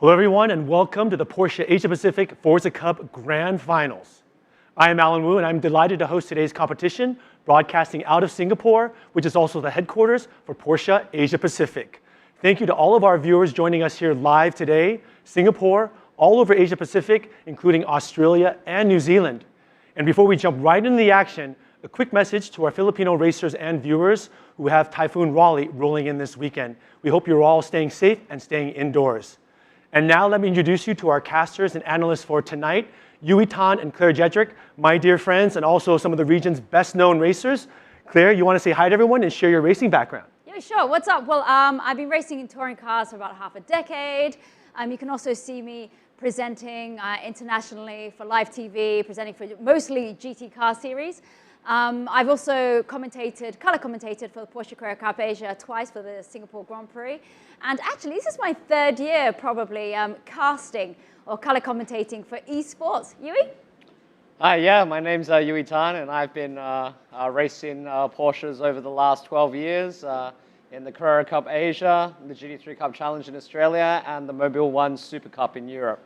Hello everyone and welcome to the Porsche Asia Pacific Forza Cup Grand Finals. I am Alan Wu and I'm delighted to host today's competition, broadcasting out of Singapore, which is also the headquarters for Porsche Asia Pacific. Thank you to all of our viewers joining us here live today, Singapore, all over Asia Pacific, including Australia and New Zealand. And before we jump right into the action, a quick message to our Filipino racers and viewers who have Typhoon Raleigh rolling in this weekend. We hope you're all staying safe and staying indoors. And now let me introduce you to our casters and analysts for tonight, Yui Tan and Claire Jedrick, my dear friends, and also some of the region's best-known racers. Claire, you want to say hi to everyone and share your racing background? Yeah, sure. What's up? Well, I've been racing in touring cars for about half a decade. You can also see me presenting internationally for live TV, presenting for mostly GT car series. I've also color commentated for the Porsche Cup Asia twice for the Singapore Grand Prix. And actually, this is my third year probably casting or color commentating for esports. Yui? Hi, yeah, my name's Yui Tan, and I've been racing Porsches over the last 12 years in the Carrera Cup Asia, the GT3 Cup Challenge in Australia, and the Mobile One Super Cup in Europe.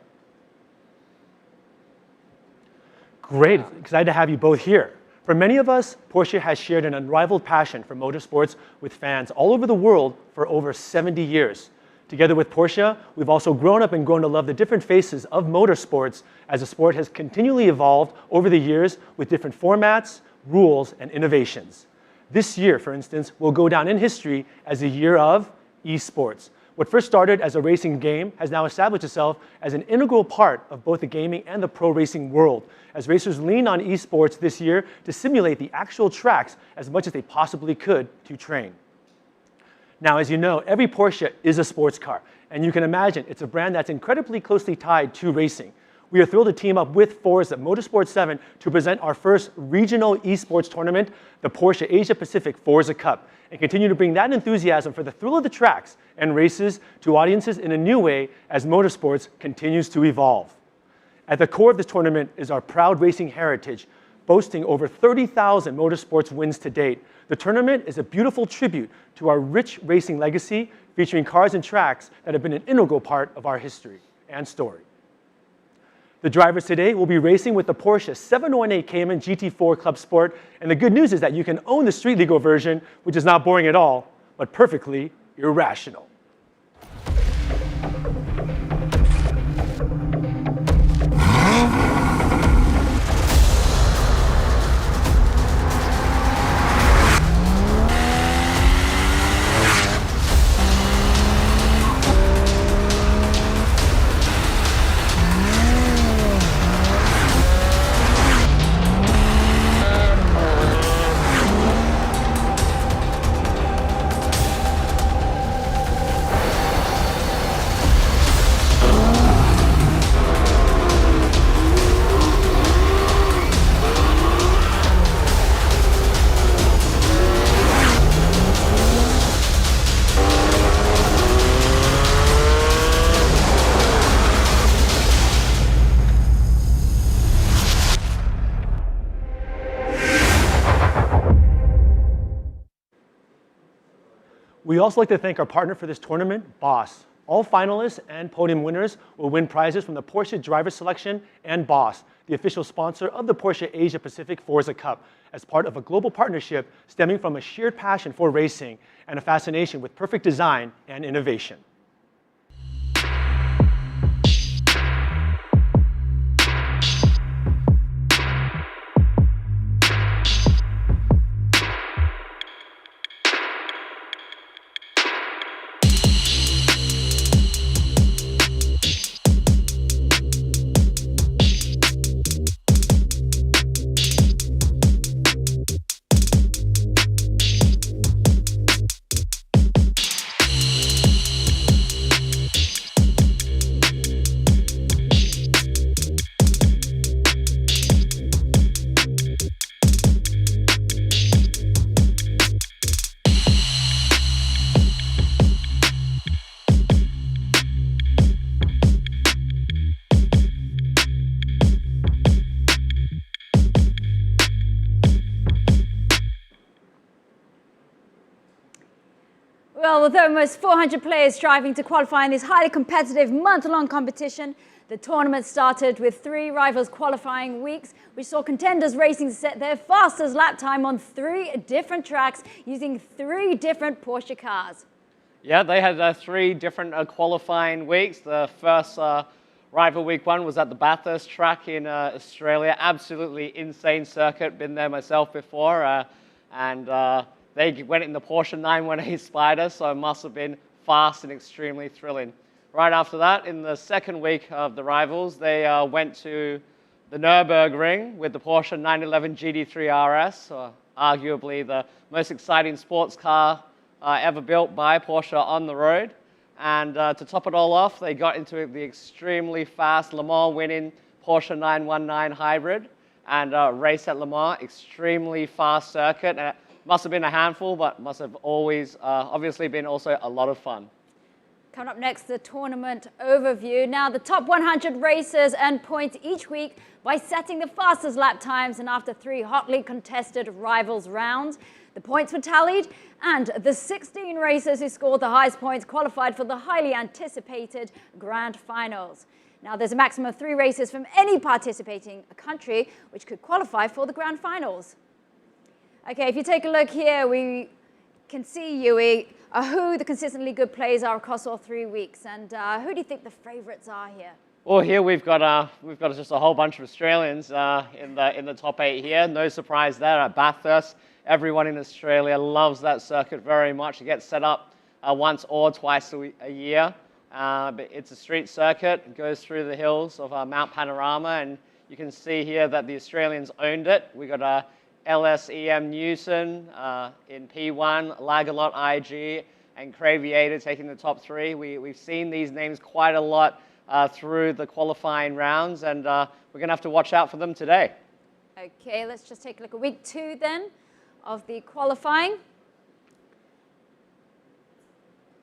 Great, excited to have you both here. For many of us, Porsche has shared an unrivaled passion for motorsports with fans all over the world for over 70 years. Together with Porsche, we've also grown up and grown to love the different faces of motorsports as the sport has continually evolved over the years with different formats, rules, and innovations. This year, for instance, will go down in history as a year of esports. What first started as a racing game has now established itself as an integral part of both the gaming and the pro racing world, as racers lean on esports this year to simulate the actual tracks as much as they possibly could to train. Now, as you know, every Porsche is a sports car, and you can imagine it's a brand that's incredibly closely tied to racing. We are thrilled to team up with Forza Motorsport 7 to present our first regional esports tournament, the Porsche Asia Pacific Forza Cup, and continue to bring that enthusiasm for the thrill of the tracks and races to audiences in a new way as motorsports continues to evolve. At the core of this tournament is our proud racing heritage, boasting over 30,000 motorsports wins to date. The tournament is a beautiful tribute to our rich racing legacy, featuring cars and tracks that have been an integral part of our history and story. The drivers today will be racing with the Porsche 718 Cayman GT4 Club Sport, and the good news is that you can own the street legal version, which is not boring at all, but perfectly irrational. We also like to thank our partner for this tournament, Boss. All finalists and podium winners will win prizes from the Porsche Driver Selection and Boss, the official sponsor of the Porsche Asia Pacific Forza Cup, as part of a global partnership stemming from a shared passion for racing and a fascination with perfect design and innovation. Well, with almost 400 players striving to qualify in this highly competitive month-long competition, the tournament started with 3 rivals qualifying weeks, which saw contenders racing to set their fastest lap time on 3 different tracks using 3 different Porsche cars. Yeah, they had 3 different qualifying weeks. The first rival week 1 was at the Bathurst track in Australia. Absolutely insane circuit. Been there myself before. They went in the Porsche 918 Spider, so it must have been fast and extremely thrilling. Right after that, in the second week of the rivals, they went to the Nürburgring with the Porsche 911 GT3 RS, arguably the most exciting sports car ever built by Porsche on the road. And to top it all off, they got into the extremely fast Le Mans winning Porsche 919 hybrid and raced at Le Mans, extremely fast circuit. And it must have been a handful, but must have always obviously been also a lot of fun. Coming up next, the tournament overview. Now, the top 100 racers earn points each week by setting the fastest lap times, and after 3 hotly contested rivals rounds, the points were tallied, and the 16 racers who scored the highest points qualified for the highly anticipated grand finals. Now, there's a maximum of 3 racers from any participating country which could qualify for the grand finals. Okay, if you take a look here, we can see, Yui, who the consistently good players are across all 3 weeks, and who do you think the favourites are here? Well, here we've got just a whole bunch of Australians in the top 8 here. No surprise there at Bathurst. Everyone in Australia loves that circuit very much. It gets set up once or twice a year. But it's a street circuit. It goes through the hills of Mount Panorama, and you can see here that the Australians owned it. We got LSEM Newton in P1, Lagerlot IG, and Craviator taking the top 3. We've seen these names quite a lot through the qualifying rounds, and we're going to have to watch out for them today. Okay, let's just take a look at week 2 then of the qualifying.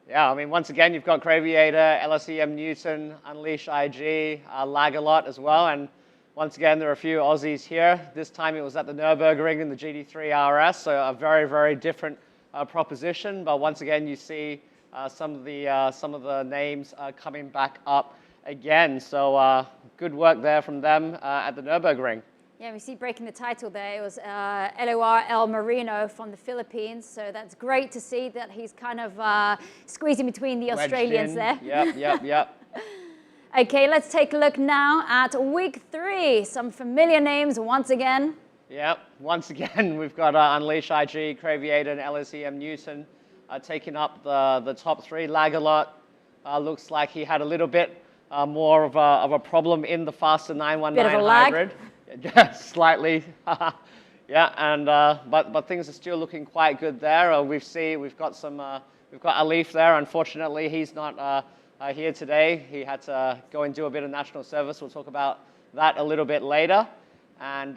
Yeah, I mean, once again, you've got Craviator, LSEM Newton, Unleash IG, Lagerlot as well, and once again, there are a few Aussies here. This time it was at the Nürburgring in the GT3 RS, so a very, very different proposition. But once again, you see some of the names coming back up again. So good work there from them at the Nürburgring. Yeah, we see breaking the title there. It was Eloy El Marino from the Philippines. So that's great to see that he's kind of squeezing between the Australians there. Yep. Okay, let's take a look now at week 3. Some familiar names once again. Yep, once again, we've got Unleash IG, Craviator, and LSEM Newton taking up the top 3. Lagerlot looks like he had a little bit more of a problem in the faster 919 bit of a hybrid. Yeah, slightly. Yeah, and but things are still looking quite good there. We've got Alif there. Unfortunately, he's not here today. He had to go and do a bit of national service. We'll talk about that a little bit later. And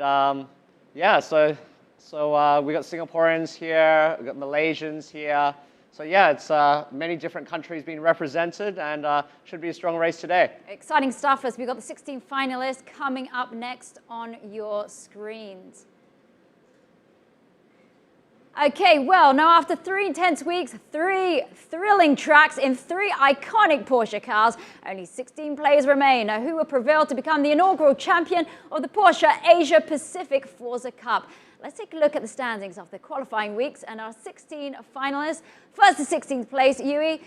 yeah, so we got Singaporeans here, we got Malaysians here. So yeah, it's many different countries being represented, and should be a strong race today. Exciting stuff as we've got the 16 finalists coming up next on your screens. Okay, well, now after 3 intense weeks, 3 thrilling tracks in 3 iconic Porsche cars, only 16 players remain who will prevail to become the inaugural champion of the Porsche Asia Pacific Forza Cup. Let's take a look at the standings of the qualifying weeks and our 16 finalists. First to 16th place, Yui.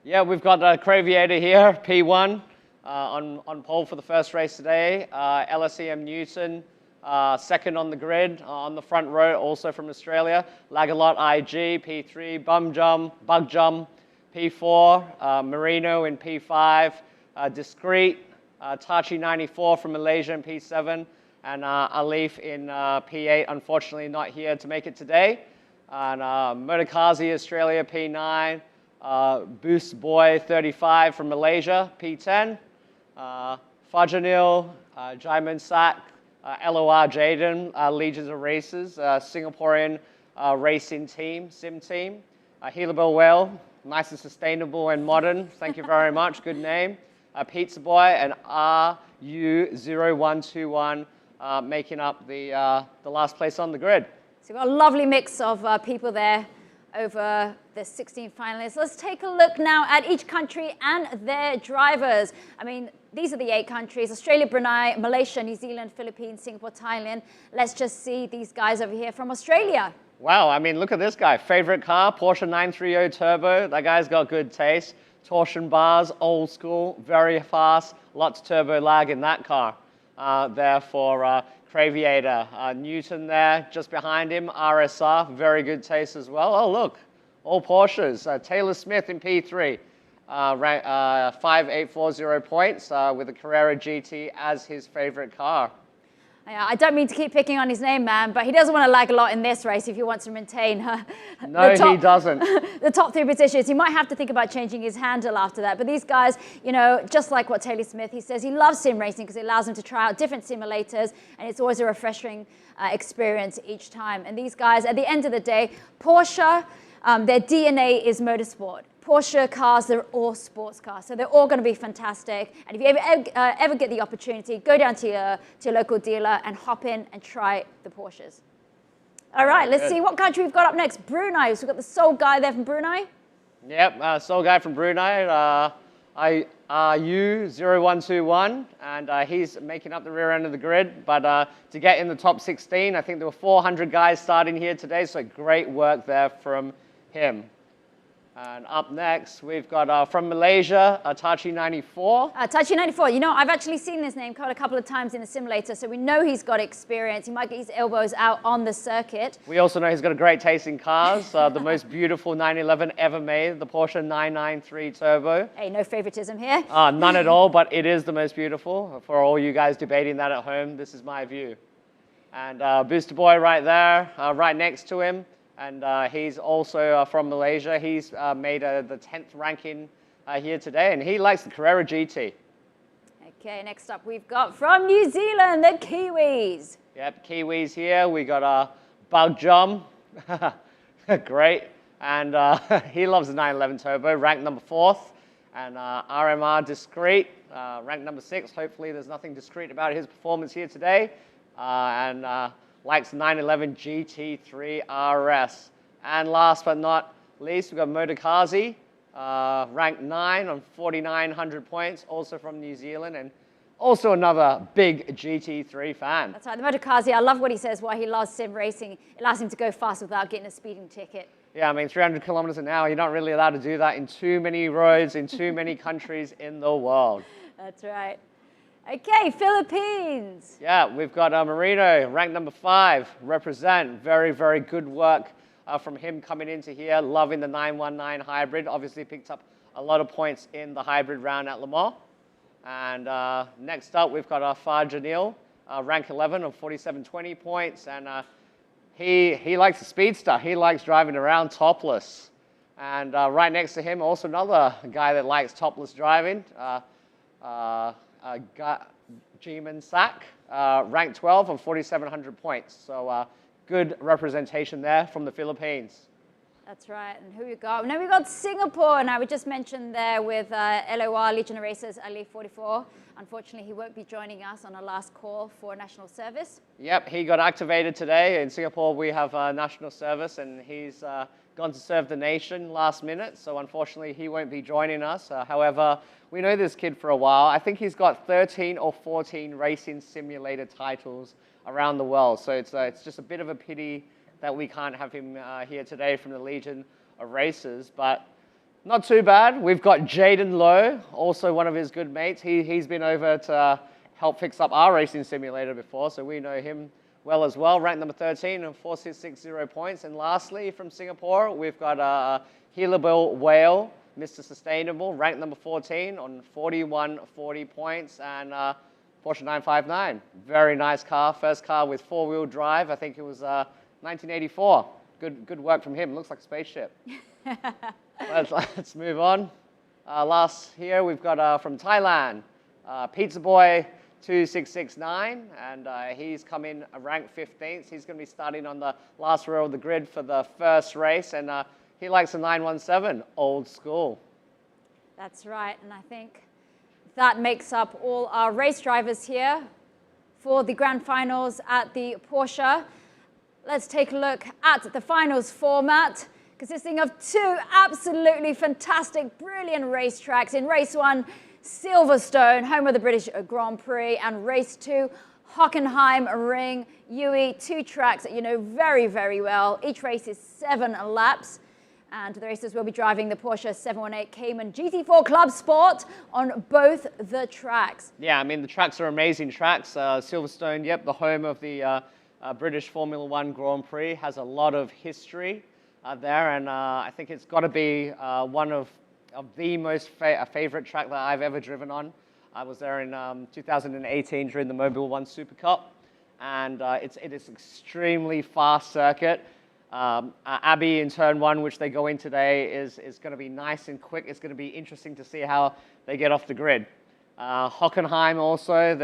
Yeah, we've got Craviator here, P1, on pole for the first race today. LSEM Newton, second on the grid, on the front row, also from Australia. Lagerlot IG, P3, Bug Jump, P4, Marino in P5, Discreet, Tachi 94 from Malaysia in P7, and Alif in P8, unfortunately not here to make it today. And Motorkazi Australia, P9, Boost Boy 35 from Malaysia, P10, Fajanil, Jaimun Sak, LOR Jaden, Legions of Races, Singaporean racing team, sim team. Helabel Well, nice and sustainable and modern. Thank you very much, good name. Pizza Boy and RU0121 making up the last place on the grid. So we've got a lovely mix of people there over the 16 finalists. Let's take a look now at each country and their drivers. I mean, these are the 8 countries: Australia, Brunei, Malaysia, New Zealand, Philippines, Singapore, Thailand. Let's just see these guys over here from Australia. Wow, I mean, look at this guy. Favorite car, Porsche 930 Turbo. That guy's got good taste. Torsion bars, old school, very fast. Lots of turbo lag in that car. There for Craviator. Newton there, just behind him. RSR, very good taste as well. Oh, look, all Porsches. Taylor Smith in P3. 5840 points with the Carrera GT as his favorite car. Yeah, I don't mean to keep picking on his name, man, but he doesn't want to lag a lot in this race if he wants to maintain No, he doesn't. The top 3 positions. He might have to think about changing his handle after that. But these guys, you know, just like what Taylor Smith, he says he loves sim racing because it allows him to try out different simulators, and it's always a refreshing experience each time. And these guys, at the end of the day, Porsche, their DNA is motorsport. Porsche cars, they're all sports cars, so they're all going to be fantastic. And if you ever get the opportunity, go down to your local dealer and hop in and try the Porsches. All right, let's see what country we've got up next. Brunei. So we've got the Seoul guy there from Brunei. Yep, Seoul guy from Brunei, IU0121, and he's making up the rear end of the grid. But to get in the top 16, I think there were 400 guys starting here today, so great work there from him. And up next, we've got from Malaysia, Tachi 94. Tachi 94, you know, I've actually seen this name a couple of times in the simulator, so we know he's got experience. He might get his elbows out on the circuit. We also know he's got a great taste in cars. The most beautiful 911 ever made, the Porsche 993 Turbo. Hey, no favoritism here. None at all, but it is the most beautiful. For all you guys debating that at home, this is my view. And Booster Boy right there, right next to him. And he's also from Malaysia. He's made the 10th ranking here today, and he likes the Carrera GT. Okay, next up we've got from New Zealand, the Kiwis. Yep, Kiwis here. We got Bug Jom. Great. And he loves the 911 Turbo, ranked number 4th. And RMR Discreet, ranked number 6. Hopefully there's nothing discreet about his performance here today. Likes 911 GT3 RS. And last but not least, we've got Motokazi, ranked 9 on 4,900 points, also from New Zealand, and also another big GT3 fan. That's right, the Motokazi, I love what he says, why he loves sim racing. It allows him to go fast without getting a speeding ticket. Yeah, I mean, 300 kilometers an hour, you're not really allowed to do that in too many roads, in too many countries in the world. That's right. Okay, Philippines. Yeah, we've got Marino, ranked number 5, represent. Very, very good work from him coming into here, loving the 919 hybrid. Obviously picked up a lot of points in the hybrid round at Le Mans. And next up, we've got Far Janil, rank 11 of 4720 points. And he likes the speedster. He likes driving around topless. And right next to him, also another guy that likes topless driving. Jimin Sak, ranked 12 on 4,700 points. So good representation there from the Philippines. That's right. And who we got? Now we've got Singapore. Now we just mentioned there with LOR Legion of Racers, Ali 44. Unfortunately, he won't be joining us on a last call for national service. Yep, he got activated today. In Singapore, we have national service, and he's gone to serve the nation last minute. So unfortunately, he won't be joining us. However, we know this kid for a while. I think he's got 13 or 14 racing simulator titles around the world. So it's just a bit of a pity that we can't have him here today from the Legion of Racers. But not too bad. We've got Jaden Lowe, also one of his good mates. He's been over to help fix up our racing simulator before, so we know him well as well. Ranked number 13 and 4660 points. And lastly, from Singapore, we've got Helabil Whale, Mr. Sustainable, ranked number 14 on 4140 points. And Porsche 959, very nice car. First car with four-wheel drive. I think it was 1984. Good work from him. Looks like a spaceship. Let's move on. Last here, we've got from Thailand, Pizza Boy 2669, and he's come in ranked 15th. He's going to be starting on the last row of the grid for the first race, and he likes the 917, old school. That's right, and I think that makes up all our race drivers here for the grand finals at the Porsche. Let's take a look at the finals format. consisting of two absolutely fantastic, brilliant racetracks. In race 1, Silverstone, home of the British Grand Prix, and race 2, Hockenheimring, UE, 2 tracks that you know very, very well. Each race is 7 laps. And the racers will be driving the Porsche 718 Cayman GT4 Club Sport on both the tracks. Yeah, I mean, the tracks are amazing tracks. Silverstone, yep, the home of the British Formula One Grand Prix, has a lot of history there, and I think it's got to be one of the most favorite track that I've ever driven on. I was there in 2018 during the Mobile One Super Cup, and it is extremely fast circuit. Abbey in turn 1, which they go in today, is going to be nice and quick. It's going to be interesting to see how they get off the grid. Hockenheim also,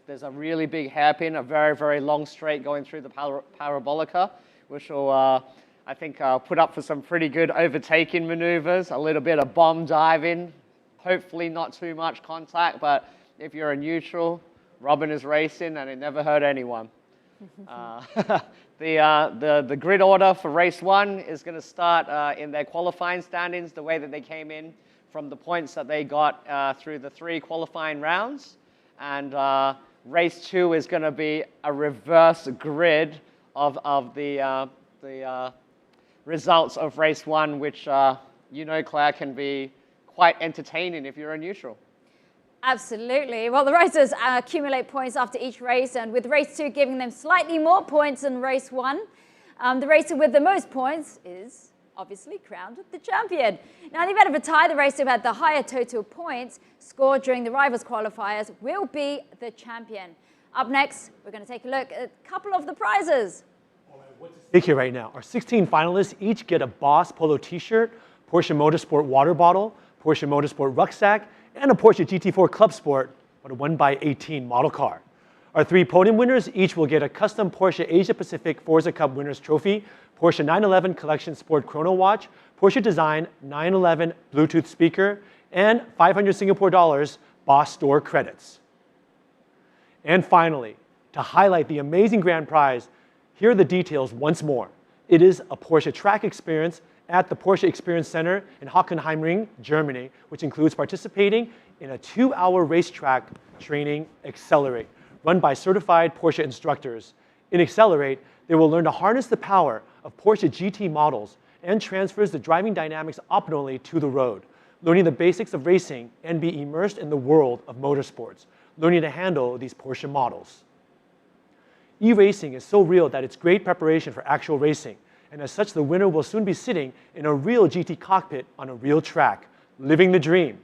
there's a really big hairpin, a very, very long straight going through the parabolica, which will, I think, put up for some pretty good overtaking maneuvers, a little bit of bomb diving, hopefully not too much contact, but if you're a neutral, Robin is racing and it never hurt anyone. The grid order for race 1 is going to start in their qualifying standings, the way that they came in from the points that they got through the 3 qualifying rounds. And race 2 is going to be a reverse grid of the results of race 1, which you know, Claire, can be quite entertaining if you're a neutral. Absolutely. Well, the racers accumulate points after each race, and with race 2 giving them slightly more points than race 1, the racer with the most points is obviously crowned the champion. Now, in the event of a tie, the racer who had the higher total points scored during the rivals qualifiers will be the champion. Up next, we're going to take a look at a couple of the prizes. All right, what's at stake here right now? Our 16 finalists each get a Boss Polo t-shirt, Porsche Motorsport water bottle, Porsche Motorsport rucksack, and a Porsche GT4 Club Sport, but a 1x18 model car. Our 3 podium winners each will get a custom Porsche Asia Pacific Forza Cup Winners Trophy, Porsche 911 Collection Sport Chrono Watch, Porsche Design 911 Bluetooth speaker, and 500 Singapore dollars Boss Store credits. And finally, to highlight the amazing grand prize, here are the details once more. It is a Porsche track experience at the Porsche Experience Centre in Hockenheimring, Germany, which includes participating in a 2-hour racetrack training Exhilarate, run by certified Porsche instructors. In Exhilarate, they will learn to harness the power of Porsche GT models and transfers the driving dynamics optimally to the road, learning the basics of racing and be immersed in the world of motorsports, learning to handle these Porsche models. E-racing is so real that it's great preparation for actual racing. And as such, the winner will soon be sitting in a real GT cockpit on a real track, living the dream.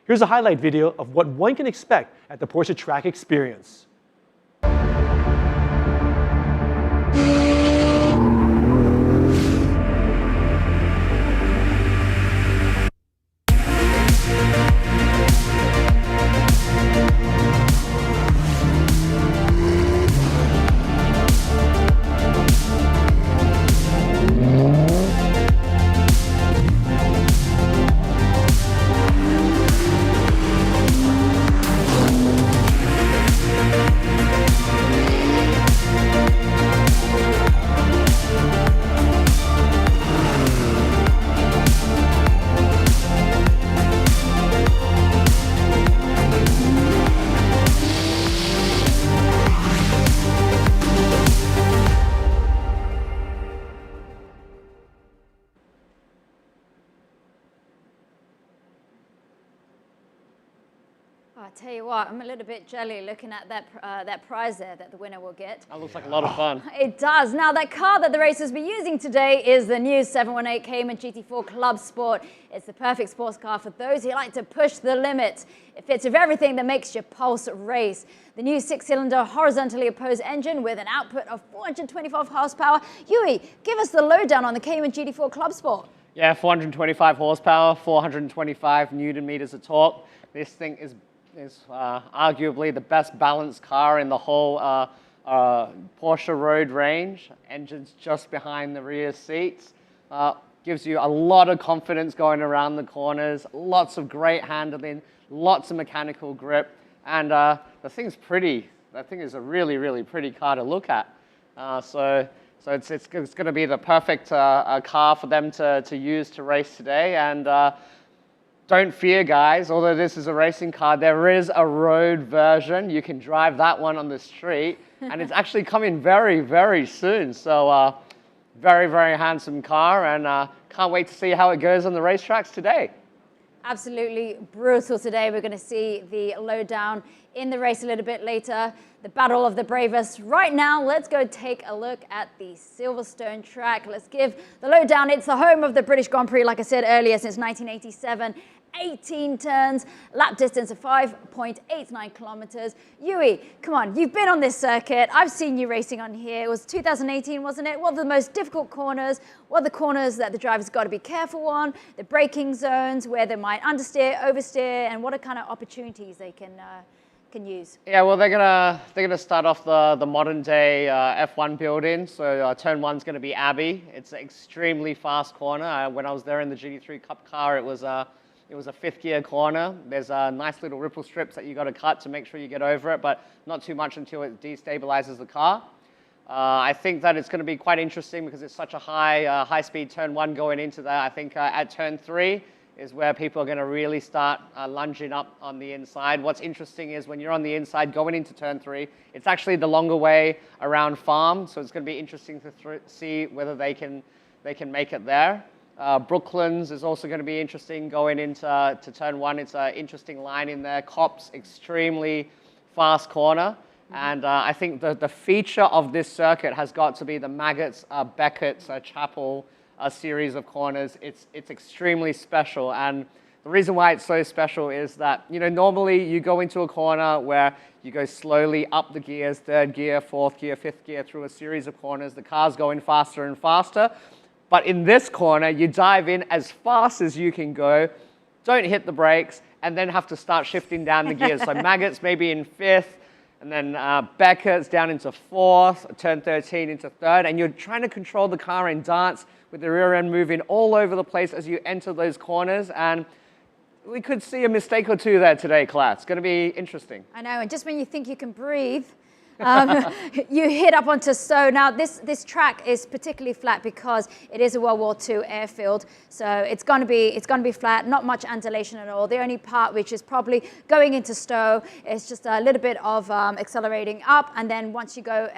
Here's a highlight video of what one can expect at the Porsche Track Experience. I tell you what, I'm a little bit jelly looking at that prize there that the winner will get. That looks like a lot of fun. It does. Now, that car that the racers will be using today is the new 718 Cayman GT4 Club Sport. It's the perfect sports car for those who like to push the limits. It fits with everything that makes your pulse race. The new 6-cylinder horizontally opposed engine with an output of 425 horsepower. Yui, give us the lowdown on the Cayman GT4 Club Sport. Yeah, 425 horsepower, 425 Newton meters of torque. This thing is arguably the best balanced car in the whole Porsche road range. Engine's just behind the rear seats. Gives you a lot of confidence going around the corners, lots of great handling, lots of mechanical grip, and the thing's pretty. That thing is a really, really pretty car to look at. So So it's going to be the perfect car for them to use to race today. And don't fear, guys, although this is a racing car, there is a road version. You can drive that one on the street, and it's actually coming very, very soon. So very, very handsome car, and can't wait to see how it goes on the racetracks today. Absolutely brutal today. We're going to see the lowdown in the race a little bit later. The battle of the bravest. Right now, let's go take a look at the Silverstone track. Let's give the lowdown. It's the home of the British Grand Prix, like I said earlier, since 1987. 18 turns, lap distance of 5.89 kilometers. Yui, come on, you've been on this circuit. I've seen you racing on here. It was 2018, wasn't it? What are the most difficult corners? What are the corners that the drivers got to be careful on? The braking zones where they might understeer, oversteer, and what are kind of opportunities they can use? Yeah, well, they're gonna start off the modern day F1 build-in. So turn one's gonna be Abbey. It's an extremely fast corner. When I was there in the GT3 Cup car, it was a fifth gear corner. There's nice little ripple strips that you got to cut to make sure you get over it, but not too much until it destabilizes the car. I think that it's going to be quite interesting because it's such a high-speed turn one going into that. I think at turn 3 is where people are going to really start lunging up on the inside. What's interesting is when you're on the inside going into turn 3, it's actually the longer way around farm, so it's going to be interesting to see whether they can make it there. Brooklands is also going to be interesting going into turn 1. It's an interesting line in there. Copse, extremely fast corner. And I think the feature of this circuit has got to be the Maggots, Beckett's, Chapel series of corners. It's extremely special. And the reason why it's so special is that, you know, normally you go into a corner where you go slowly up the gears, 3rd gear, 4th gear, 5th gear, through a series of corners. The car's going faster and faster. But in this corner, you dive in as fast as you can go, don't hit the brakes, and then have to start shifting down the gears. So Maggots maybe in 5th, and then Beckett's down into 4th, turn 13 into 3rd, and you're trying to control the car and dance with the rear end moving all over the place as you enter those corners. And we could see a mistake or two there today, class. It's going to be interesting. I know, and just when you think you can breathe, you hit up onto Stowe. Now, this track is particularly flat because it is a World War II airfield, so it's going to be flat, not much undulation at all. The only part which is probably going into Stowe is just a little bit of accelerating up, and then once you go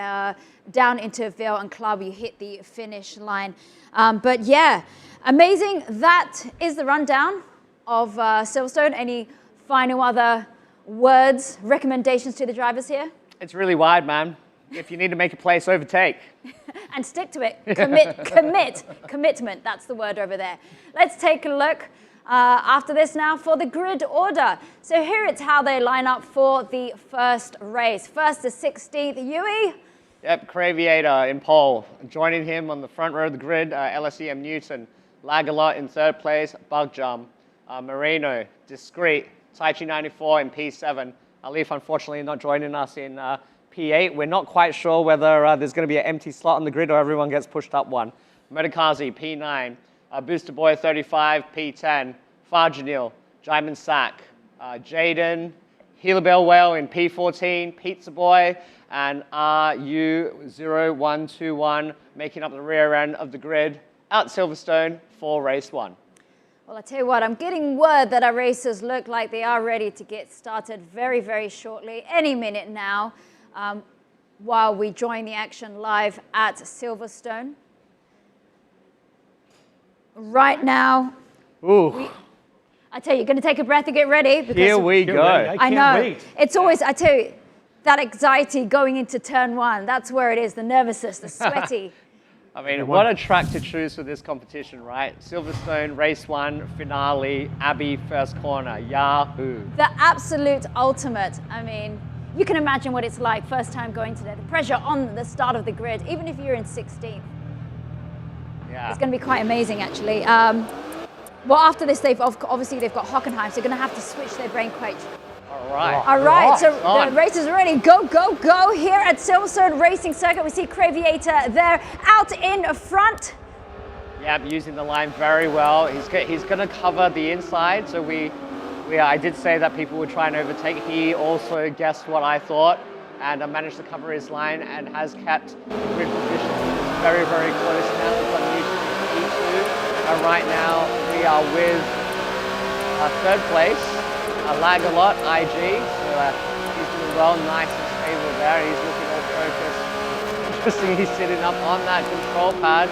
down into Vale and Club, you hit the finish line. But yeah, amazing. That is the rundown of Silverstone. Any final other words, recommendations to the drivers here? It's really wide, man. If you need to make a place, overtake. And stick to it. Commitment. That's the word over there. Let's take a look after this now for the grid order. So here it's how they line up for the first race. 1st to 16th, Yui. Yep, Craviator in pole. Joining him on the front row of the grid, LSEM Newton. Lagalot in 3rd place, Bug Jump. Marino, Discreet, Taichi 94 in P7. Alif, unfortunately, not joining us in P8. We're not quite sure whether there's going to be an empty slot on the grid or everyone gets pushed up one. Motokazi, P9. Booster Boy, 35, P10. Farjanil, Jaimin Sak. Jaden, Healabel Whale in P14. Pizza Boy, and RU0121 making up the rear end of the grid at Silverstone for race 1. Well, I tell you what, I'm getting word that our racers look like they are ready to get started very, very shortly, any minute now, while we join the action live at Silverstone. Right now, I tell you, you're going to take a breath and get ready. Because here we go. I know. Wait. It's always, I tell you, that anxiety going into turn 1, that's where it is, the nervousness, the sweaty. I mean, what a track to choose for this competition, right? Silverstone, race 1, finale, Abbey, first corner, Yahoo! The absolute ultimate. I mean, you can imagine what it's like first time going to there. The pressure on the start of the grid, even if you're in 16th. Yeah. It's going to be quite amazing, actually. Well, after this, obviously they've got Hockenheim, so they're going to have to switch their brain quite. All right. All right, so the race is ready. Go, go, go. Here at Silverstone Racing Circuit, we see Craviator there out in front. Yeah, using the line very well. He's going to cover the inside, so I did say that people would try and overtake. He also guessed what I thought and managed to cover his line and has kept grid position very, very close now. We've got Newton in P2. And right now we are with third place, lag a lot, IG. So he's doing well, nice and stable there. He's looking all focused. Interesting, he's sitting up on that control pad.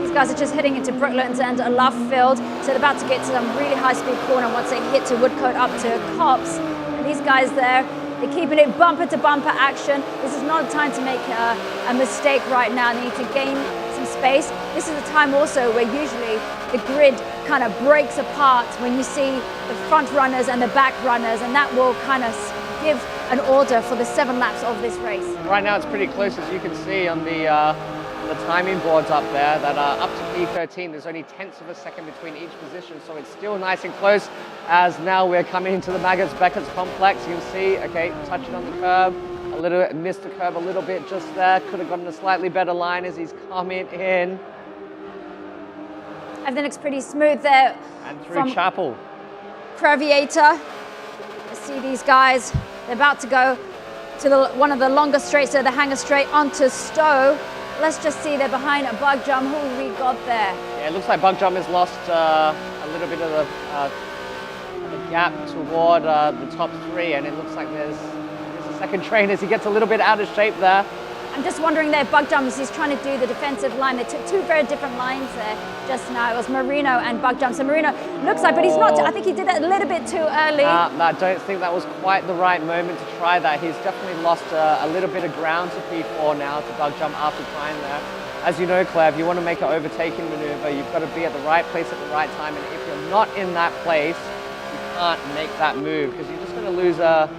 These guys are just heading into Brooklands and Loughfield, so they're about to get to some really high-speed corner once they hit to Woodcote up to Cops. And these guys there, they're keeping it bumper-to-bumper action. This is not a time to make a mistake right now. They need to gain some space. This is a time also where usually the grid kind of breaks apart when you see the front runners and the back runners, and that will kind of give an order for the 7 laps of this race. Right now it's pretty close, as you can see on the timing boards up there, that up to P13, there's only tenths of a second between each position, so it's still nice and close. As now we're coming into the Beckett's complex, you can see, okay, touching on the curb, a little, missed the curb a little bit just there, could have gotten a slightly better line as he's coming in. Everything looks pretty smooth there. And through Chapel. Creviator. See these guys, they're about to go to one of the longer straights, so the hanger straight onto Stowe. Let's just see, they're behind a Bug Jump. Who have we got there? Yeah, it looks like Bug Jump has lost a little bit of the gap toward the top 3, and it looks like there's a second train as he gets a little bit out of shape there. I'm just wondering there, Bug Jump, as he's trying to do the defensive line. They took 2 very different lines there just now. It was Marino and Bug Jump. So Marino looks like, but he's not, I think he did that a little bit too early. I don't think that was quite the right moment to try that. He's definitely lost a little bit of ground to P4 now to Bug Jump after trying that. As you know, Claire, if you want to make an overtaking maneuver, you've got to be at the right place at the right time. And if you're not in that place, you can't make that move because you're just going to lose a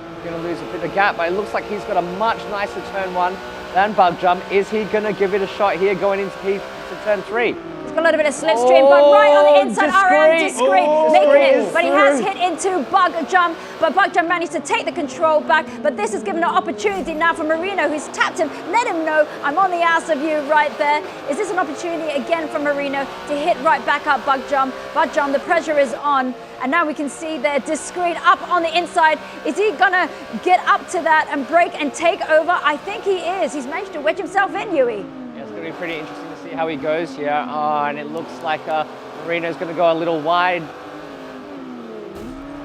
bit of gap. But it looks like he's got a much nicer turn 1 than Bug Jump. Is he going to give it a shot here going into turn 3? He's got a little bit of slipstream, but right on the inside, RM Discreet making it. But he has hit into Bug Jump, but Bug Jump managed to take the control back. But this has given an opportunity now for Marino, who's tapped him. Let him know, I'm on the ass of you right there. Is this an opportunity again for Marino to hit right back up Bug Jump? Bug Jump, the pressure is on. And now we can see there, Discreet up on the inside. Is he gonna get up to that and break and take over? I think he is. He's managed to wedge himself in, Yui. Yeah, it's gonna be pretty interesting to see how he goes here. And it looks like Marino's gonna go a little wide.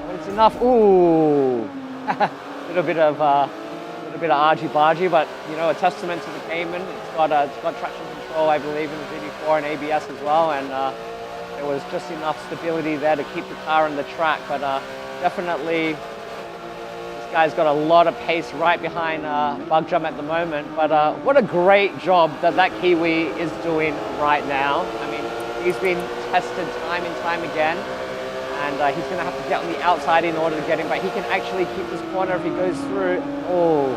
But it's enough. Ooh, a little bit of argy-bargy, but you know, a testament to the Cayman. It's got traction control, I believe, in the GD4 and ABS as well, and there was just enough stability there to keep the car on the track. But definitely, this guy's got a lot of pace right behind Bug Jump at the moment. But what a great job that Kiwi is doing right now. I mean, he's been tested time and time again. And he's going to have to get on the outside in order to get him, but he can actually keep this corner if he goes through. Oh.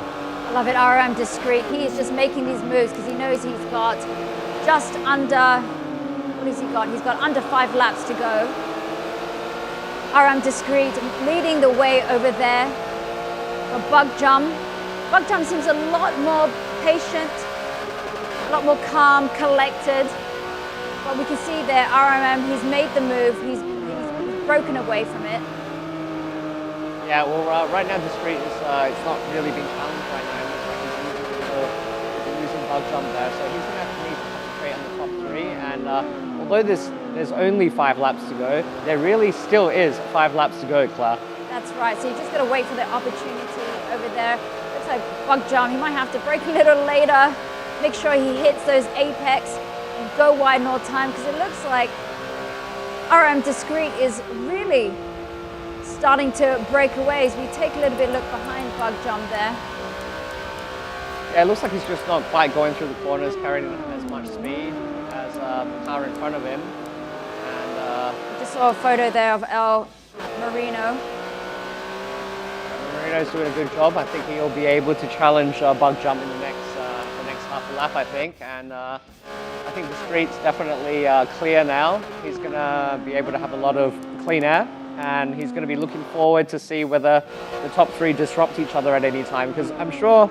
I love it, RM Discreet. He is just making these moves because he knows he's got just under, what has he got? He's got under 5 laps to go. RM Discreet leading the way over there. Bug Jump. Bug Jump seems a lot more patient, a lot more calm, collected. But we can see there, RMM, he's made the move. He's broken away from it. Yeah, well, right now Discreet is it's not really being challenged right now. He's losing Bug Jump there, so he's going to have to need to concentrate on the top 3. And although there's only 5 laps to go, there really still is 5 laps to go, Claire. That's right. So you just got to wait for the opportunity over there. Looks like Bug Jump. He might have to break a little later, make sure he hits those apex and go wide in all time, because it looks like RM Discreet is really starting to break away as we take a little bit look behind Bug Jump there. Yeah, it looks like he's just not quite going through the corners, carrying as much speed as the car in front of him. And just saw a photo there of El Marino. Marino's doing a good job. I think he'll be able to challenge Bug Jump in the next half a lap, I think. And I think Discreet's definitely clear now. He's going to be able to have a lot of clean air, and he's going to be looking forward to see whether the top 3 disrupt each other at any time, because I'm sure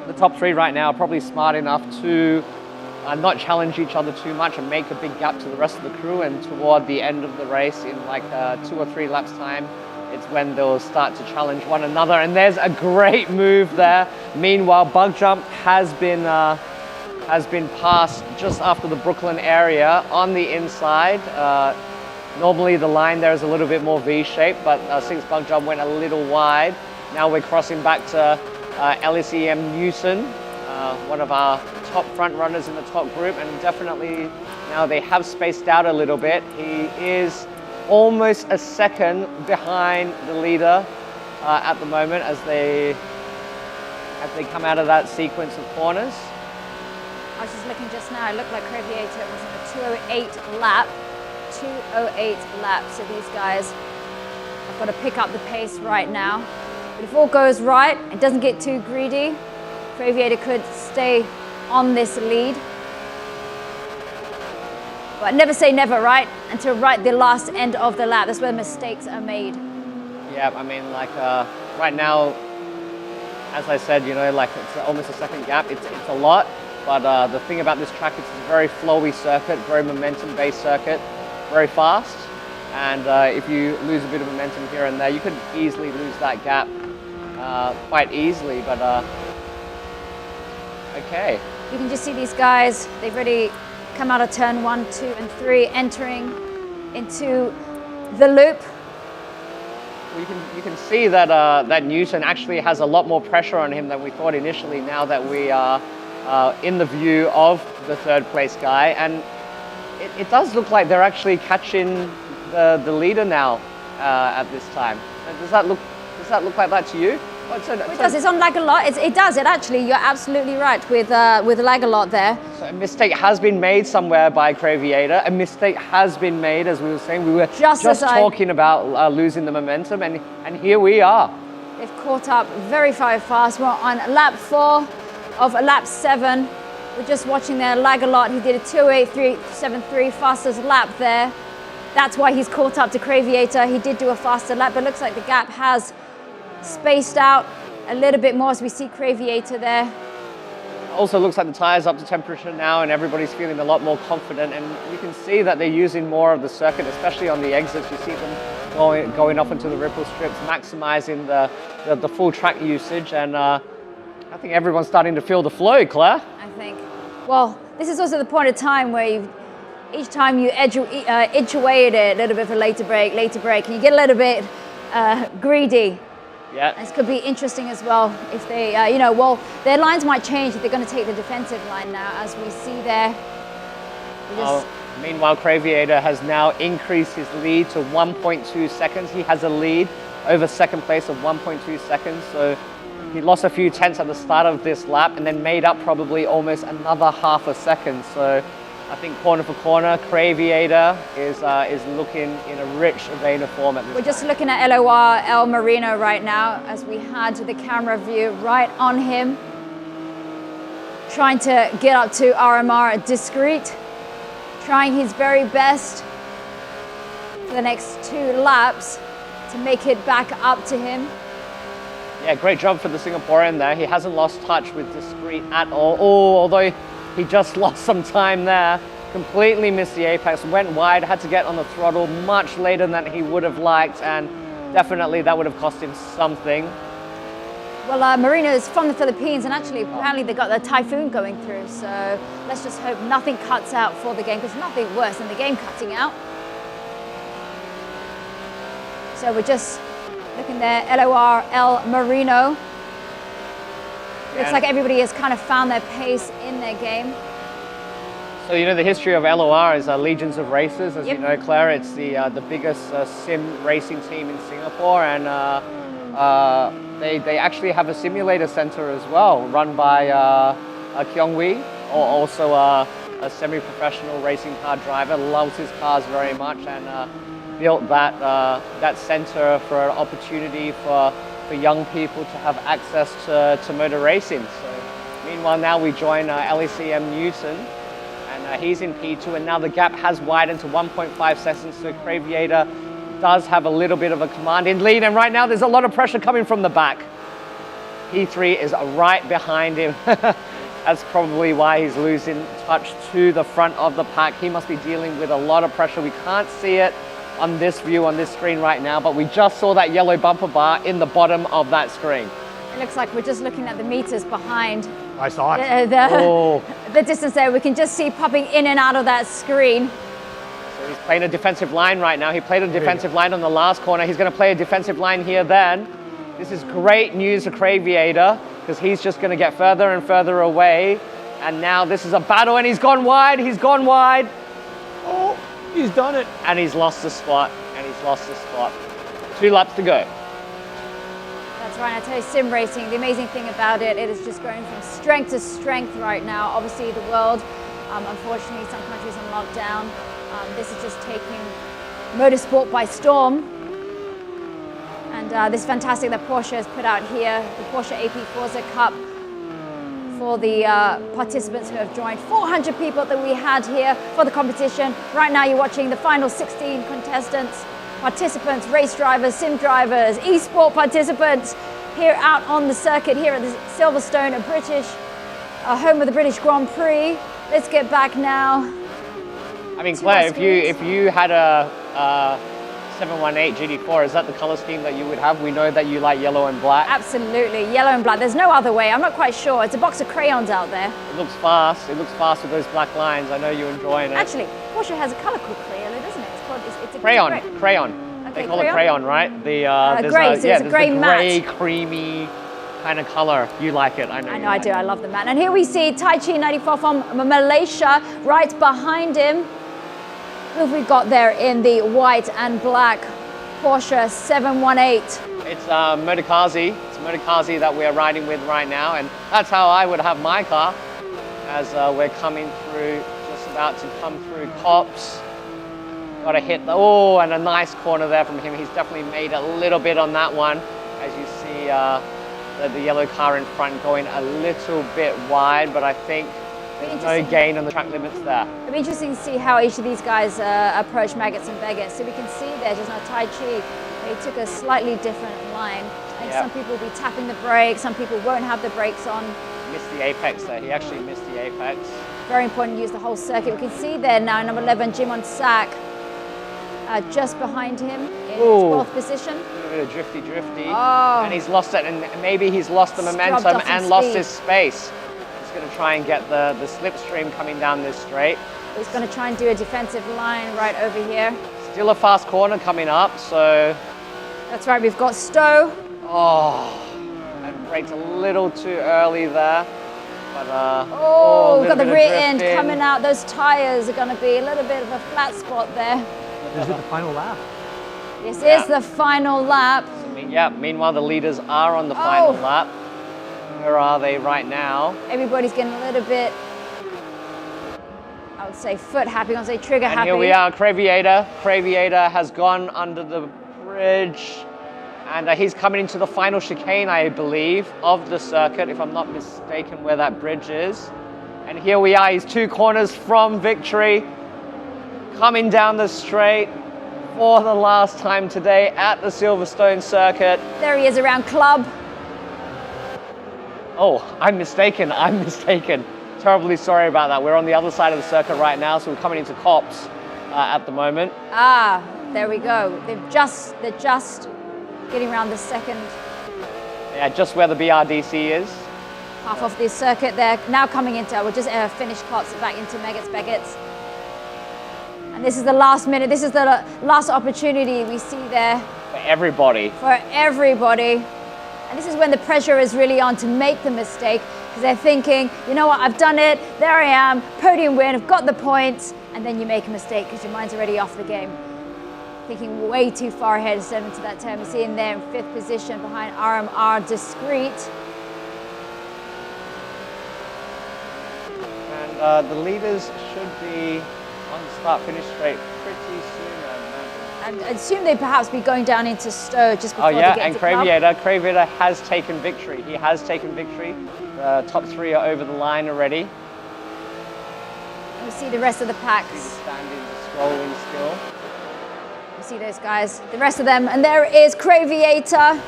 the top 3 right now are probably smart enough to not challenge each other too much and make a big gap to the rest of the crew, and toward the end of the race in like 2 or 3 laps time, it's when they'll start to challenge one another. And there's a great move there. Meanwhile, Bug Jump has been has been passed just after the Brooklyn area on the inside. Normally the line there is a little bit more V-shaped, but Six Bug Job went a little wide. Now we're crossing back to LECM Newton, one of our top front runners in the top group, and definitely now they have spaced out a little bit. He is almost a second behind the leader at the moment as they come out of that sequence of corners. I was just looking just now, it looked like Creviator was in a 2:08 lap. 2:08 lap, so these guys have got to pick up the pace right now. But if all goes right, it doesn't get too greedy, Creviator could stay on this lead. But never say never, right? Until right the last end of the lap. That's where mistakes are made. Yeah, I mean, like right now, as I said, you know, like it's almost a second gap. It's a lot, but the thing about this track, it's a very flowy circuit, very momentum-based circuit, very fast. And if you lose a bit of momentum here and there, you could easily lose that gap quite easily. But okay. You can just see these guys, they've already come out of turn 1, 2, and 3, entering into the loop. You can see that that Newton actually has a lot more pressure on him than we thought initially. Now that we are in the view of the third place guy, and it does look like they're actually catching the leader now at this time. Does that look like that to you? It does. It's on lag a lot. It does. It actually. You're absolutely right with lag a lot there. So a mistake has been made somewhere by Creviator. A mistake has been made, as we were saying. We were just talking about losing the momentum, and here we are. They've caught up very fast. We're on lap 4 of lap 7. We're just watching there. Lag a lot. He did a 2:08.73 fastest lap there. That's why he's caught up to Creviator. He did do a faster lap, but it looks like the gap has spaced out a little bit more as we see Creviator there. Also looks like the tyres up to temperature now and everybody's feeling a lot more confident, and you can see that they're using more of the circuit, especially on the exits. You see them going off into the ripple strips, maximizing the full track usage, and I think everyone's starting to feel the flow, Claire. I think. Well, this is also the point of time where each time you edge away at it, a little bit of a later break, and you get a little bit greedy. Yeah. This could be interesting as well if they, well, their lines might change if they're going to take the defensive line now, as we see there. Meanwhile, Creviator has now increased his lead to 1.2 seconds. He has a lead over second place of 1.2 seconds. So he lost a few tenths at the start of this lap and then made up probably almost another half a second. So I think corner for corner, Creviator is looking in a rich vein of form at this We're just looking at LOR El Marino right now as we had the camera view right on him. Trying to get up to RMR discreet. Trying his very best for the next 2 laps to make it back up to him. Yeah, great job for the Singaporean there. He hasn't lost touch with discreet at all. Oh, although he just lost some time there, completely missed the apex, went wide, had to get on the throttle much later than he would have liked, and definitely that would have cost him something. Well, Marino is from the Philippines, and actually apparently they got the typhoon going through, so let's just hope nothing cuts out for the game, because nothing worse than the game cutting out. So we're just looking there, LOR El Marino. Looks like everybody has kind of found their pace in their game. So you know the history of LOR is legions of races, as you know, Claire. It's the biggest sim racing team in Singapore, and they actually have a simulator center as well, run by Kyung Wee, also a semi-professional racing car driver. Loves his cars very much, and built that center for an opportunity for young people to have access to motor racing. So meanwhile, now we join LECM Newton, and he's in P2, and now the gap has widened to 1.5 seconds, so Creviator does have a little bit of a commanding lead, and right now there's a lot of pressure coming from the back. P3 is right behind him. That's probably why he's losing touch to the front of the pack. He must be dealing with a lot of pressure. We can't see it on this view, on this screen right now, but we just saw that yellow bumper bar in the bottom of that screen. It looks like we're just looking at the meters behind. I saw it. the distance there, we can just see popping in and out of that screen. So he's playing a defensive line right now. He played a defensive line on the last corner. He's going to play a defensive line here then. This is great news for Craviator because he's just going to get further and further away. And now this is a battle and he's gone wide. He's gone wide. Oh, he's done it. And he's lost the spot. And he's lost the spot. 2 laps to go. That's right, I tell you, sim racing, the amazing thing about it, it is just going from strength to strength right now. Obviously the world, unfortunately some countries on lockdown. This is just taking motorsport by storm. And this is fantastic that Porsche has put out here, the Porsche AP Forza Cup for the participants who have joined. 400 people that we had here for the competition. Right now you're watching the final 16 contestants, participants, race drivers, sim drivers, e-sport participants here out on the circuit here at the Silverstone, home of the British Grand Prix. Let's get back now. I mean, Claire, if you had a 718 GT4, is that the color scheme that you would have? We know that you like yellow and black. Absolutely, yellow and black. There's no other way. I'm not quite sure. It's a box of crayons out there. It looks fast. It looks fast with those black lines. I know you're enjoying it. Actually, Porsche has a color called crayon, doesn't it? It's called it's a crayon. gray. Crayon. Okay, They call it crayon, right? Gray, so it's a gray matte. Gray, creamy kind of color. You like it, I know. I know, I do. I love the matte. And here we see Tai Chi 94 from Malaysia right behind him. Who have we got there in the white and black Porsche 718? It's Motorkazi. It's Motorkazi that we're riding with right now, and that's how I would have my car as we're coming through, just about to come through Cops. Got to hit the, oh, and a nice corner there from him. He's definitely made a little bit on that one. As you see the yellow car in front going a little bit wide, but I think there's no gain on the track limits there. It'll be interesting to see how each of these guys approach Maggots and Beggets. So we can see there just now Tai Chi, they took a slightly different line. I think some people will be tapping the brakes, some people won't have the brakes on. Missed the apex there. He actually missed the apex. Very important to use the whole circuit. We can see there now number 11, Jimon Sak, just behind him in 12th position. A little bit of drifty. Oh. And he's lost it, and maybe he's lost the momentum and lost his space. He's going to try and get the slipstream coming down this straight. He's going to try and do a defensive line right over here. Still a fast corner coming up, so... That's right, we've got Stowe. Oh, and braked a little too early there. But, we've got the rear end coming out. Those tires are going to be a little bit of a flat spot there. Is it the final lap? This is the final lap. Meanwhile, the leaders are on the final lap. Where are they right now? Everybody's getting a little bit, I would say foot happy, I would say trigger happy. And here we are, Craviator. Craviator has gone under the bridge. And he's coming into the final chicane, I believe, of the circuit, if I'm not mistaken, where that bridge is. And here we are, he's 2 corners from victory. Coming down the straight for the last time today at the Silverstone circuit. There he is around Club. Oh, I'm mistaken. Terribly sorry about that. We're on the other side of the circuit right now, so we're coming into Cops at the moment. Ah, there we go. They're just getting around the second. Yeah, just where the BRDC is. Half of this circuit there. Now coming into, we'll just finish Cops back into Maggots, Beggets. And this is the last minute. This is the last opportunity we see there. For everybody. And this is when the pressure is really on to make the mistake, because they're thinking, you know what, I've done it, there I am, podium win, I've got the points, and then you make a mistake because your mind's already off the game. Thinking way too far ahead instead of into that turn. We see him there in 5th position behind RMR Discreet. And the leaders should be on the start-finish straight pretty soon, I imagine. And assume they perhaps be going down into Stowe just before they get into Craviator has taken victory. He has taken victory. The top 3 are over the line already. And we see the rest of the pack. Standing, scrolling still. We see those guys, the rest of them, and there is Craviator.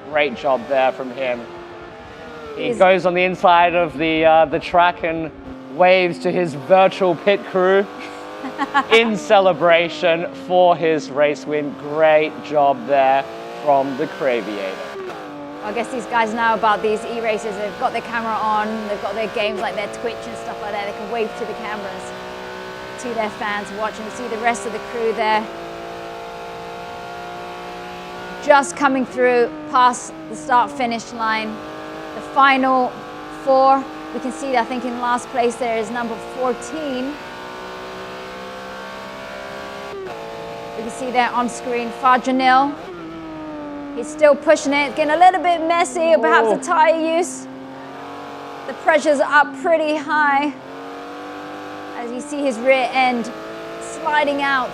Great job there from him. He goes on the inside of the track and waves to his virtual pit crew in celebration for his race win. Great job there from the Craviator. I guess these guys know about these e-races. They've got their camera on, they've got their games like their Twitch and stuff like that. They can wave to the cameras, to their fans watching. You see the rest of the crew there. Just coming through past the start-finish line. The final 4. We can see that I think in last place there is number 14. You can see there on screen, Fajanil. He's still pushing it, getting a little bit messy, or perhaps a tire use. The pressure's up pretty high as you see his rear end sliding out.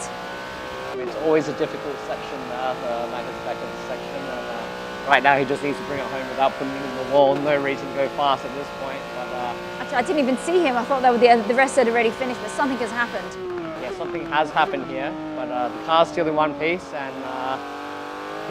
It's always a difficult section there, the Magnus Beckham's section. And, right now he just needs to bring it home without putting it in the wall. No reason to go fast at this point. But, actually, I didn't even see him. I thought that the rest had already finished, but something has happened. Yeah, something has happened here, but the car's still in one piece, and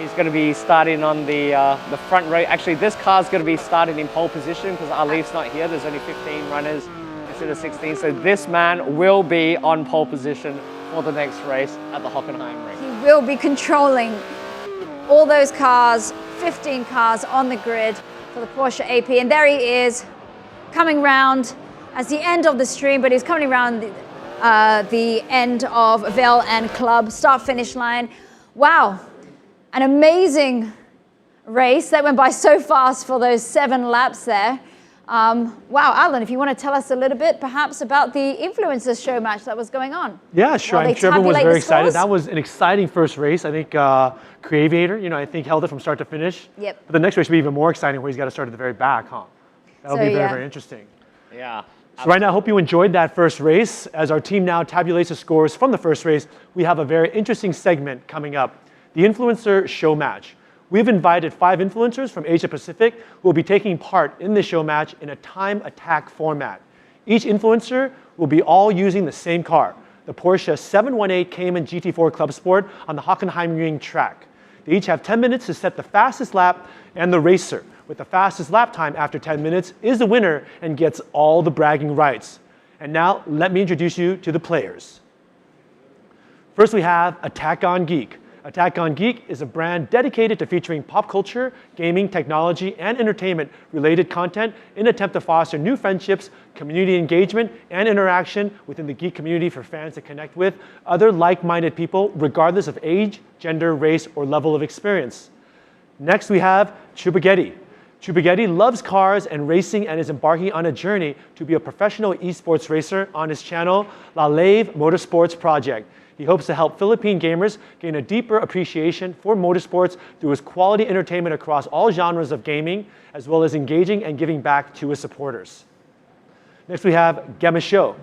he's going to be starting on the front row. Actually, this car's going to be starting in pole position because Alif's not here. There's only 15 runners instead of 16. So this man will be on pole position for the next race at the Hockenheimring. He will be controlling all those cars, 15 cars on the grid for the Porsche AP. And there he is, coming round as the end of the stream, but he's coming around the end of Vale and Club start-finish line. Wow. An amazing race that went by so fast for those 7 laps there. Wow, Alan, if you want to tell us a little bit perhaps about the influencers show match that was going on. Yeah, sure. I'm sure everyone was very excited. That was an exciting first race. I think Creaviator, I think held it from start to finish. Yep. But the next race will be even more exciting where he's got to start at the very back, huh? That'll be very, very interesting. Yeah. So right now, I hope you enjoyed that first race. As our team now tabulates the scores from the first race, we have a very interesting segment coming up. The Influencer Show Match. We've invited 5 influencers from Asia Pacific who will be taking part in the show match in a time attack format. Each influencer will be all using the same car, the Porsche 718 Cayman GT4 Club Sport on the Hockenheimring track. They each have 10 minutes to set the fastest lap, and the racer with the fastest lap time after 10 minutes is the winner and gets all the bragging rights. And now let me introduce you to the players. First we have Attack on Geek. Attack on Geek is a brand dedicated to featuring pop culture, gaming, technology, and entertainment-related content in an attempt to foster new friendships, community engagement, and interaction within the geek community for fans to connect with other like-minded people, regardless of age, gender, race, or level of experience. Next, we have Chubagetti. Chubagetti loves cars and racing and is embarking on a journey to be a professional esports racer on his channel, La Lave Motorsports Project. He hopes to help Philippine gamers gain a deeper appreciation for motorsports through his quality entertainment across all genres of gaming, as well as engaging and giving back to his supporters. Next we have Gemisho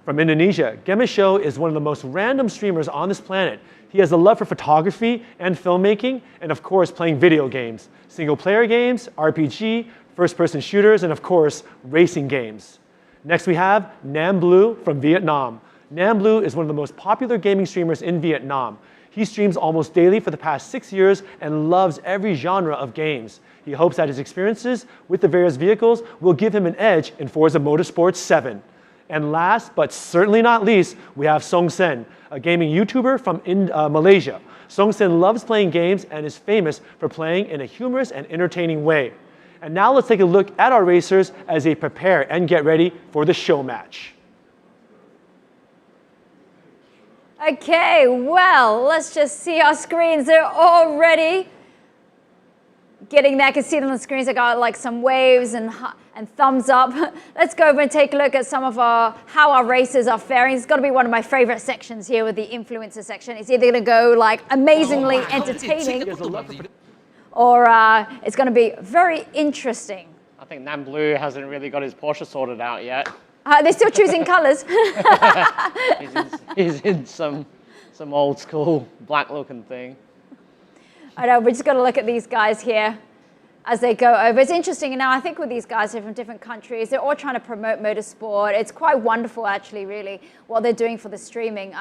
from Indonesia. Gemisho is one of the most random streamers on this planet. He has a love for photography and filmmaking, and of course playing video games, single-player games, RPG, first-person shooters, and of course racing games. Next we have Nam Blue from Vietnam. Nam Blue is one of the most popular gaming streamers in Vietnam. He streams almost daily for the past 6 years and loves every genre of games. He hopes that his experiences with the various vehicles will give him an edge in Forza Motorsport 7. And last, but certainly not least, we have Song Sen, a gaming YouTuber from Malaysia. Song Sen loves playing games and is famous for playing in a humorous and entertaining way. And now let's take a look at our racers as they prepare and get ready for the show match. Okay, well, let's just see our screens. They're all ready. Getting there, I can see them on the screens. I got like some waves and thumbs up. Let's go over and take a look at some of how our races are faring. It's got to be one of my favorite sections here with the influencer section. It's either going to go like amazingly entertaining or it's going to be very interesting. I think Nam Blue hasn't really got his Porsche sorted out yet. They're still choosing colors. he's in some old school black looking thing. I know, we just got to look at these guys here as they go over. It's interesting, and now I think with these guys, they're from different countries. They're all trying to promote motorsport. It's quite wonderful, actually, really, what they're doing for the streaming.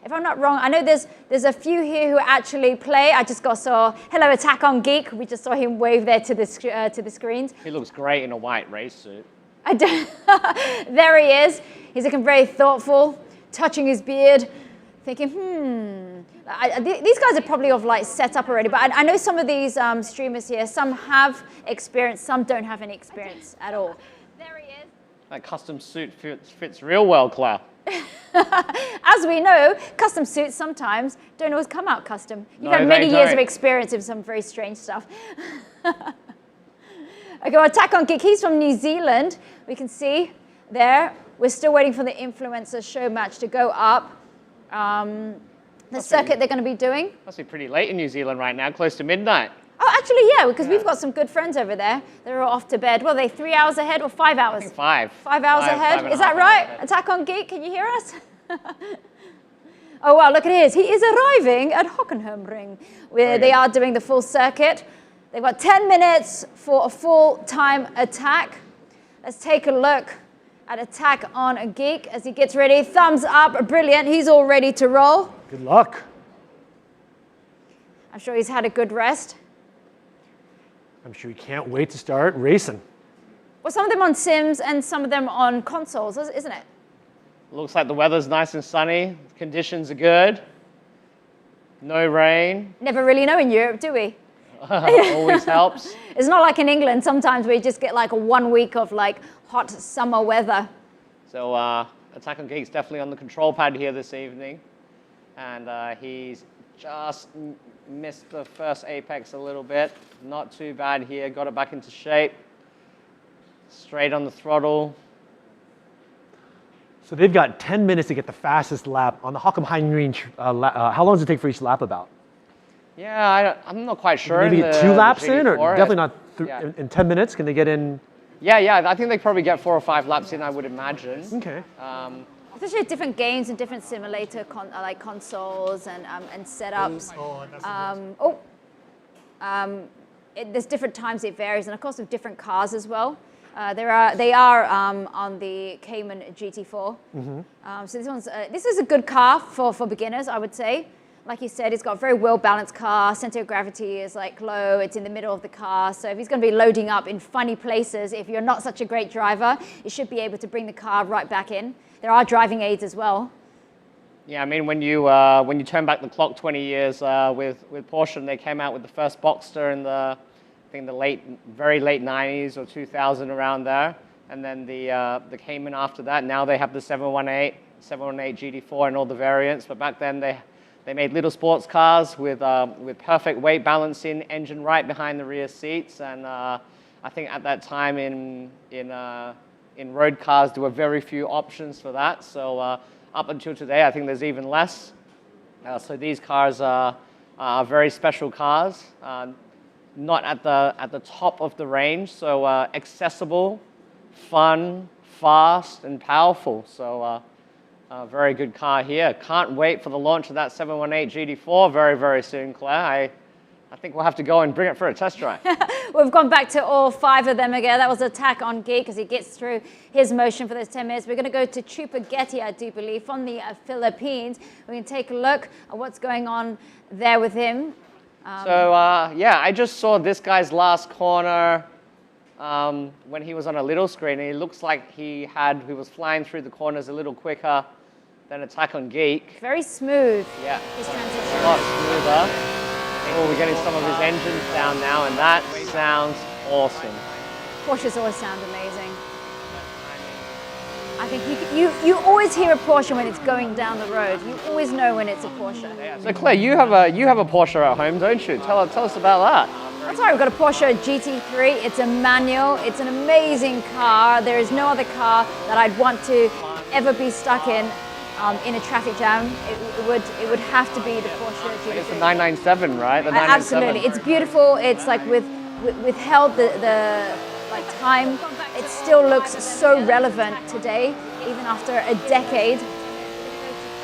If I'm not wrong, I know there's a few here who actually play. I just saw, hello, Attack on Geek. We just saw him wave there to the screens. He looks great in a white race suit. There he is. He's looking very thoughtful, touching his beard. I thinking, these guys are probably of like set up already, but I know some of these streamers here, some have experience, some don't have any experience at all. There he is. That custom suit fits real well, Claire. As we know, custom suits sometimes don't always come out custom. You've had many years of experience in some very strange stuff. Okay, well, Attack on Geek, he's from New Zealand. We can see there. We're still waiting for the influencer show match to go up. The circuit they're going to be doing. Must be pretty late in New Zealand right now, close to midnight. Oh, actually, yeah, because we've got some good friends over there. They're all off to bed. Well, are they 3 hours ahead or 5 hours? I think 5. 5 hours ahead. Is that right? Attack on Geek, can you hear us? Oh, wow, look at his. He is arriving at Hockenheimring, where they are doing the full circuit. They've got 10 minutes for a full-time attack. Let's take a look at Attack on a Geek as he gets ready. Thumbs up, brilliant. He's all ready to roll. Good luck. I'm sure he's had a good rest. I'm sure you can't wait to start racing. Well, some of them on sims and some of them on consoles, isn't it? Looks like the weather's nice and sunny. Conditions are good. No rain. Never really know in Europe, do we? Always helps. It's not like in England. Sometimes we just get like a 1 week of like hot summer weather. So Attack on Geek's definitely on the control pad here this evening. And he's just missed the first apex a little bit. Not too bad here. Got it back into shape. Straight on the throttle. So they've got 10 minutes to get the fastest lap on the Hockenheimring. How long does it take for each lap about? Yeah, I'm not quite sure. Maybe 2 laps in, or definitely not yeah. in 10 minutes? Can they get in? Yeah, I think they probably get 4 or 5 laps in, I would imagine. Okay. Especially different games and different simulator like consoles and setups. There's different times it varies, and of course with different cars as well. They are on the Cayman GT4. So this is a good car for beginners, I would say. Like you said, it's got a very well-balanced car. Center of gravity is like low. It's in the middle of the car. So if he's going to be loading up in funny places, if you're not such a great driver, you should be able to bring the car right back in. There are driving aids as well. Yeah, I mean, when you turn back the clock 20 years with Porsche, and they came out with the first Boxster in the very late 90s or 2000, around there, and then the Cayman after that. Now they have the 718 GT4 and all the variants. But back then they made little sports cars with perfect weight balancing, engine right behind the rear seats, and I think at that time in road cars there were very few options for that. So up until today, I think there's even less. So these cars are very special cars, not at the top of the range. So accessible, fun, fast, and powerful. So. Very good car here. Can't wait for the launch of that 718 GT4 very, very soon, Claire. I think we'll have to go and bring it for a test drive. We've gone back to all 5 of them again. That was Attack on Geek as he gets through his motion for those 10 minutes. We're going to go to Chupagetti, I do believe, from the Philippines. We can take a look at what's going on there with him. Yeah, I just saw this guy's last corner when he was on a little screen. And it looks like he was flying through the corners a little quicker than Attack on Geek. Very smooth. Yeah, his transition. a lot smoother. Oh, we're getting some of his engines down now, and that sounds awesome. Porsches always sound amazing. I think you always hear a Porsche when it's going down the road. You always know when it's a Porsche. Yeah. So Claire, you have a Porsche at home, don't you? Tell us about that. That's right, we've got a Porsche GT3. It's a manual. It's an amazing car. There is no other car that I'd want to ever be stuck in a traffic jam. It would have to be the Porsche GT3. It's the 997, right? The 997. Absolutely, it's beautiful. It's like withheld the time. It still looks so relevant today, even after a decade.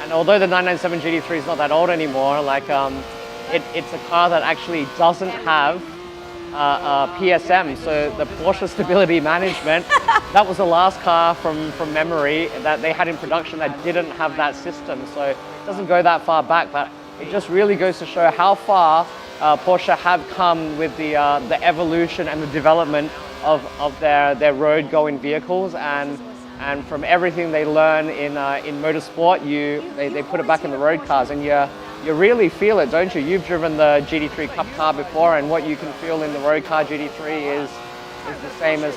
And although the 997 GT3 is not that old anymore, it's a car that actually doesn't have PSM, so the Porsche Stability Management. That was the last car from memory that they had in production that didn't have that system. So it doesn't go that far back, but it just really goes to show how far Porsche have come with the evolution and the development of their road-going vehicles. And And from everything they learn in motorsport, they put it back in the road cars, and you really feel it, don't you? You've driven the GT3 Cup car before, and what you can feel in the road car GT3 is the same as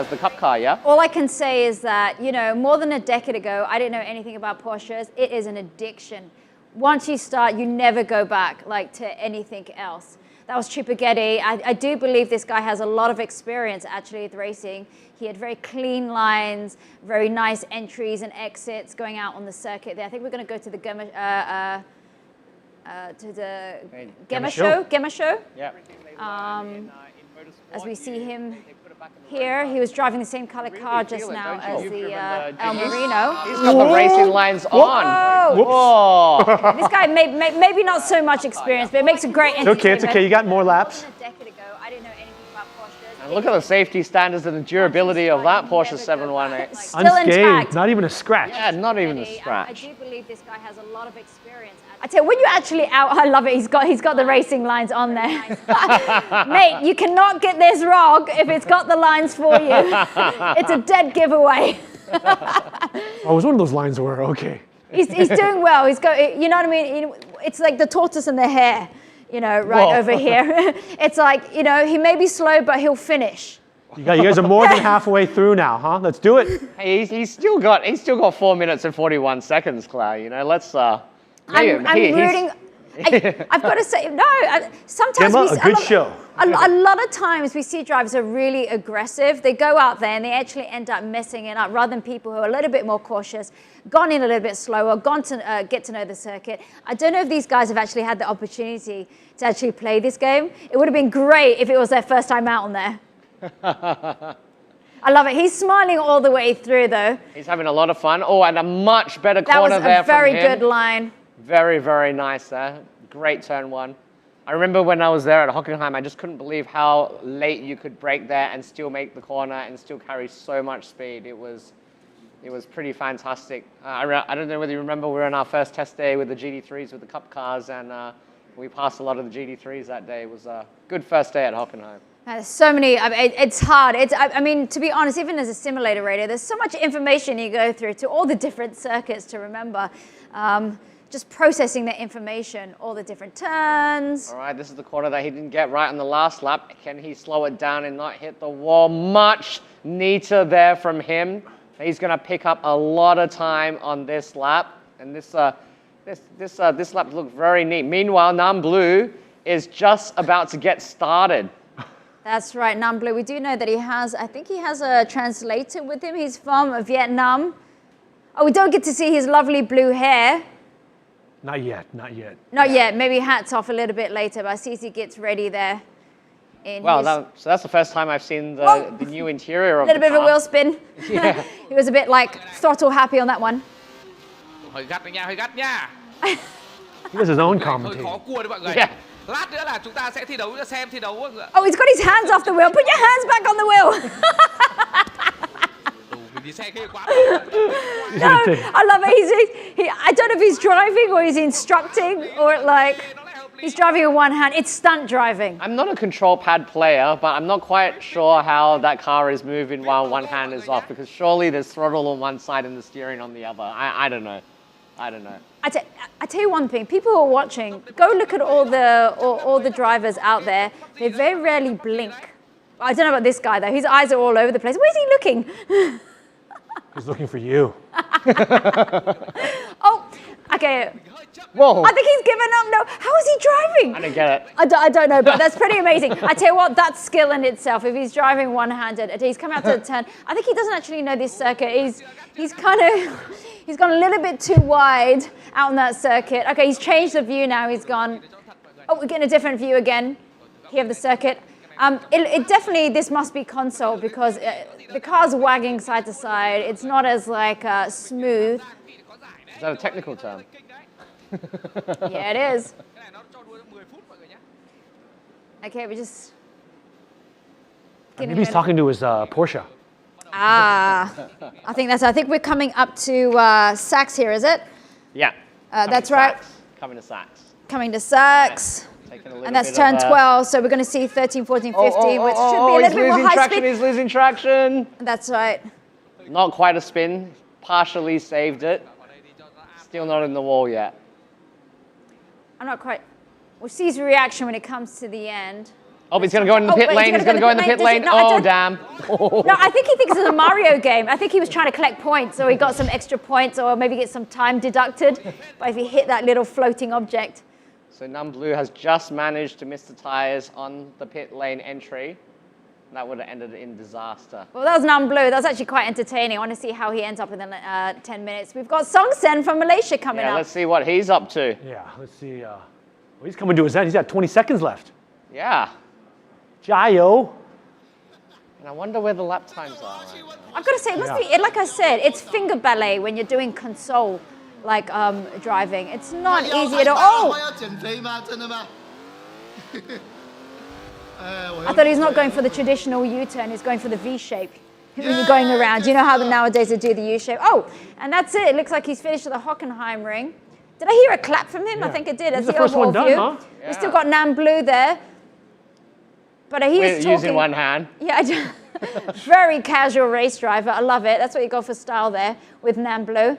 the Cup car, yeah? All I can say is that, you know, more than a decade ago, I didn't know anything about Porsches. It is an addiction. Once you start, you never go back, like, to anything else. That was Chipaghetti. I do believe this guy has a lot of experience actually with racing. He had very clean lines, very nice entries and exits going out on the circuit there. I think we're going to go to the Gemma show. Yeah. As we see him here, he was driving the same color car just now as the El Marino. He's got the racing lines on. Whoa. This guy maybe not so much experience, but it makes a great entertainment. It's okay. You got more laps. A decade ago, I didn't know anything about Porsches. And look at the safety standards and the durability of that Porsche 718. Still intact. Not even a scratch. Yeah, not even a scratch. I do believe this guy has a lot of experience. I tell you, when you're actually out, I love it. He's got the racing lines on there. Mate, you cannot get this wrong if it's got the lines for you. It's a dead giveaway. Oh, it was one of those lines where, okay. He's doing well. He's got, you know what I mean? It's like the tortoise and the hare, you know, right over here. It's like, you know, he may be slow, but he'll finish. You guys are more than halfway through now, huh? Let's do it. Hey, he's still got 4 minutes and 41 seconds, Claire. You know, let's. I'm rooting. I've got to say, no. Sometimes Gemma, a good show. A lot of times we see drivers are really aggressive. They go out there and they actually end up messing it up, rather than people who are a little bit more cautious, gone in a little bit slower, gone to get to know the circuit. I don't know if these guys have actually had the opportunity to actually play this game. It would have been great if it was their first time out on there. I love it. He's smiling all the way through, though. He's having a lot of fun. Oh, and a much better corner there from him. That was a very good line. Very, very nice there. Great turn one. I remember when I was there at Hockenheim, I just couldn't believe how late you could brake there and still make the corner and still carry so much speed. It was pretty fantastic. I don't know whether you remember, we were on our first test day with the GT3s with the Cup cars, and we passed a lot of the GT3s that day. It was a good first day at Hockenheim. There's so many, it's hard. I mean, to be honest, even as a simulator racer, there's so much information you go through to all the different circuits to remember. Just processing the information, all the different turns. All right, this is the corner that he didn't get right on the last lap. Can he slow it down and not hit the wall? Much neater there from him. He's going to pick up a lot of time on this lap. And this lap looks very neat. Meanwhile, Nam Blue is just about to get started. That's right, Nam Blue. We do know that I think he has a translator with him. He's from Vietnam. Oh, we don't get to see his lovely blue hair. Not yet, not yet. Not yet. Maybe hats off a little bit later, but I see as he gets ready there. So that's the first time I've seen the new interior of the car. A little bit of a wheel spin. Yeah. He was a bit like throttle happy on that one. Hơi gắt nha. He does his own commentating. Hơi khó cua đấy mọi người. Yeah. Lát nữa là chúng ta sẽ thi đấu, xem thi đấu. Oh, he's got his hands off the wheel. Put your hands back on the wheel. Mình đi xe kia quá. No, I love it. I don't know if he's driving or he's instructing or like he's driving with one hand. It's stunt driving. I'm not a control pad player, but I'm not quite sure how that car is moving while one hand is off, because surely there's throttle on one side and the steering on the other. I don't know. I don't know. I tell you one thing, people who are watching, go look at all the drivers out there. They very rarely blink. I don't know about this guy though. His eyes are all over the place. Where's he looking? He's looking for you. Oh, okay. Whoa. I think he's given up. No, how is he driving? I don't get it. I don't know, but that's pretty amazing. I tell you what, that's skill in itself. If he's driving one-handed, he's come out to the turn. I think he doesn't actually know this circuit. He's gone a little bit too wide out on that circuit. Okay, he's changed the view now. He's gone. Oh, we're getting a different view again here of the circuit. It definitely, this must be console because the car's wagging side to side. It's not as like smooth. Is that a technical term? Yeah, it is. Okay, we just. Maybe he's talking to his Porsche. I think we're coming up to Sachs here, is it? Yeah. That's right. Coming to Sachs. Coming to Sachs. And that's turn 12, so we're going to see 13, 14, 15, which should be a little bit more high speed. He's losing traction. That's right. Not quite a spin. Partially saved it. Still not in the wall yet. I'm not quite. We'll see his reaction when it comes to the end. Oh, he's going to go in the pit lane. He's going to go in the pit lane. Oh, damn. No, I think he thinks it's a Mario game. I think he was trying to collect points, or he got some extra points, or maybe get some time deducted by if he hit that little floating object. So Num Blue has just managed to miss the tires on the pit lane entry. That would have ended in disaster. Well, that was Num Blue. That was actually quite entertaining. I want to see how he ends up in the 10 minutes. We've got Song Sen from Malaysia coming up. Yeah, let's see what he's up to. Yeah, let's see. Well, he's coming to his end. He's got 20 seconds left. Yeah. Jayo. And I wonder where the lap times are right now. I've got to say, it must be, like I said, it's finger ballet when you're doing console, like driving. It's not easy at all. Oh! I thought he's not going for the traditional U-turn, he's going for the V-shape when you're going around. You know how nowadays they do the U-shape? Oh, and that's it. It looks like he's finished at the Hockenheimring. Did I hear a clap from him? Yeah. I think I did. That's He's the the first overall one done, view. huh? We've still got Nam Blue there. But he was talking. Using one hand. Yeah, very casual race driver. I love it. That's what you go for style there with Nam Blue.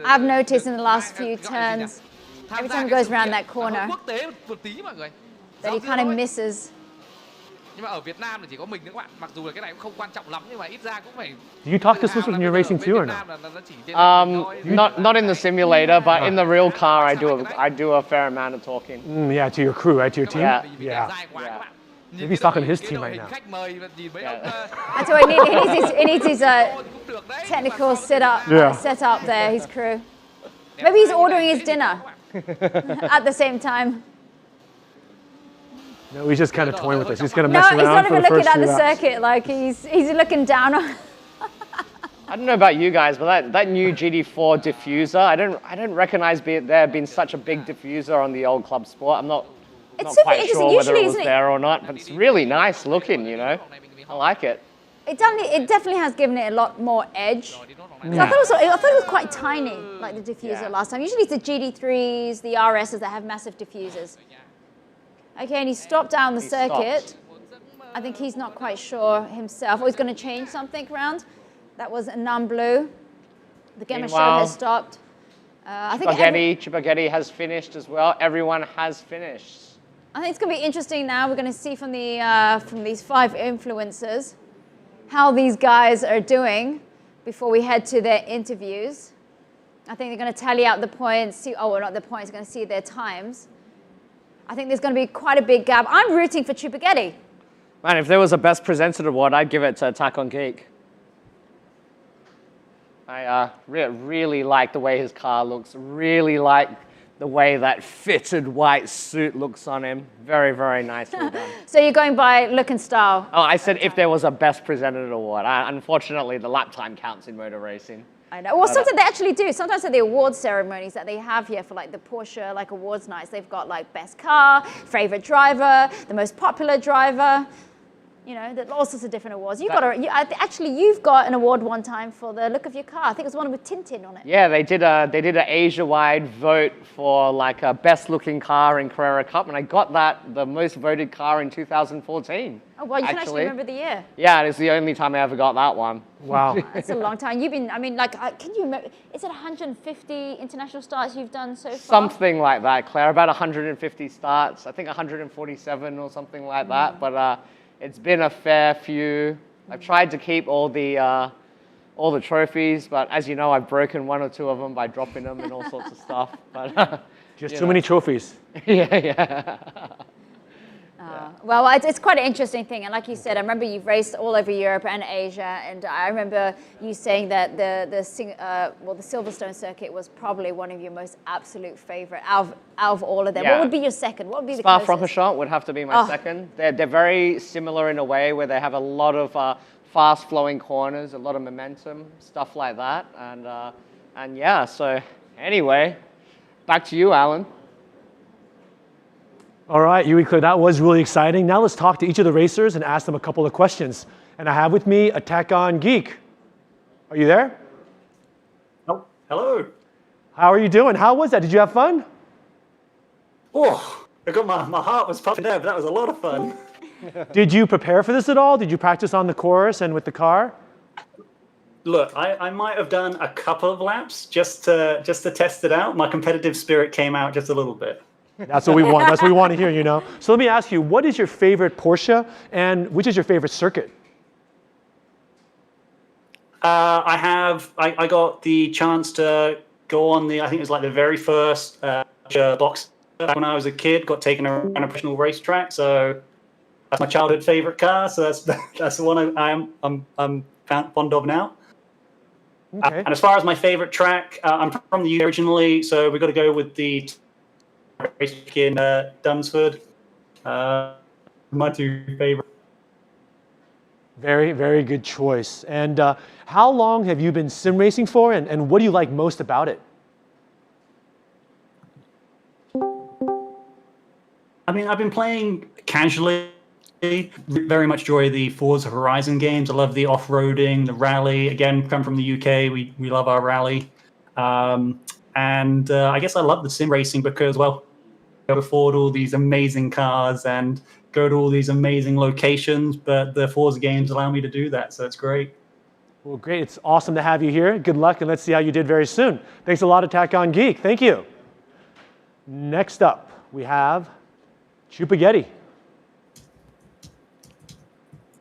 I've noticed in the last few turns, every time he goes around that corner, that he kind of misses. Nhưng mà ở Việt Nam thì chỉ có mình thôi các bạn. Mặc dù là cái này cũng không quan trọng lắm nhưng mà ít ra cũng phải. Do you talk to Swiss when you're racing too or not? Not in the simulator, but in the real car, I do a fair amount of talking. Yeah, to your crew, right? To your team? Yeah. Yeah. Maybe he's talking to his team right now. That's what he needs his technical set up there, his crew. Maybe he's ordering his dinner at the same time. No, he's just kind of toying with us. He's going to No, mess he's around not for even the looking first at few the laps. circuit like he's looking down on. I don't know about you guys, but that new GT4 diffuser, I don't recognize there being such a big diffuser on the old Club Sport. I'm not It's super quite interesting. sure whether Usually, it was isn't it? there or not, but it's really nice looking, you know. I like it. It definitely has given it a lot more edge. 'Cause I thought it was quite tiny, like the diffuser last time. Usually it's the GT3s, the RSs that have massive diffusers. Okay, and he stopped down the circuit. I think he's not quite sure himself. Oh, he's going to change something around. That was a Nam Blue. The Gamma Show has stopped. I think Chipaghetti has finished as well. Everyone has finished. I think it's going to be interesting now. We're going to see from these 5 influencers how these guys are doing before we head to their interviews. I think they're going to tally out the points. Not the points. Going to see their times. I think there's going to be quite a big gap. I'm rooting for Chipaghetti. Man, if there was a Best Presented award, I'd give it to Attack on Geek. I really like the way his car looks. Really like the way that fitted white suit looks on him. Very, very nicely done. So you're going by look and style. Oh, I said if there was a Best Presented award. Unfortunately, the lap time counts in motor racing. I know. Well, sometimes they actually do. Sometimes at the award ceremonies that they have here for like the Porsche like awards nights, they've got like best car, favorite driver, the most popular driver. You know, there's all sorts of different awards. You've got an award one time for the look of your car. I think it was one with Tintin on it. Yeah, they did an Asia-wide vote for like a best-looking car in Carrera Cup, and I got the most voted car in 2014. Oh, well, you can actually remember the year. Yeah, it's the only time I ever got that one. Wow. That's a long time. Can you remember, is it 150 international starts you've done so far? Something like that, Claire. About 150 starts. I think 147 or something like that. But it's been a fair few. I've tried to keep all the trophies, but as you know, I've broken 1 or 2 of them by dropping them and all sorts of stuff. But Just too many trophies. yeah. Well, it's quite an interesting thing. And like you said, I remember you've raced all over Europe and Asia. And I remember you saying that the Silverstone circuit was probably one of your most absolute favorite out of all of them. Yeah. What would be your second? What would be the Spa-Francorchamps would have to be my second. They're very similar in a way where they have a lot of fast-flowing corners, a lot of momentum, stuff like that. And yeah, so anyway, back to you, Alan. All right, Yui Claire, that was really exciting. Now let's talk to each of the racers and ask them a couple of questions. And I have with me Attack on Geek. Are you there? Oh, hello. How are you doing? How was that? Did you have fun? Oh, I got my heart was pumping there, but that was a lot of fun. Did you prepare for this at all? Did you practice on the course and with the car? Look, I might have done a couple of laps just to test it out. My competitive spirit came out just a little bit. That's what we want. That's what we want to hear, you know. So let me ask you, what is your favorite Porsche and which is your favorite circuit? I got the chance to go on I think it was like the very first box when I was a kid, got taken around a professional racetrack. So that's my childhood favorite car. So that's the one I'm fond of now. Okay. And as far as my favorite track, I'm from the UK originally, so we've got to go with the race in Dunsford. My two favorite. Very, very good choice. And how long have you been sim racing for, and what do you like most about it? I mean, I've been playing casually. Very much enjoy the Forza Horizon games. I love the off-roading, the rally. Again, come from the UK, we love our rally. And I guess I love the sim racing because, well, I can afford all these amazing cars and go to all these amazing locations, but the Forza games allow me to do that, so it's great. Well, great. It's awesome to have you here. Good luck, and let's see how you did very soon. Thanks a lot, Attack on Geek. Thank you. Next up, we have Chupagetti.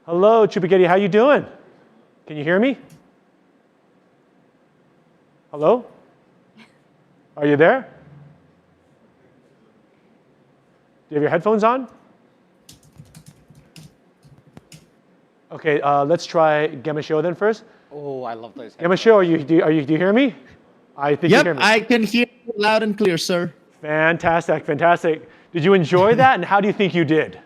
Hello, Chupagetti. How you doing? Can you hear me? Hello? Are you there? Do you have your headphones on? Okay, let's try Gemasho then first. Oh, I love those. Gemasho, do you hear me? I think you hear Yep, me. I can hear you loud and clear, sir. Fantastic, fantastic. Did you enjoy that, and how do you think you did?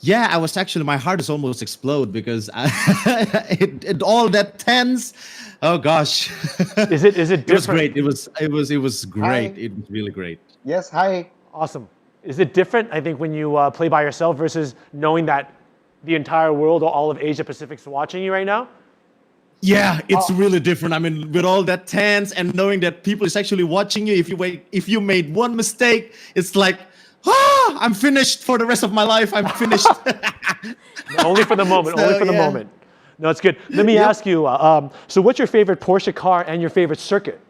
Yeah, I was actually, my heart is almost explode because it all that tense. Oh gosh. Is it different? It was great. It was great. Hi. It was really great. Yes, hi. Awesome. Is it different, I think, when you play by yourself versus knowing that the entire world or all of Asia Pacific's watching you right now? Yeah, it's really different. I mean, with all that tense and knowing that people is actually watching you, if you made one mistake, it's like, I'm finished for the rest of my life. I'm finished. Only for the moment. So, only for the yeah. moment. No, it's good. Let me ask you. So, what's your favorite Porsche car and your favorite circuit?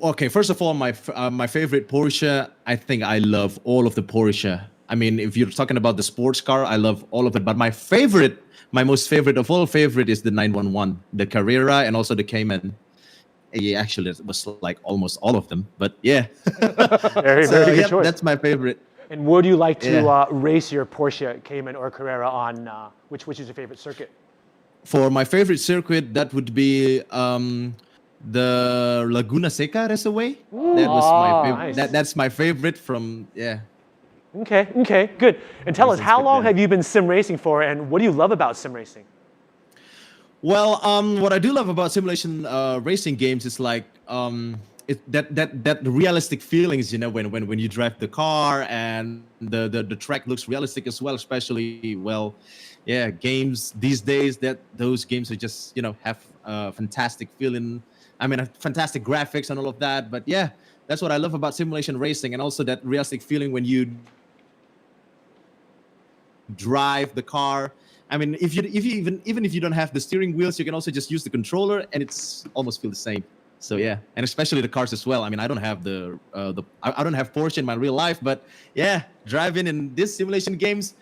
Okay, first of all, my favorite Porsche. I think I love all of the Porsche. I mean, if you're talking about the sports car, I love all of it. But my most favorite of all favorite is the 911, the Carrera, and also the Cayman. Yeah, actually, it was like almost all of them. But yeah, Very, very good choice. That's my favorite. And where do you like to race your Porsche Cayman or Carrera on? Which is your favorite circuit? For my favorite circuit, that would be the Laguna Seca Raceway. That was my favorite. Nice. That's my favorite from Okay, good. And tell us, Racing how circuit, long yeah. have you been sim racing for, and what do you love about sim racing? Well, what I do love about simulation racing games is like that realistic feelings, you know, when you drive the car and the track looks realistic as well, especially games these days those games are just, you know, have fantastic feeling. I mean, fantastic graphics and all of that. But yeah, that's what I love about simulation racing, and also that realistic feeling when you drive the car. I mean, if you even if you don't have the steering wheels, you can also just use the controller, and it's almost feel the same. So yeah, and especially the cars as well. I mean, I don't have I don't have Porsche in my real life, but yeah, driving in this simulation games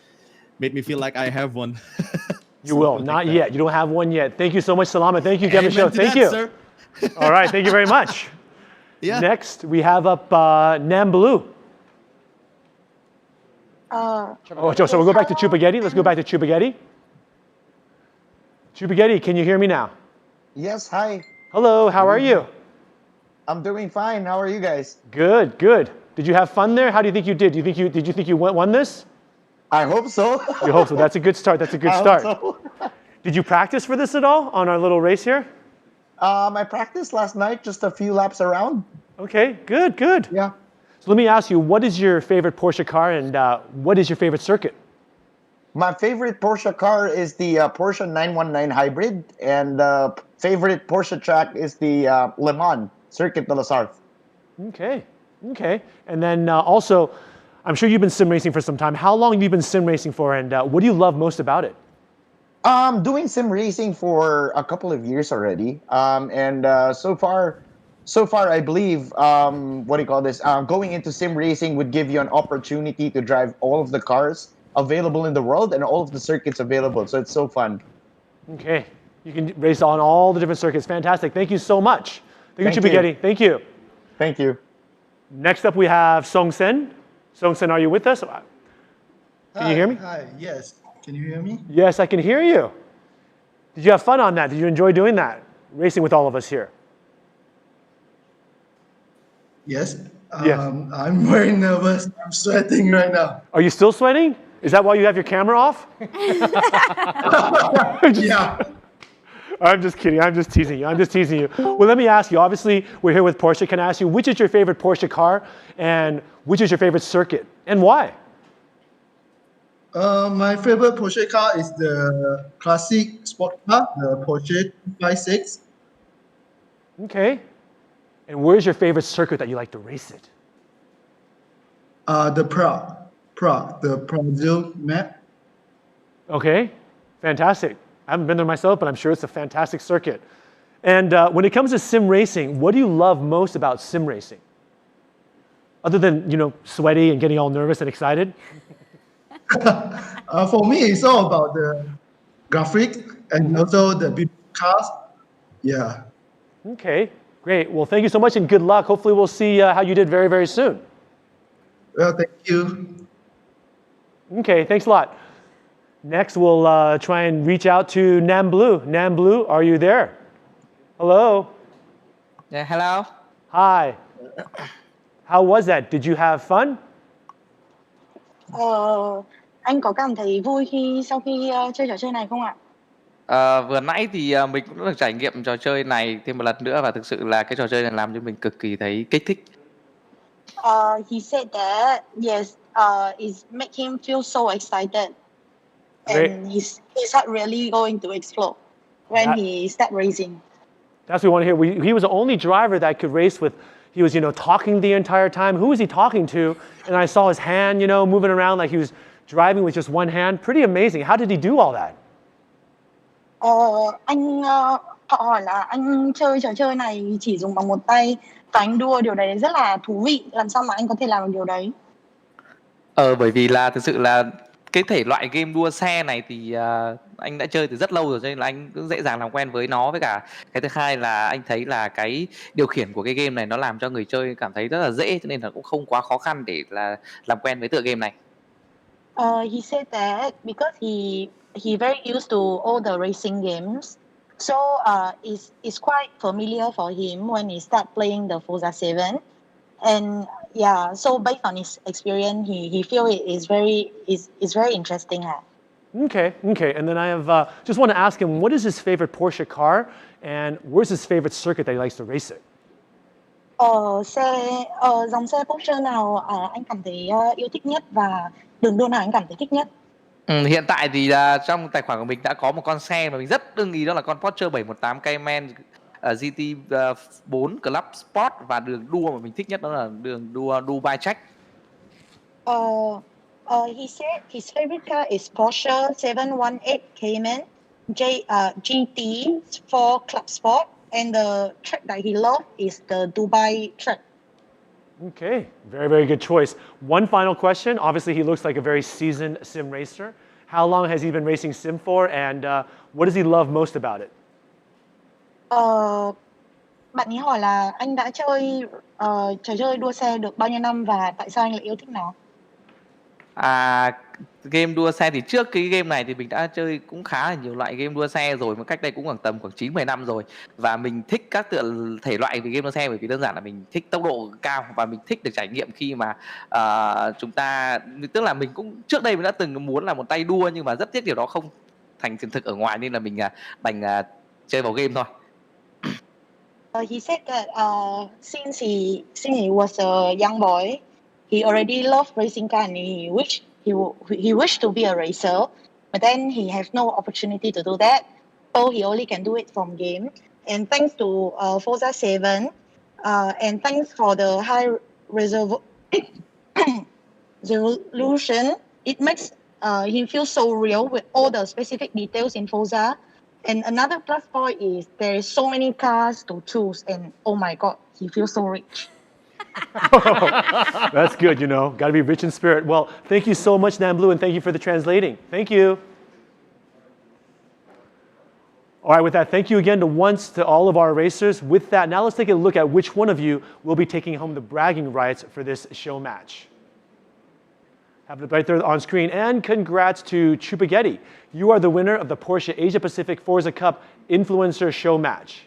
made me feel like I have one. You will, not yet. You don't have one yet. Thank you so much, Salama. Thank you, Kevin Amen Show. to Thank that, you. sir. All right, thank you very much. Yeah. Next, we have up Nambaloo. So we'll go back to Chupagetti. Let's go back to Chupagetti. Chupagetti, can you hear me now? Yes, hi. Hello, how are you? I'm doing fine. How are you guys? Good, good. Did you have fun there? How do you think you did? Did you think you won this? I hope so. You hope so. That's a good start. That's a good I start. hope so. Did you practice for this at all on our little race here? I practiced last night, just a few laps around. Okay, good, good. Yeah. So let me ask you, what is your favorite Porsche car and what is your favorite circuit? My favorite Porsche car is the Porsche 919 Hybrid, and favorite Porsche track is the Le Mans Circuit de la Sarthe. Okay, okay. And then also, I'm sure you've been sim racing for some time. How long have you been sim racing for, and what do you love most about it? Doing sim racing for a couple of years already. And so far, I believe, what do you call this? Going into sim racing would give you an opportunity to drive all of the cars available in the world and all of the circuits available. So it's so fun. Okay, you can race on all the different circuits. Fantastic. Thank you so much. Thank you, Thank you. Chibigeti. Thank you. Thank you. Next up, we have Song Sen. Song Sen, are you with us? Can you hear me? Hi, yes. Can you hear me? Yes, I can hear you. Did you have fun on that? Did you enjoy doing that? Racing with all of us here. Yes. Yes. I'm very nervous. I'm sweating right now. Are you still sweating? Is that why you have your camera off? Yeah. I'm just kidding. I'm just teasing you. Well, let me ask you. Obviously, we're here with Porsche. Can I ask you, which is your favorite Porsche car and which is your favorite circuit and why? My favorite Porsche car is the classic sport car, the Porsche 256. Okay. And where's your favorite circuit that you like to race it? The Prague, the Brazil map. Okay. Fantastic. I haven't been there myself, but I'm sure it's a fantastic circuit. And when it comes to sim racing, what do you love most about sim racing? Other than, sweaty and getting all nervous and excited? For me, it's all about the graphics and also the beautiful cars. Yeah. Okay, great. Well, thank you so much and good luck. Hopefully we'll see how you did very, very soon. Well, thank you. Okay, thanks a lot. Next, we'll try and reach out to Nam Blue. Nam Blue, are you there? Hello? Yeah, hello. Hi. How was that? Did you have fun? Anh có cảm thấy vui sau khi chơi trò chơi này không ạ? Vừa nãy thì mình cũng được trải nghiệm trò chơi này thêm một lần nữa và thực sự là cái trò chơi này làm cho mình cực kỳ thấy kích thích. He said that yes, it make him feel so excited, Great. and his heart really going to explode when he start racing. That's what we want to hear. He was the only driver that could race with, he was, talking the entire time. Who was he talking to? And I saw his hand, moving around like he was driving with just one hand. Pretty amazing. How did he do all that? Anh họ hỏi là anh chơi trò chơi này chỉ dùng bằng một tay và anh đua, điều đấy rất là thú vị. Làm sao mà anh có thể làm được điều đấy? Bởi vì là thực sự là cái thể loại game đua xe này thì anh đã chơi từ rất lâu rồi, cho nên là anh cũng dễ dàng làm quen với nó. Với cả cái thứ hai là anh thấy là cái điều khiển của cái game này nó làm cho người chơi cảm thấy rất là dễ, cho nên là cũng không quá khó khăn để là làm quen với tựa game này. He said that because he very used to all the racing games, so it's quite familiar for him when he start playing the Forza 7, and yeah, so based on his experience, he feel it is very interesting. Okay. And then I have just want to ask him, what is his favorite Porsche car and where's his favorite circuit that he likes to race it? Dòng xe Porsche nào anh cảm thấy yêu thích nhất và đường đua nào anh cảm thấy thích nhất? Hiện tại thì trong tài khoản của mình đã có một con xe mà mình rất ưng ý, đó là con Porsche 718 Cayman GT4 Club Sport, và đường đua mà mình thích nhất đó là đường đua Dubai Track. He said his favorite car is Porsche 718 Cayman GT4 Club Sport, and the track that he loves is the Dubai track. Okay, very, very good choice. One final question. Obviously, he looks like a very seasoned sim racer. How long has he been racing sim for, and what does he love most about it? Bạn ấy hỏi là anh đã chơi trò chơi đua xe được bao nhiêu năm và tại sao anh lại yêu thích nó? Game đua xe thì trước cái game này thì mình đã chơi cũng khá là nhiều loại game đua xe rồi, mà cách đây cũng khoảng 9-10 năm rồi, và mình thích các thể loại về game đua xe bởi vì đơn giản là mình thích tốc độ cao và mình thích được trải nghiệm khi mà chúng ta, tức là mình cũng trước đây mình đã từng muốn là một tay đua nhưng mà rất tiếc điều đó không thành hiện thực ở ngoài, nên là mình đành chơi vào game thôi. He said that since he was a young boy, he already loved racing car and he wished to be a racer, but then he has no opportunity to do that, so he only can do it from game. And thanks to Forza 7, and thanks for the high resolution. It makes him feel so real with all the specific details in Forza. And another plus point is there is so many cars to choose, and oh my god, he feels so rich. That's good, you know. Got to be rich in spirit. Well, thank you so much, Nan Blue, and thank you for the translating. Thank you. All right, with that, thank you again to all of our racers. With that, now let's take a look at which one of you will be taking home the bragging rights for this show match. Have it right there on screen. And congrats to Chupagetti. You are the winner of the Porsche Asia Pacific Forza Cup Influencer Show Match.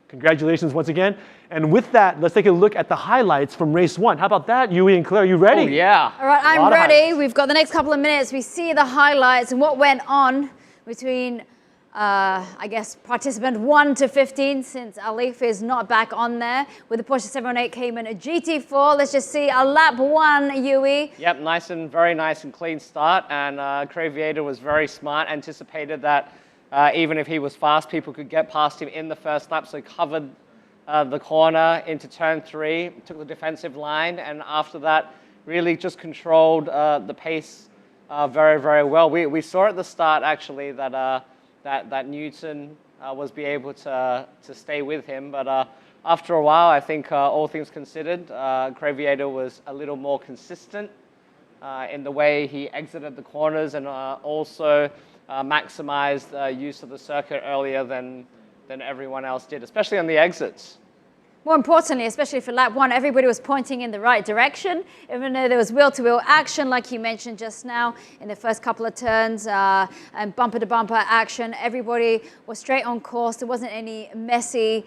Congratulations once again. And with that, let's take a look at the highlights from race 1. How about that, Yui and Claire? Are you ready? Oh, yeah. All right, I'm ready. We've got the next couple of minutes. We see the highlights and what went on between, I guess, participant 1 to 15, since Alif is not back on there. With the Porsche 718 Cayman GT4, let's just see a lap 1, Yui. Yep, very nice and clean start. And Craviator was very smart, anticipated that even if he was fast, people could get past him in the first lap, so he covered the corner into turn 3, took the defensive line, and after that, really just controlled the pace very, very well. We saw at the start, actually, that Newton was be able to stay with him, but after a while, I think all things considered, Craviator was a little more consistent in the way he exited the corners, and also maximized use of the circuit earlier than everyone else did, especially on the exits. More importantly, especially for lap 1, everybody was pointing in the right direction, even though there was wheel-to-wheel action, like you mentioned just now, in the first couple of turns, and bumper-to-bumper action. Everybody was straight on course. There wasn't any messy,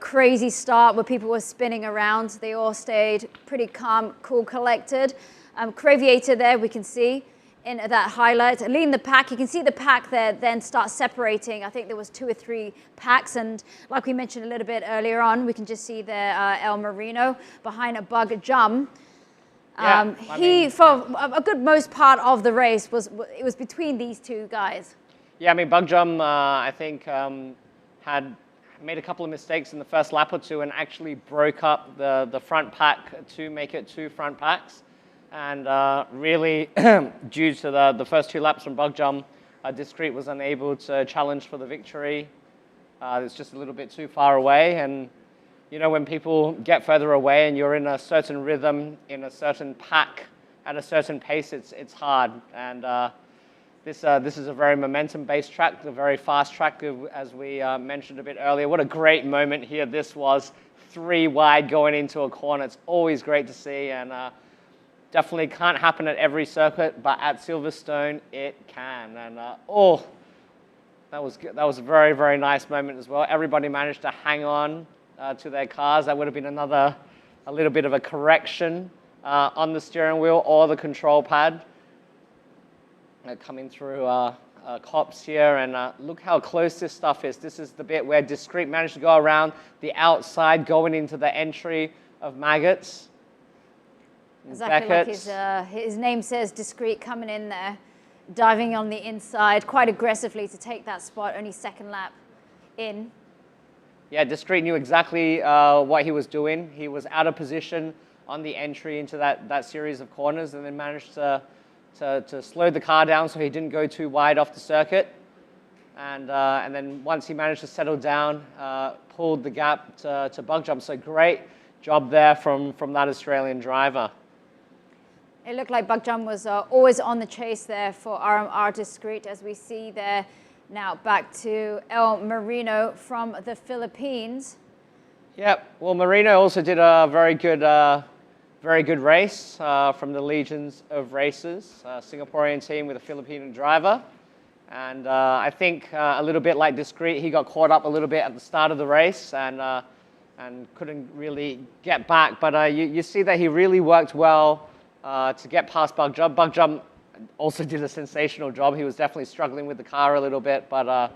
crazy start where people were spinning around. They all stayed pretty calm, cool, collected. Craviator there, we can see in that highlight. Leading the pack, you can see the pack there then start separating. I think there was 2 or 3 packs, and like we mentioned a little bit earlier on, we can just see there El Marino behind a bug jump. For a good most part of the race, it was between these two guys. Yeah, I mean, Bug Jump, I think, had made a couple of mistakes in the first lap or two and actually broke up the front pack to make it 2 front packs. And really, due to the first 2 laps from Bug Jump, Discreet was unable to challenge for the victory. It's just a little bit too far away. And, when people get further away and you're in a certain rhythm, in a certain pack, at a certain pace, it's hard. And this is a very momentum-based track, a very fast track, as we mentioned a bit earlier. What a great moment here this was. 3 wide going into a corner. It's always great to see. And definitely can't happen at every circuit, but at Silverstone it can. And that was a very, very nice moment as well. Everybody managed to hang on to their cars. That would have been a little bit of a correction on the steering wheel or the control pad. Coming through cops here, and look how close this stuff is. This is the bit where Discreet managed to go around the outside, going into the entry of Maggots. Exactly like his name says, Discreet, coming in there, diving on the inside quite aggressively to take that spot, only 2nd lap in. Yeah, Discreet knew exactly what he was doing. He was out of position on the entry into that series of corners, and then managed to slow the car down so he didn't go too wide off the circuit. And then once he managed to settle down, pulled the gap to Bug Jump. So great job there from that Australian driver. It looked like Bug Jump was always on the chase there for RMR Discreet, as we see there. Now back to El Marino from the Philippines. Yep. Well, Marino also did a very good race from the legions of racers, Singaporean team with a Filipino driver. And I think a little bit like Discreet, he got caught up a little bit at the start of the race and couldn't really get back. But you see that he really worked well to get past Bug Jump. Bug Jump also did a sensational job. He was definitely struggling with the car a little bit, but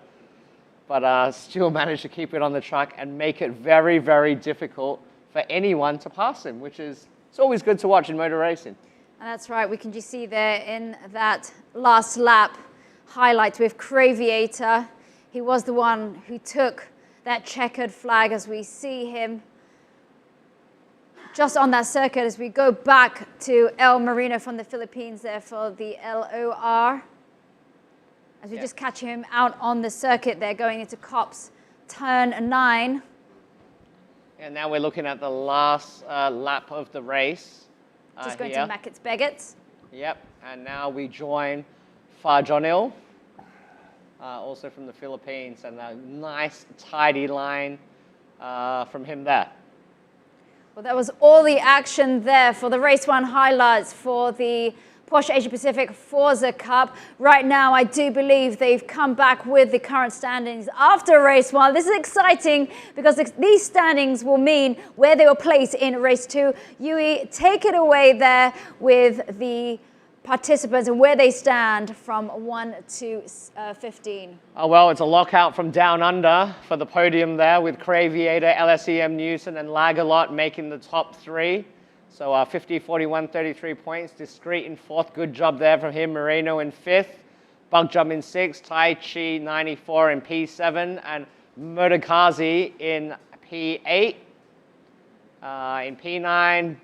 still managed to keep it on the track and make it very, very difficult for anyone to pass him, which is it's always good to watch in motor racing. And that's right. We can just see there in that last lap highlight with Craviator. He was the one who took that checkered flag, as we see him just on that circuit as we go back to El Marino from the Philippines there for the LOR. As we just catch him out on the circuit there going into Copse turn 9. And now we're looking at the last lap of the race. Just going here. to Mackett's Begets. Yep, and now we join Farjonil, also from the Philippines, and a nice, tidy line from him there. Well, that was all the action there for the Race 1 highlights for the Porsche Asia Pacific Forza Cup. Right now, I do believe they've come back with the current standings after Race 1. This is exciting because these standings will mean where they will place in Race 2. Yui, take it away there with the participants and where they stand from 1 to 15. Oh, well, it's a lockout from down under for the podium there with Craviator, LSEM Newton, and Lagerlot making the top 3. So 50, 41, 33 points. Discreet in 4th. Good job there from him. Moreno in 5th. Bug Jump in 6th. Tai Chi 94 in P7. And Murtakazi in P8. In P9,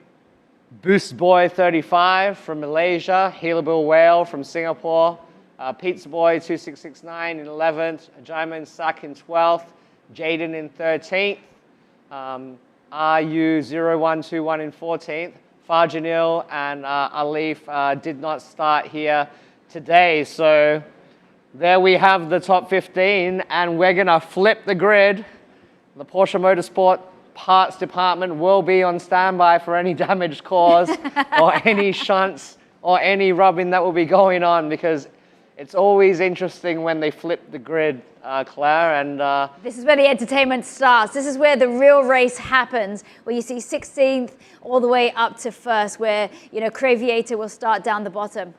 Boost Boy 35 from Malaysia. Healable Whale from Singapore. Pizza Boy 2669 in 11th. Jaimin Sak in 12th. Jaden in 13th. RU0121 in 14th. Farjanil and Alif did not start here today. So there we have the top 15, and we're going to flip the grid. The Porsche Motorsport parts department will be on standby for any damage caused or any shunts or any rubbing that will be going on, because it's always interesting when they flip the grid, Claire. And this is where the entertainment starts. This is where the real race happens, where you see 16th all the way up to 1st, where, you know, Craviator will start down the bottom.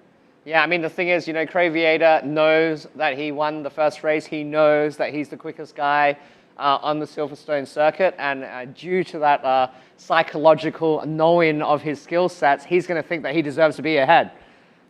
Yeah, I mean, the thing is, you know, Craviator knows that he won the first race. He knows that he's the quickest guy on the Silverstone circuit. And due to that psychological knowing of his skill sets, he's going to think that he deserves to be ahead.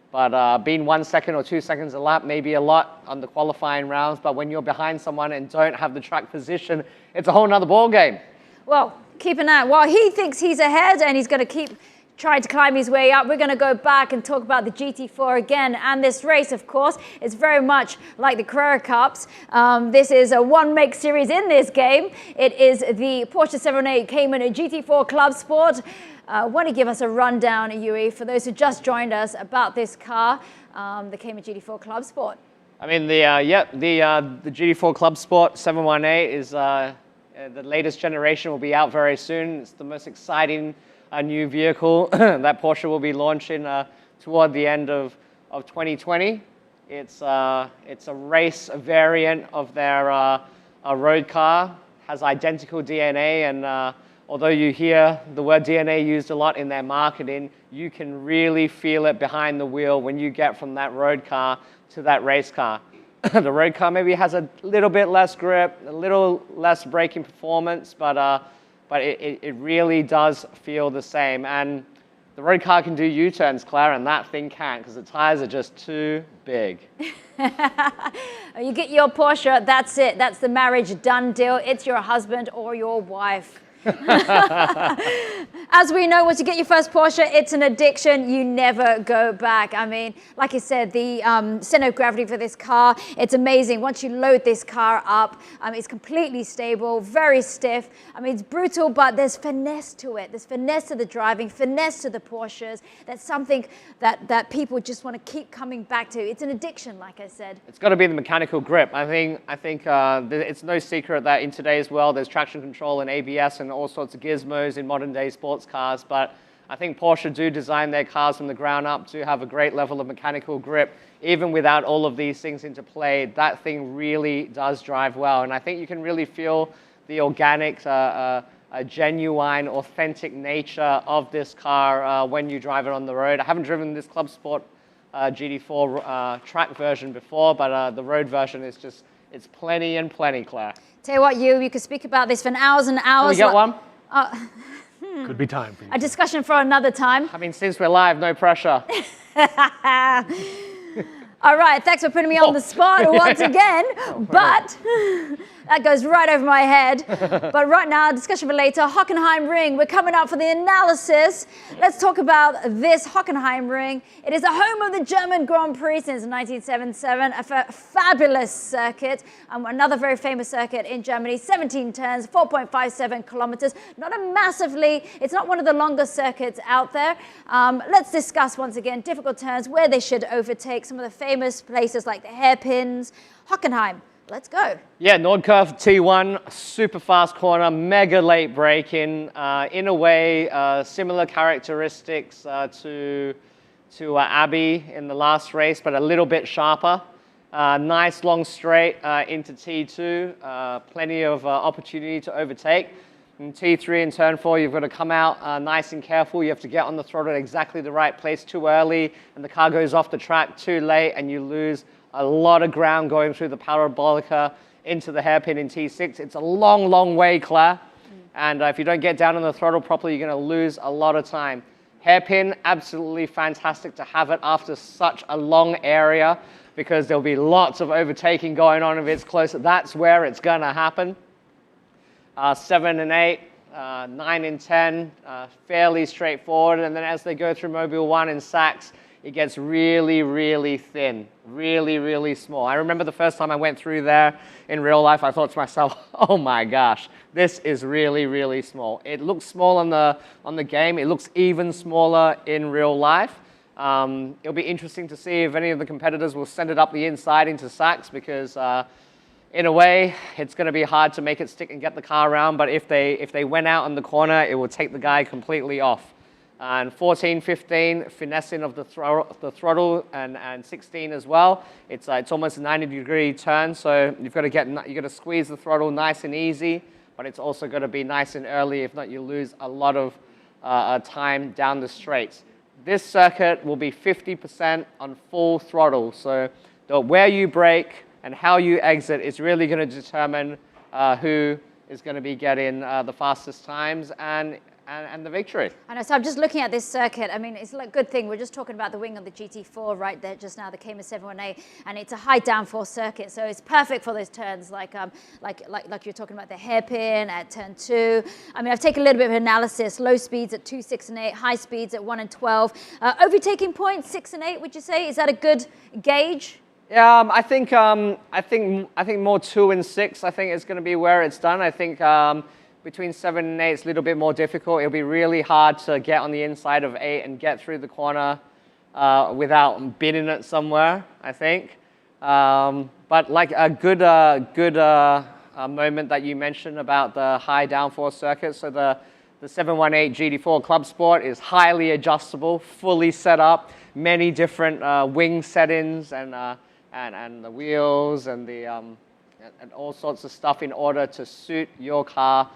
But being 1 second or 2 seconds a lap may be a lot on the qualifying rounds, but when you're behind someone and don't have the track position, it's a whole nother ball game. Well, keep an eye. While he thinks he's ahead and he's going to keep trying to climb his way up, we're going to go back and talk about the GT4 again. And this race, of course, is very much like the Carrera Cups. This is a one-make series in this game. It is the Porsche 718 Cayman GT4 Club Sport. Want to give us a rundown, Yui, for those who just joined us about this car, the Cayman GT4 Club Sport. I mean, the GT4 Club Sport 718 is the latest generation, will be out very soon. It's the most exciting new vehicle that Porsche will be launching toward the end of 2020. It's a race variant of their road car, has identical DNA, and although you hear the word DNA used a lot in their marketing, you can really feel it behind the wheel when you get from that road car to that race car. The road car maybe has a little bit less grip, a little less braking performance, but it really does feel the same. And the road car can do U-turns, Claire, and that thing can't, because the tires are just too big. You get your Porsche, that's it. That's the marriage done deal. It's your husband or your wife. As we know, once you get your first Porsche, it's an addiction. You never go back. I mean, like I said, the center of gravity for this car, it's amazing. Once you load this car up, it's completely stable, very stiff. I mean, it's brutal, but there's finesse to it. There's finesse to the driving, finesse to the Porsches. That's something that people just want to keep coming back to. It's an addiction, like I said. It's got to be the mechanical grip. I think it's no secret that in today's world, there's traction control and ABS and all sorts of gizmos in modern day sports cars, but I think Porsche do design their cars from the ground up to have a great level of mechanical grip. Even without all of these things into play, that thing really does drive well, and I think you can really feel the organic, genuine, authentic nature of this car when you drive it on the road. I haven't driven this Club Sport GT4 track version before, but the road version is just, it's plenty and plenty, Claire. Tell you what, you could speak about this for hours and hours. Can we get one? Could be time for you. A discussion for another time. I mean, since we're live, no pressure. All right, thanks for putting me on the spot once again. But That goes right over my head. But right now, discussion for later. Hockenheimring. We're coming up for the analysis. Let's talk about this Hockenheimring. It is the home of the German Grand Prix since 1977. A fabulous circuit. Another very famous circuit in Germany. 17 turns, 4.57 kilometers. It's not one of the longest circuits out there. Let's discuss once again difficult turns, where they should overtake, some of the famous places like the hairpins. Hockenheim. Let's go. Yeah, Nordkurve T1, super fast corner, mega late braking. In a way, similar characteristics to Abbey in the last race, but a little bit sharper. Nice long straight into T2, plenty of opportunity to overtake. In T3 and turn 4, you've got to come out nice and careful. You have to get on the throttle at exactly the right place too early, and the car goes off the track too late, and you lose a lot of ground going through the parabolica into the hairpin in T6. It's a long, long way, Claire. And if you don't get down on the throttle properly, you're going to lose a lot of time. Hairpin, absolutely fantastic to have it after such a long area, because there'll be lots of overtaking going on if it's closer. That's where it's going to happen. 7 and 8, 9 and 10, fairly straightforward. And then as they go through Mobile 1 and Sachs, it gets really, really thin, really, really small. I remember the first time I went through there in real life, I thought to myself, oh my gosh, this is really, really small. It looks small on the game. It looks even smaller in real life. It'll be interesting to see if any of the competitors will send it up the inside into Sachs, because in a way, it's going to be hard to make it stick and get the car around, but if they went out on the corner, it will take the guy completely off. And 14, 15, finessing of the throttle, and 16 as well. It's almost a 90-degree turn, so you've got to squeeze the throttle nice and easy, but it's also got to be nice and early. If not, you lose a lot of time down the straights. This circuit will be 50% on full throttle, so where you brake and how you exit is really going to determine who is going to be getting the fastest times and the victory. I know, so I'm just looking at this circuit. I mean, it's a good thing. We're just talking about the wing of the GT4 right there just now, the Cayman 718, and it's a high downforce circuit, so it's perfect for those turns like you're talking about the hairpin at turn 2. I mean, I've taken a little bit of analysis. Low speeds at 2, 6, and 8, high speeds at 1 and 12. Overtaking points 6 and 8, would you say? Is that a good gauge? Yeah, I think more 2 and 6. I think is going to be where it's done. I think between 7 and 8, it's a little bit more difficult. It'll be really hard to get on the inside of 8 and get through the corner without bidding it somewhere, I think. But like a good moment that you mentioned about the high downforce circuit. So the 718 GT4 Club Sport is highly adjustable, fully set up, many different wing settings and the wheels and and all sorts of stuff in order to suit your car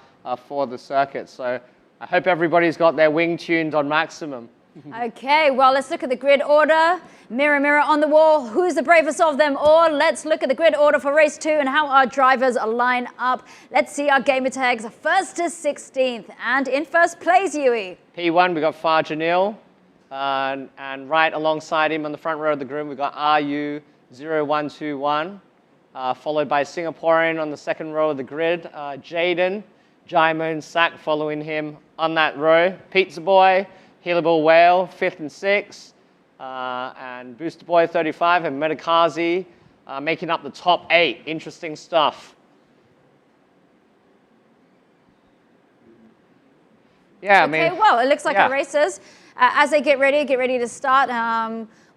for the circuit. So I hope everybody's got their wing tuned on maximum. Okay, well, let's look at the grid order. Mirror, mirror on the wall, who's the bravest of them all? Let's look at the grid order for race 2 and how our drivers line up. Let's see our gamer tags, 1st to 16th. And in first place, Yui. P1, we got Farjanil. And right alongside him on the front row of the grid, we've got RU0121. Followed by Singaporean on the second row of the grid. Jaden, Jaimon Sak following him on that row. Pizza Boy, Healable Whale, 5th and 6th. And Booster Boy, 35, and Metakazi making up the top 8. Interesting stuff. Yeah, I mean. Okay, well, it looks like our racers, as they get ready to start,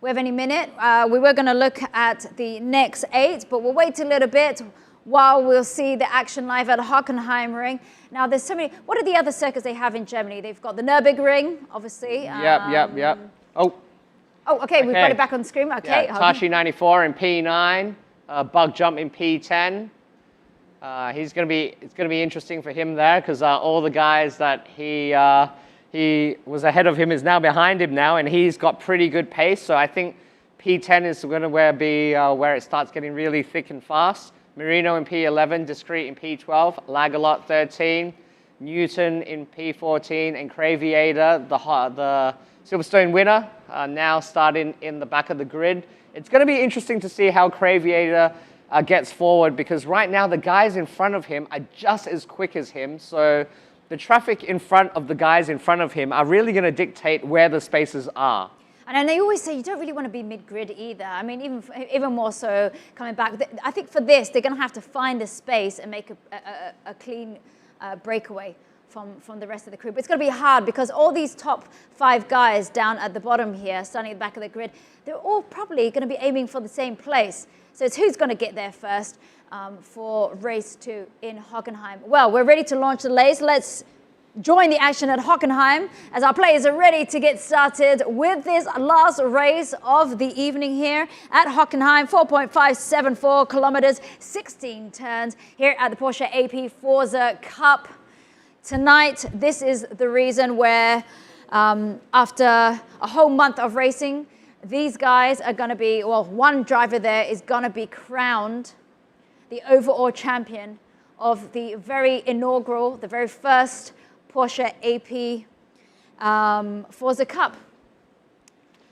we have any minute. We were going to look at the next 8, but we'll wait a little bit while we'll see the action live at Hockenheimring. Now, there's so many. What are the other circuits they have in Germany? They've got the Nürburgring, obviously. Yep. Oh, okay, we've got it back on the screen. Okay. Yeah, Tashi 94 in P9, Bug Jump in P10. It's going to be interesting for him there, because all the guys that he was ahead of him is now behind him now, and he's got pretty good pace. So I think P10 is going to be where it starts getting really thick and fast. Marino in P11, Discreet in P12, Lagalot 13, Newton in P14, and Craviator, the Silverstone winner, now starting in the back of the grid. It's going to be interesting to see how Craviator gets forward, because right now the guys in front of him are just as quick as him. So the traffic in front of the guys in front of him are really going to dictate where the spaces are. And they always say you don't really want to be mid-grid either. I mean, even more so coming back. I think for this, they're going to have to find a space and make a clean breakaway from the rest of the crew. But it's going to be hard because all these top 5 guys down at the bottom here, starting at the back of the grid, they're all probably going to be aiming for the same place. So it's who's going to get there first for race 2 in Hockenheim. Well, we're ready to launch the race. Let's join the action at Hockenheim as our players are ready to get started with this last race of the evening here at Hockenheim. 4.574 kilometers, 16 turns here at the Porsche AP Forza Cup. Tonight, this is the reason where after a whole month of racing, these guys are going to be, well, one driver there is going to be crowned the overall champion of the very inaugural, the very first Porsche AP Forza Cup.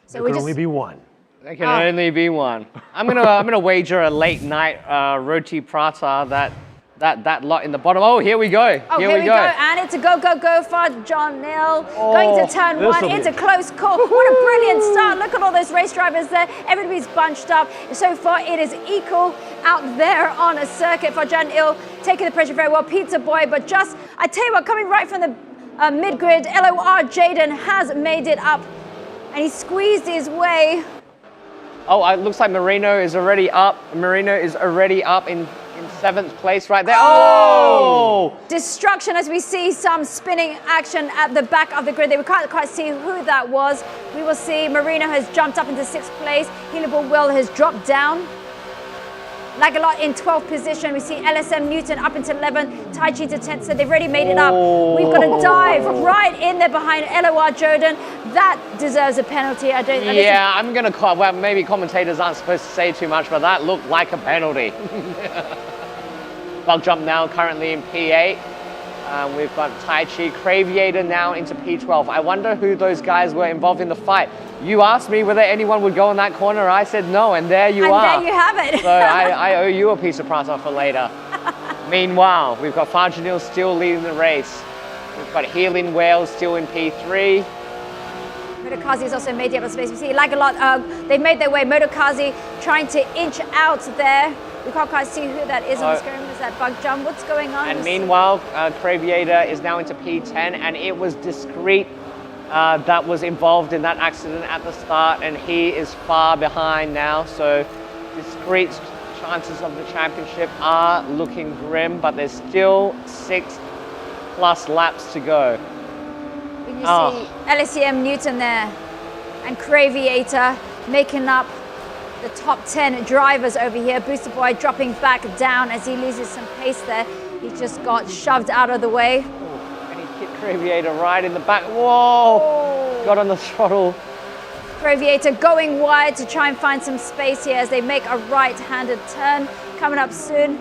So there can only be one. There can only be one. I'm gonna wager a late night roti prata that lot in the bottom. Oh, here we go. Oh, here we go. And it's a go for John Neal. Going to turn 1. It's a close call. What a brilliant start. Look at all those race drivers there. Everybody's bunched up. So far, it is equal out there on a circuit for John Neal. Taking the pressure very well. Pizza Boy, but just, I tell you what, coming right from the mid-grid, LOR Jaden has made it up. And he squeezed his way. Oh, it looks like Marino is already up. Marino is already up in 7th place right there. Oh! Destruction as we see some spinning action at the back of the grid. We can't quite see who that was. We will see Marino has jumped up into 6th place. Hillable Will has dropped down. Lagalot in 12th position. We see LSM Newton up into 11th. Tai Chi to 10th. So they've already made it up. We've got a dive right in there behind LOR Jordan. That deserves a penalty. I'm going to call, well, maybe commentators aren't supposed to say too much, but that looked like a penalty. Bug jump now currently in P8. We've got Tai Chi, Craviator now into P12. I wonder who those guys were involved in the fight. You asked me whether anyone would go in that corner. I said no, and there you are. And there you have it. So I owe you a piece of prata for later. Meanwhile, we've got Farjanil still leading the race. We've got Healing Whale still in P3. Motokazi has also made the upper space. We see Lagalot, they've made their way. Motokazi trying to inch out there. We can't quite see who that is on the screen. Is that Bug Jump? What's going on? And meanwhile, Craviator is now into P10, and it was Discreet that was involved in that accident at the start, and he is far behind now. So Discreet's chances of the championship are looking grim, but there's still 6+ laps to go. You see LSM Newton there, and Craviator making up the top 10 drivers over here. Booster Boy dropping back down as he loses some pace there. He just got shoved out of the way. And he hit Craviator right in the back. Whoa! Got on the throttle. Craviator going wide to try and find some space here as they make a right-handed turn coming up soon.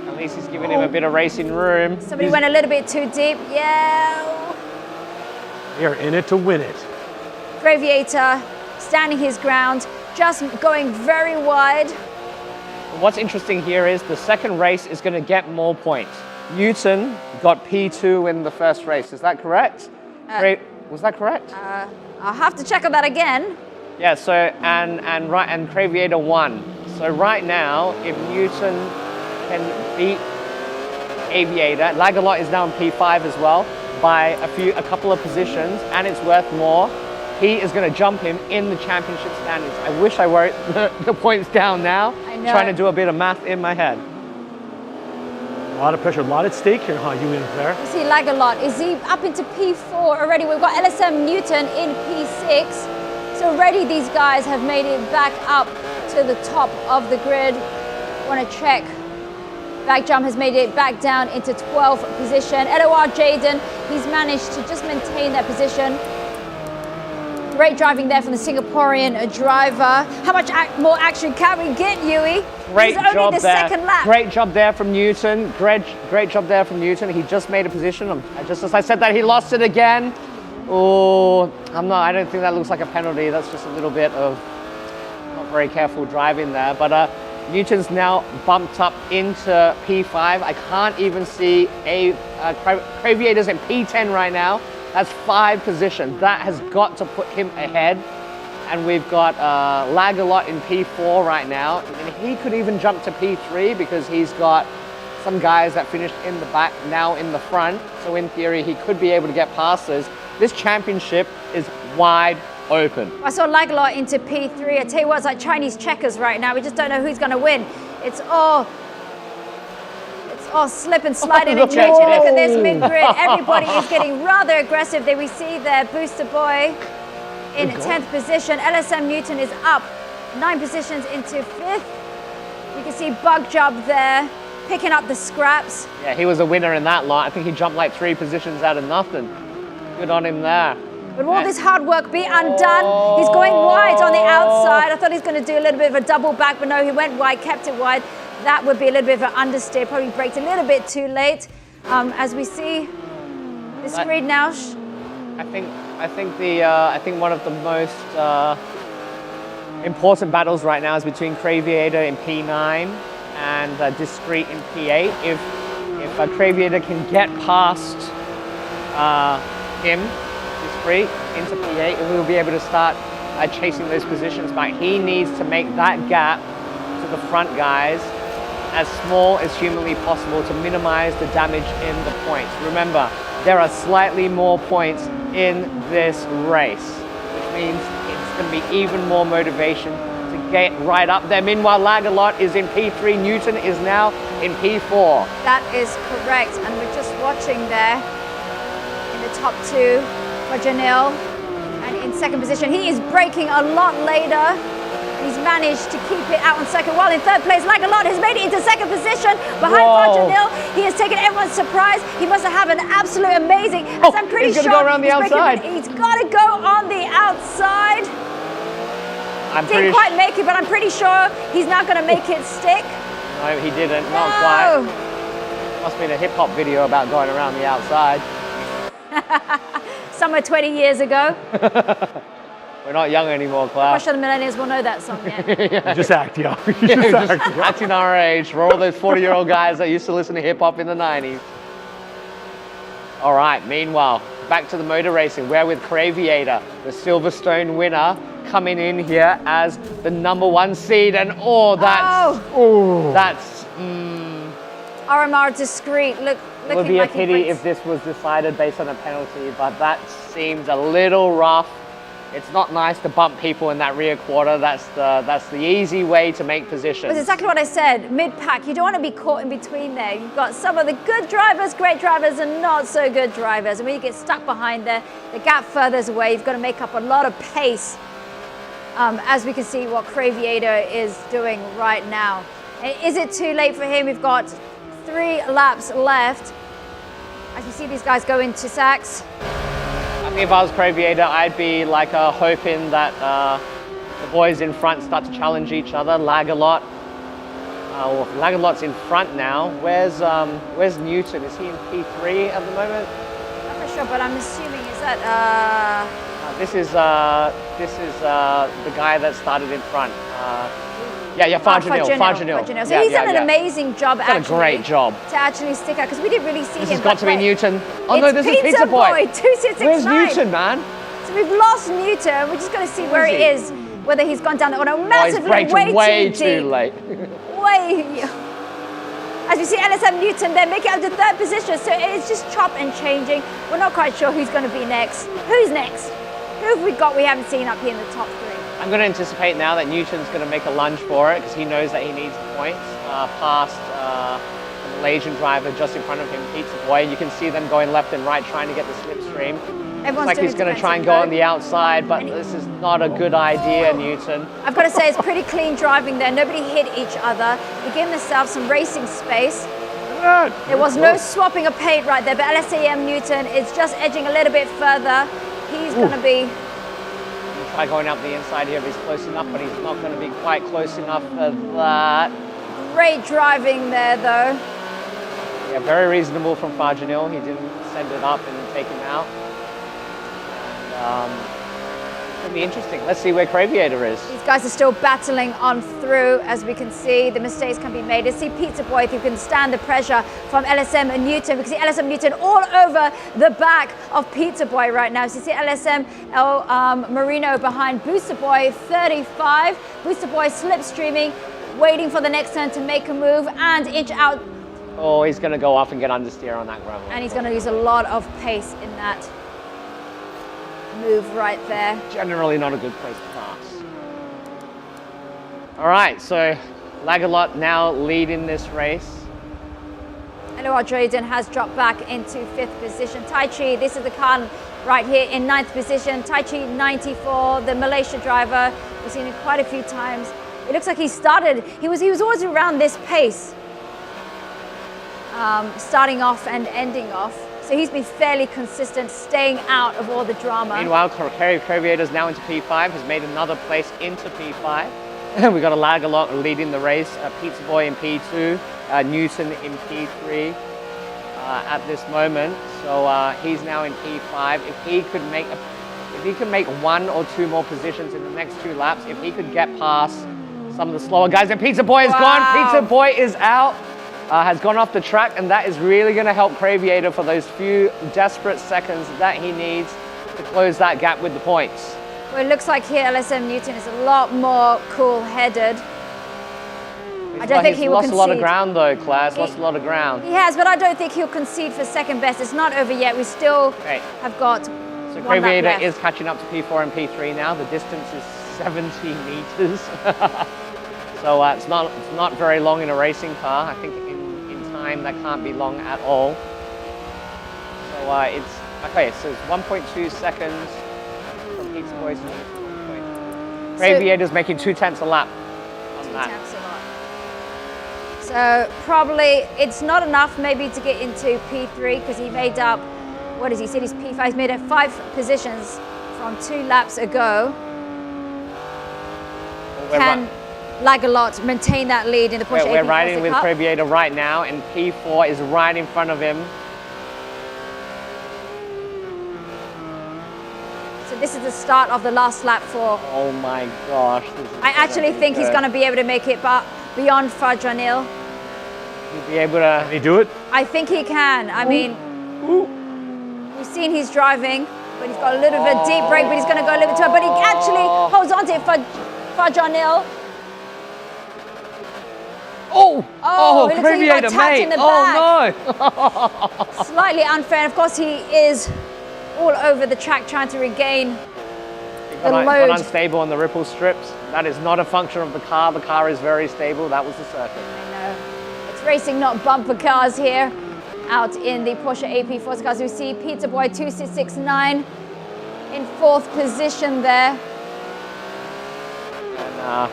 At least he's giving him a bit of racing room. Somebody went a little bit too deep. Yeah. They're in it to win it. Craviator standing his ground, just going very wide. What's interesting here is the second race is going to get more points. Newton got P2 in the first race. Is that correct? Was that correct? I'll have to check on that again. Yeah. So and Craviator won. So right now, if Newton can beat Aviator, Lagalot is now in P5 as well by a couple of positions, and it's worth more. He is going to jump him in the championship standings. I wish I wrote the points down now. I know. Trying to do a bit of math in my head. A lot of pressure, a lot at stake here, huh, you in there? You see Lagalot, is he up into P4 already? We've got LSM Newton in P6. So already these guys have made it back up to the top of the grid. Want to check. Back jump has made it back down into 12th position. LOR Jaden, he's managed to just maintain that position. Great driving there from the Singaporean driver. How much more action can we get, Yui? Great This is only job the there. second lap. Great job there from Newton. Great job there from Newton. He just made a position. Just as I said that, he lost it again. Oh, I don't think that looks like a penalty. That's just a little bit of not very careful driving there. But Newton's now bumped up into P5. I can't even see Craviator's in P10 right now. That's 5 positions. That has got to put him ahead. And we've got Lagalot in P4 right now. And he could even jump to P3 because he's got some guys that finished in the back, now in the front. So in theory, he could be able to get past those. This championship is wide open. I saw Lagalot into P3. I tell you what, it's like Chinese checkers right now. We just don't know who's going to win. It's all slip and sliding and changing. Look at this mid-grid. Everybody is getting rather aggressive. There we see their booster boy in 10th position. LSM Newton is up 9 positions into 5th. You can see Bug Job there, picking up the scraps. Yeah, he was a winner in that lot. I think he jumped like 3 positions out of nothing. Good on him there. But will this hard work be undone? He's going wide on the outside. I thought he was going to do a little bit of a double back, but no, he went wide, kept it wide. That would be a little bit of an understeer. Probably braked a little bit too late. As we see the screen now. I think one of the most important battles right now is between Craviator in P9 and Discreet in P8. If Craviator can get past him, Discreet, into P8, we'll be able to start chasing those positions back. He needs to make that gap to the front guys as small as humanly possible to minimize the damage in the points. Remember, there are slightly more points in this race, which means it's going to be even more motivation to get right up there. Meanwhile, Lagalot is in P3, Newton is now in P4. That is correct, and we're just watching there in the top 2 for Janil, and in 2nd position. He is braking a lot later. He's managed to keep it out on 2nd, while in 3rd place, Lagalot has made it into 2nd position behind Janil. He has taken everyone's surprise. He must have an absolute amazing, as I'm pretty he's sure go around the outside. He's got to go on the outside. Didn't quite make it, but I'm pretty sure he's not going to make it stick. No, he didn't, not quite. Must have been a hip-hop video about going around the outside. Somewhere 20 years ago. We're not young anymore, Klaus. I'm sure the millennials will know that song, yeah. Just act young. Just acting our age for all those 40-year-old guys that used to listen to hip-hop in the 90s. All right, meanwhile, back to the motor racing. We're with Craviator, the Silverstone winner, coming in here as the #1 seed. And that's RMR Discreet. Look, it would be a pity if this was decided based on a penalty, but that seems a little rough. It's not nice to bump people in that rear quarter. That's the easy way to make positions. That's exactly what I said. Mid-pack, you don't want to be caught in between there. You've got some of the good drivers, great drivers, and not so good drivers. And when you get stuck behind there, the gap furthers away. You've got to make up a lot of pace. As we can see what Craviator is doing right now. Is it too late for him? We've got 3 laps left. As you see these guys go into Sachs. I think if I was Craviator, I'd be like hoping that the boys in front start to challenge each other. Lagalot. Lagalot's in front now. Where's Newton? Is he in P3 at the moment? Not for sure, but I'm assuming is that. This is the guy that started in front. Farjanil. So he's done an amazing job, actually. Done a great job. To actually stick out, because we didn't really see him. This has got to be Newton. Oh no, this is Pizza Boy. 2669. Where's Newton, man? So we've lost Newton. We're just going to see where he is, whether he's gone down the order. Massively, he's way too late. As we see LSM Newton there, make it up to 3rd position. So it's just chop and changing. We're not quite sure who's going to be next. Who's next? Who have we got we haven't seen up here in the top 3? I'm going to anticipate now that Newton's going to make a lunge for it because he knows that he needs the points past the Malaysian driver just in front of him, Pizza Boy. You can see them going left and right trying to get the slipstream. Looks like he's going to try and go on the outside, but this is not a good idea, Newton. I've got to say, it's pretty clean driving there. Nobody hit each other. They gave themselves some racing space. There was no swapping of paint right there, but LSAM Newton is just edging a little bit further. He's going to be... Try going up the inside here if he's close enough, but he's not going to be quite close enough for that. Great driving there, though. Yeah, very reasonable from Farjanil. He didn't send it up and take him out. It'll be interesting. Let's see where Craviator is. These guys are still battling on through, as we can see. The mistakes can be made. Let's see Pizza Boy if he can stand the pressure from LSM and Newton. We can see LSM Newton all over the back of Pizza Boy right now. So you see LSM Marino behind Booster Boy 35. Booster Boy slipstreaming, waiting for the next turn to make a move and inch out. Oh, he's going to go off and get understeer on that gravel. And he's going to use a lot of pace in that move right there. Generally not a good place to pass. All right, so Lagalot now leading this race. Eduard Drayden has dropped back into 5th position. Tai Chi, this is the car right here in 9th position. Tai Chi 94, the Malaysia driver. We've seen him quite a few times. It looks like he started, he was always around this pace. Starting off and ending off. So he's been fairly consistent, staying out of all the drama. Meanwhile, Craviator's now into P5, has made another place into P5. We've got a Lagalot leading the race, Pizza Boy in P2, Newton in P3 at this moment. So he's now in P5. If he could make 1 or 2 more positions in the next 2 laps, if he could get past some of the slower guys, and Pizza Boy is gone, Pizza Boy is out. Has gone off the track, and that is really going to help Craviator for those few desperate seconds that he needs to close that gap with the points. Well, it looks like here LSM Newton is a lot more cool-headed. I don't think he will concede. He's lost a lot of ground though, Claire. He's lost a lot of ground. He has, but I don't think he'll concede for second best. It's not over yet. We still have got So one lap Craviator left. is catching up to P4 and P3 now. The distance is 70 meters. So it's not very long in a racing car. I think in time that can't be long at all. So it's okay. So it's 1.2 seconds from Pizza Boy's point. Craviator's making 2/10 a lap on that. 2/10 a lap. So probably it's not enough maybe to get into P3 because he made up. What does he say? His P5. He's made up 5 positions from 2 laps ago. Can Lagalot maintain that lead in the Porsche We're AP riding Forza with Cup? Craviator right now, and P4 is right in front of him. So this is the start of the last lap for. Oh my gosh! I actually think he's going to be able to make it beyond Fadranil. He'll be able to. Can he do it? I think he can. I mean, we've seen he's driving, but he's got a little bit of a deep brake, but he's going to go a little bit too hard. But he actually holds on to it for Fadranil. Oh, it looks like he got Craviator, tapped in mate! the Oh no! Slightly unfair. Of course, he is all over the track trying to regain the load. Got unstable on the ripple strips. That is not a function of the car. The car is very stable. That was the circuit. I know. It's racing, not bumper cars here out in the Porsche AP Forza cars. We see Pizza Boy 2669 in 4th position there. And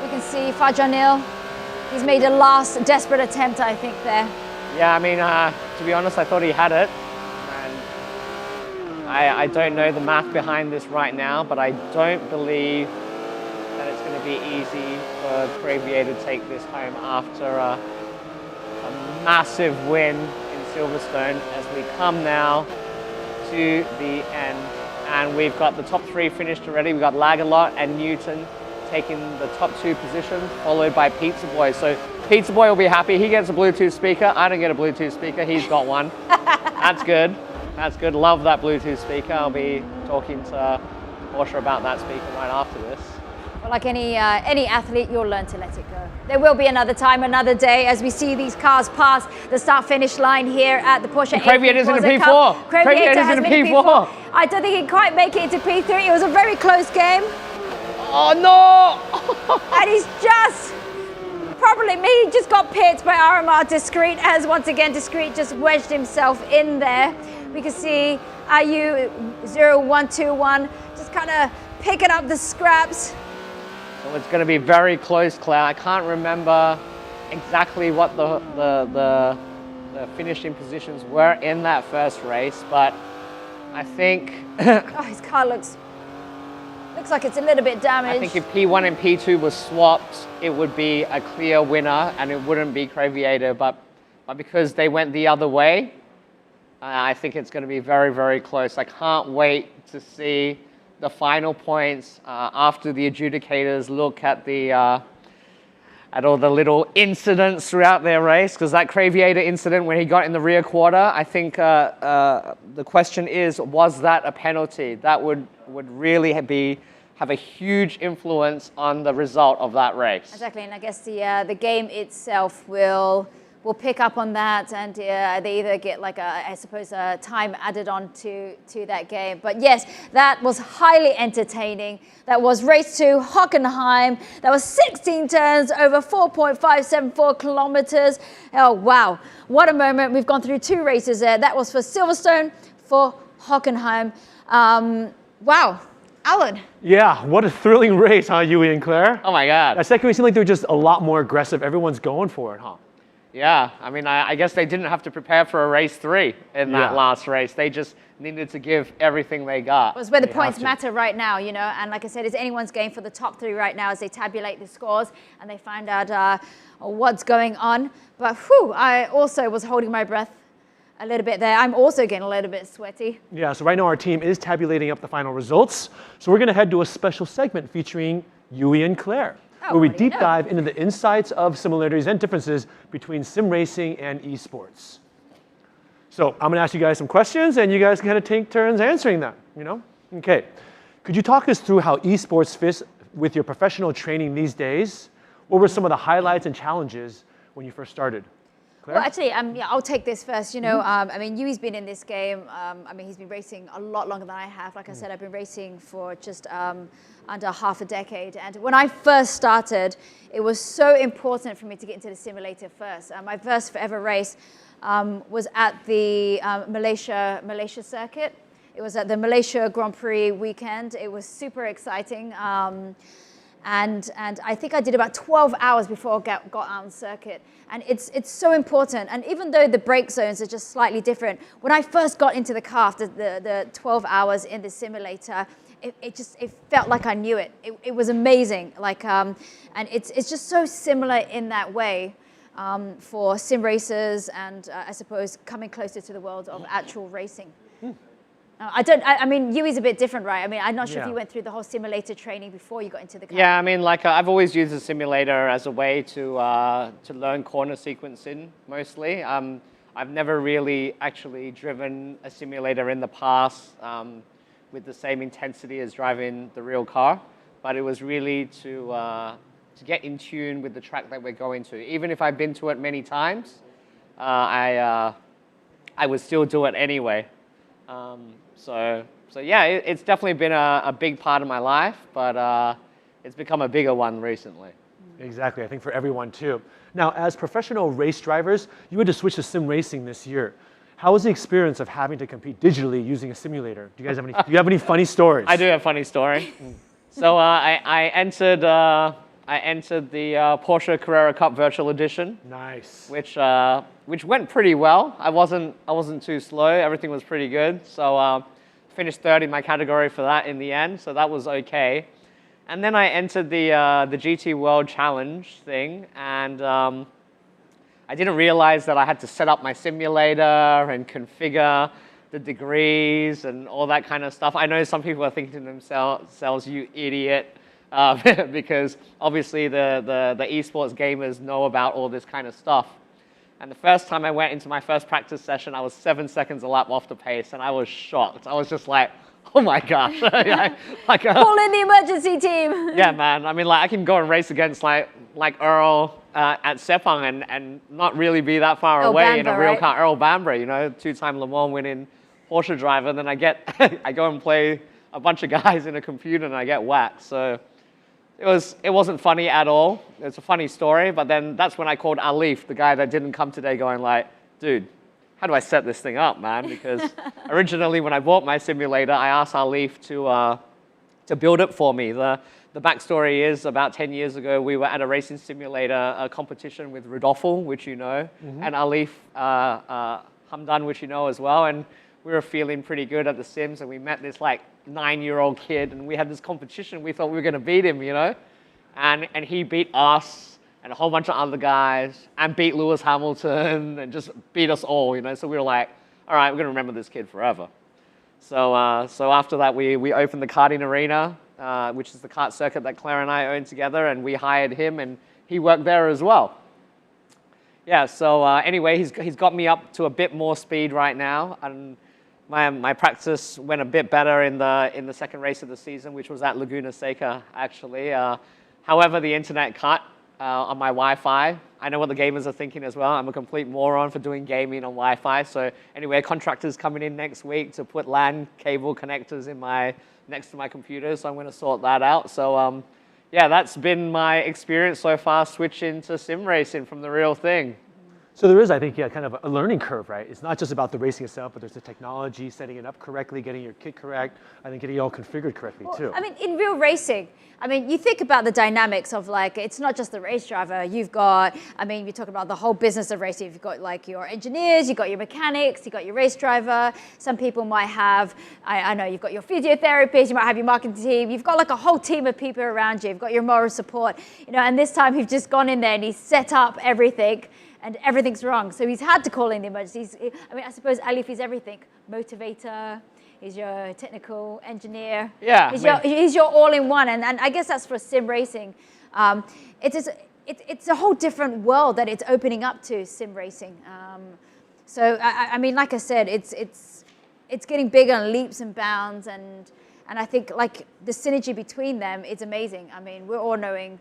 we can see Fadranil. He's made a last desperate attempt, I think, there. yeah, I mean, to be honest, I thought he had it. And I don't know the math behind this right now, but I don't believe that it's going to be easy for Craviator to take this home after a massive win in Silverstone as we come now to the end. And we've got the top 3 finished already. We've got Lagalot and Newton taking the top 2 positions, followed by Pizza Boy. So Pizza Boy will be happy. He gets a Bluetooth speaker. I don't get a Bluetooth speaker. He's got one. That's good. That's good. Love that Bluetooth speaker. I'll be talking to Porsche about that speaker right after this. Well, like any athlete, you'll learn to let it go. There will be another time, another day, as we see these cars pass the start-finish line here at the Porsche AP Craviator's in a Forza P4. Cup. Craviator's has in a made P4. I don't think he'd quite make it into P3. It was a very close game. Oh no! And he's just, probably me, he just got picked by Aramar Discreet, as once again Discreet just wedged himself in there. We can see IU0121 just kind of picking up the scraps. So it's going to be very close, Claire. I can't remember exactly what the finishing positions were in that first race, but I think... Oh, his car looks like it's a little bit damaged. I think if P1 and P2 were swapped, it would be a clear winner and it wouldn't be Craviator, but because they went the other way, I think it's going to be very, very close. I can't wait to see the final points after the adjudicators look at the at all the little incidents throughout their race, because that Craviator incident when he got in the rear quarter, I think the question is, was that a penalty? That would really have a huge influence on the result of that race. Exactly, and I guess the game itself will pick up on that, and they either get like I suppose a time added on to that game. But yes, that was highly entertaining. That was race 2, Hockenheim. That was 16 turns over 4.574 kilometers. Oh wow, what a moment. We've gone through 2 races there. That was for Silverstone, for Hockenheim. Wow. Alan. Yeah, what a thrilling race, huh, Yui and Claire? Oh my God. That second race seemed like they were just a lot more aggressive. Everyone's going for it, huh? Yeah, I mean, I guess they didn't have to prepare for a race 3 in that last race. They just needed to give everything they got. It was where the points matter right now, you know, and like I said, it's anyone's game for the top 3 right now as they tabulate the scores and they find out what's going on. But whew, I also was holding my breath a little bit there. I'm also getting a little bit sweaty. Yeah, so right now our team is tabulating up the final results. So we're going to head to a special segment featuring Yui and Claire, where we deep dive into the insights of similarities and differences between sim racing and esports. So I'm going to ask you guys some questions, and you guys can kind of take turns answering them, you know? Okay. Could you talk us through how esports fits with your professional training these days? What were some of the highlights and challenges when you first started? Claire? Well, actually, yeah, I'll take this first. You know, I mean, Yui's been in this game. I mean, he's been racing a lot longer than I have. Like I said, I've been racing for just under half a decade. And when I first started, it was so important for me to get into the simulator first. My first ever race was at the Malaysia circuit. It was at the Malaysia Grand Prix weekend. It was super exciting. And I think I did about 12 hours before I got on circuit. And it's so important. And even though the brake zones are just slightly different, when I first got into the car after the 12 hours in the simulator, it felt like I knew it. It was amazing. Like, and it's just so similar in that way for sim racers and I suppose coming closer to the world of actual racing. I mean, Yui's a bit different, right? I mean, I'm not sure if you went through the whole simulator training before you got into the car. Yeah, I mean, like I've always used a simulator as a way to learn corner sequencing, mostly. I've never really actually driven a simulator in the past with the same intensity as driving the real car, but it was really to get in tune with the track that we're going to. Even if I've been to it many times, I would still do it anyway. So yeah, it's definitely been a big part of my life, but it's become a bigger one recently. Exactly, I think for everyone too. Now, as professional race drivers, you had to switch to sim racing this year. How was the experience of having to compete digitally using a simulator? Do you guys have any? Do you have any funny stories? I do have a funny story. So I entered the Porsche Carrera Cup Virtual Edition. Nice. Which went pretty well. I wasn't too slow. Everything was pretty good. So finished third in my category for that in the end. So that was okay. And then I entered the GT World Challenge thing, and I didn't realize that I had to set up my simulator and configure the degrees and all that kind of stuff. I know some people are thinking to themselves, "You idiot." Because obviously the esports gamers know about all this kind of stuff. And the first time I went into my first practice session, I was 7 seconds a lap off the pace, and I was shocked. I was just like, oh my gosh. Call in the emergency team. Yeah, man. I mean, like I can go and race against like Earl at Sepang and not really be that far away in a real car. Earl Bamber, you know, 2-time Le Mans winning Porsche driver. Then I go and play a bunch of guys in a computer and I get whacked. So it wasn't funny at all. It's a funny story, but then that's when I called Alif, the guy that didn't come today, going like, dude, how do I set this thing up, man? Because originally when I bought my simulator, I asked Alif to build it for me. The backstory is about 10 years ago, we were at a racing simulator competition with Rodolfo, which you know, and Alif Hamdan, which you know as well, and we were feeling pretty good at the Sims, and we met this like 9-year-old kid, and we had this competition. We thought we were going to beat him, you know, and he beat us and a whole bunch of other guys, and beat Lewis Hamilton, and just beat us all, you know. So we were like, all right, we're going to remember this kid forever. So after that, we opened the karting arena, which is the kart circuit that Claire and I own together, and we hired him, and he worked there as well. Yeah, so anyway, he's got me up to a bit more speed right now, and my practice went a bit better in the second race of the season, which was at Laguna Seca, actually. However, the internet cut on my Wi-Fi. I know what the gamers are thinking as well. I'm a complete moron for doing gaming on Wi-Fi. So anyway, a contractor's coming in next week to put LAN cable connectors in next to my computer, so I'm going to sort that out. So yeah, that's been my experience so far, switching to sim racing from the real thing. So there is, I think, kind of a learning curve, right? It's not just about the racing itself, but there's the technology, setting it up correctly, getting your kit correct, I think getting it all configured correctly too. I mean, in real racing, I mean, you think about the dynamics of like, it's not just the race driver. You've got, I mean, you talk about the whole business of racing. You've got like your engineers, you've got your mechanics, you've got your race driver. Some people might have, I know, you've got your physiotherapist, you might have your marketing team. You've got like a whole team of people around you. You've got your moral support, you know, and this time he's just gone in there and he's set up everything and everything's wrong. So he's had to call in the emergencies. I mean, I suppose Alif is everything. Motivator, he's your technical engineer. Yeah. He's your all-in-one. And I guess that's for sim racing. It's a whole different world that it's opening up to, sim racing. So, I mean, like I said, it's getting bigger in leaps and bounds. And I think like the synergy between them is amazing. I mean, we're all knowing,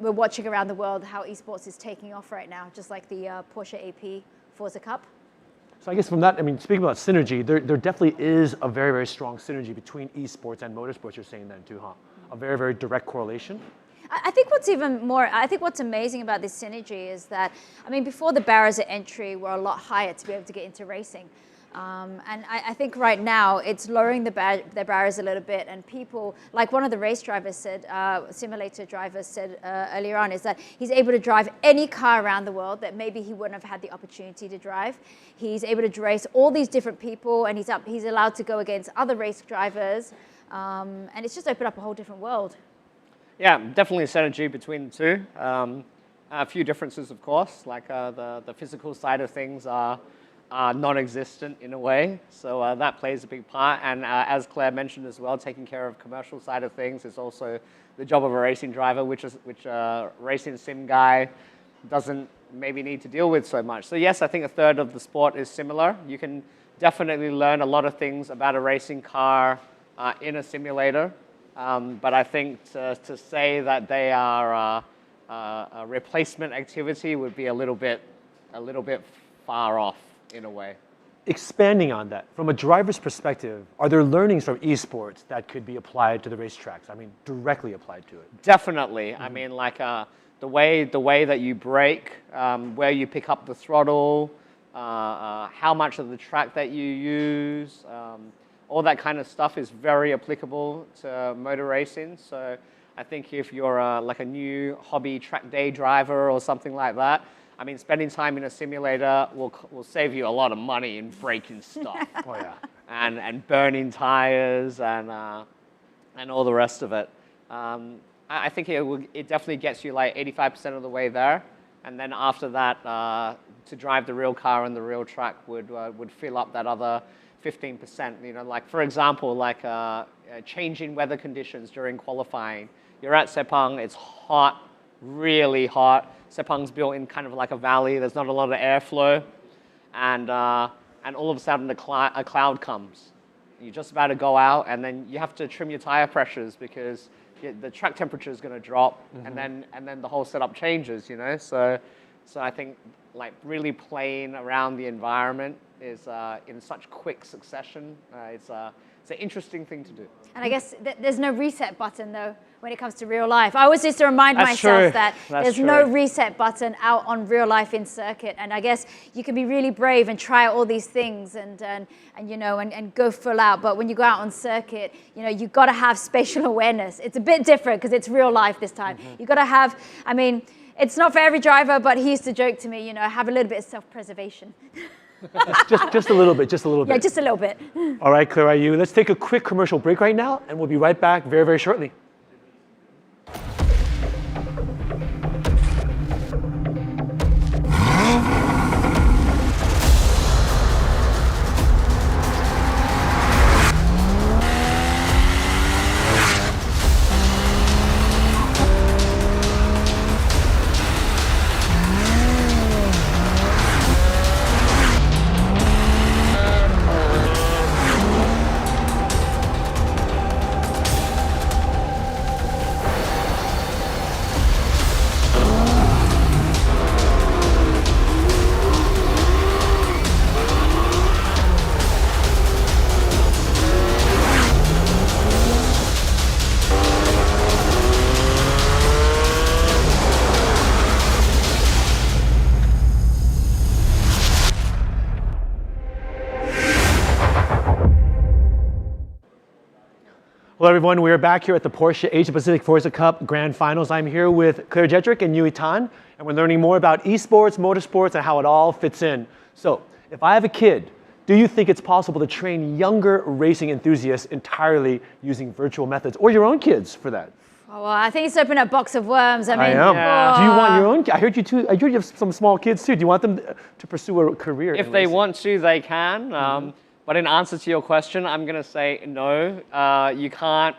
we're watching around the world how esports is taking off right now, just like the Porsche AP Forza Cup. So I guess from that, I mean, speaking about synergy, there definitely is a very, very strong synergy between esports and motorsports. You're saying then too, huh? A very, very direct correlation. I think what's amazing about this synergy is that, I mean, before the barriers of entry were a lot higher to be able to get into racing. And I think right now it's lowering the barriers a little bit, and people, like one of the race drivers said, simulator drivers said earlier on, is that he's able to drive any car around the world that maybe he wouldn't have had the opportunity to drive. He's able to race all these different people, and he's allowed to go against other race drivers, and it's just opened up a whole different world. Yeah, definitely a synergy between the two. A few differences, of course, like the physical side of things are non-existent in a way, so that plays a big part. And as Claire mentioned as well, taking care of commercial side of things is also the job of a racing driver, which a racing sim guy doesn't maybe need to deal with so much. So yes, I think a third of the sport is similar. You can definitely learn a lot of things about a racing car in a simulator, but I think to say that they are a replacement activity would be a little bit far off in a way. Expanding on that, from a driver's perspective, are there learnings from esports that could be applied to the racetracks? I mean, directly applied to it. Definitely. Mm-hmm. I mean, like the way that you brake, where you pick up the throttle, how much of the track that you use, all that kind of stuff is very applicable to motor racing. So I think if you're like a new hobby track day driver or something like that, I mean, spending time in a simulator will save you a lot of money in braking stuff. Oh yeah. And burning tires and all the rest of it. I think it definitely gets you like 85% of the way there, and then after that, to drive the real car on the real track would fill up that other 15%. You know, like for example, like changing weather conditions during qualifying. You're at Sepang, it's hot, really hot. Sepang's built in kind of like a valley. There's not a lot of airflow, and all of a sudden a cloud comes. You're just about to go out, and then you have to trim your tire pressures because the track temperature is going to drop, mm-hmm. and then the whole setup changes. You know, so I think like really playing around the environment is in such quick succession. It's an interesting thing to do. And I guess there's no reset button though when it comes to real life. I always used to remind myself that there's no reset button out on real life in circuit. And I guess you can be really brave and try all these things and you know and go full out. But when you go out on circuit, you know, you've got to have spatial awareness. It's a bit different because it's real life this time. Mm-hmm. You've got to have, I mean, it's not for every driver, but he used to joke to me, you know, have a little bit of self-preservation. just a little bit, just a little bit. Yeah, just a little bit. All right, Claire, IU, let's take a quick commercial break right now, and we'll be right back very, very shortly. Hello, everyone. We are back here at the Porsche Asia Pacific Forza Cup Grand Finals. I'm here with Claire Jedrick and Yui Tan, and we're learning more about esports, motorsports, and how it all fits in. So, if I have a kid, do you think it's possible to train younger racing enthusiasts entirely using virtual methods, or your own kids for that? Oh, well, I think it's opened a box of worms. I mean, am. Yeah. Do you want your own? I heard you have some small kids too. Do you want them to pursue a career? If in they racing? want to, they can. But in answer to your question, I'm going to say no. You can't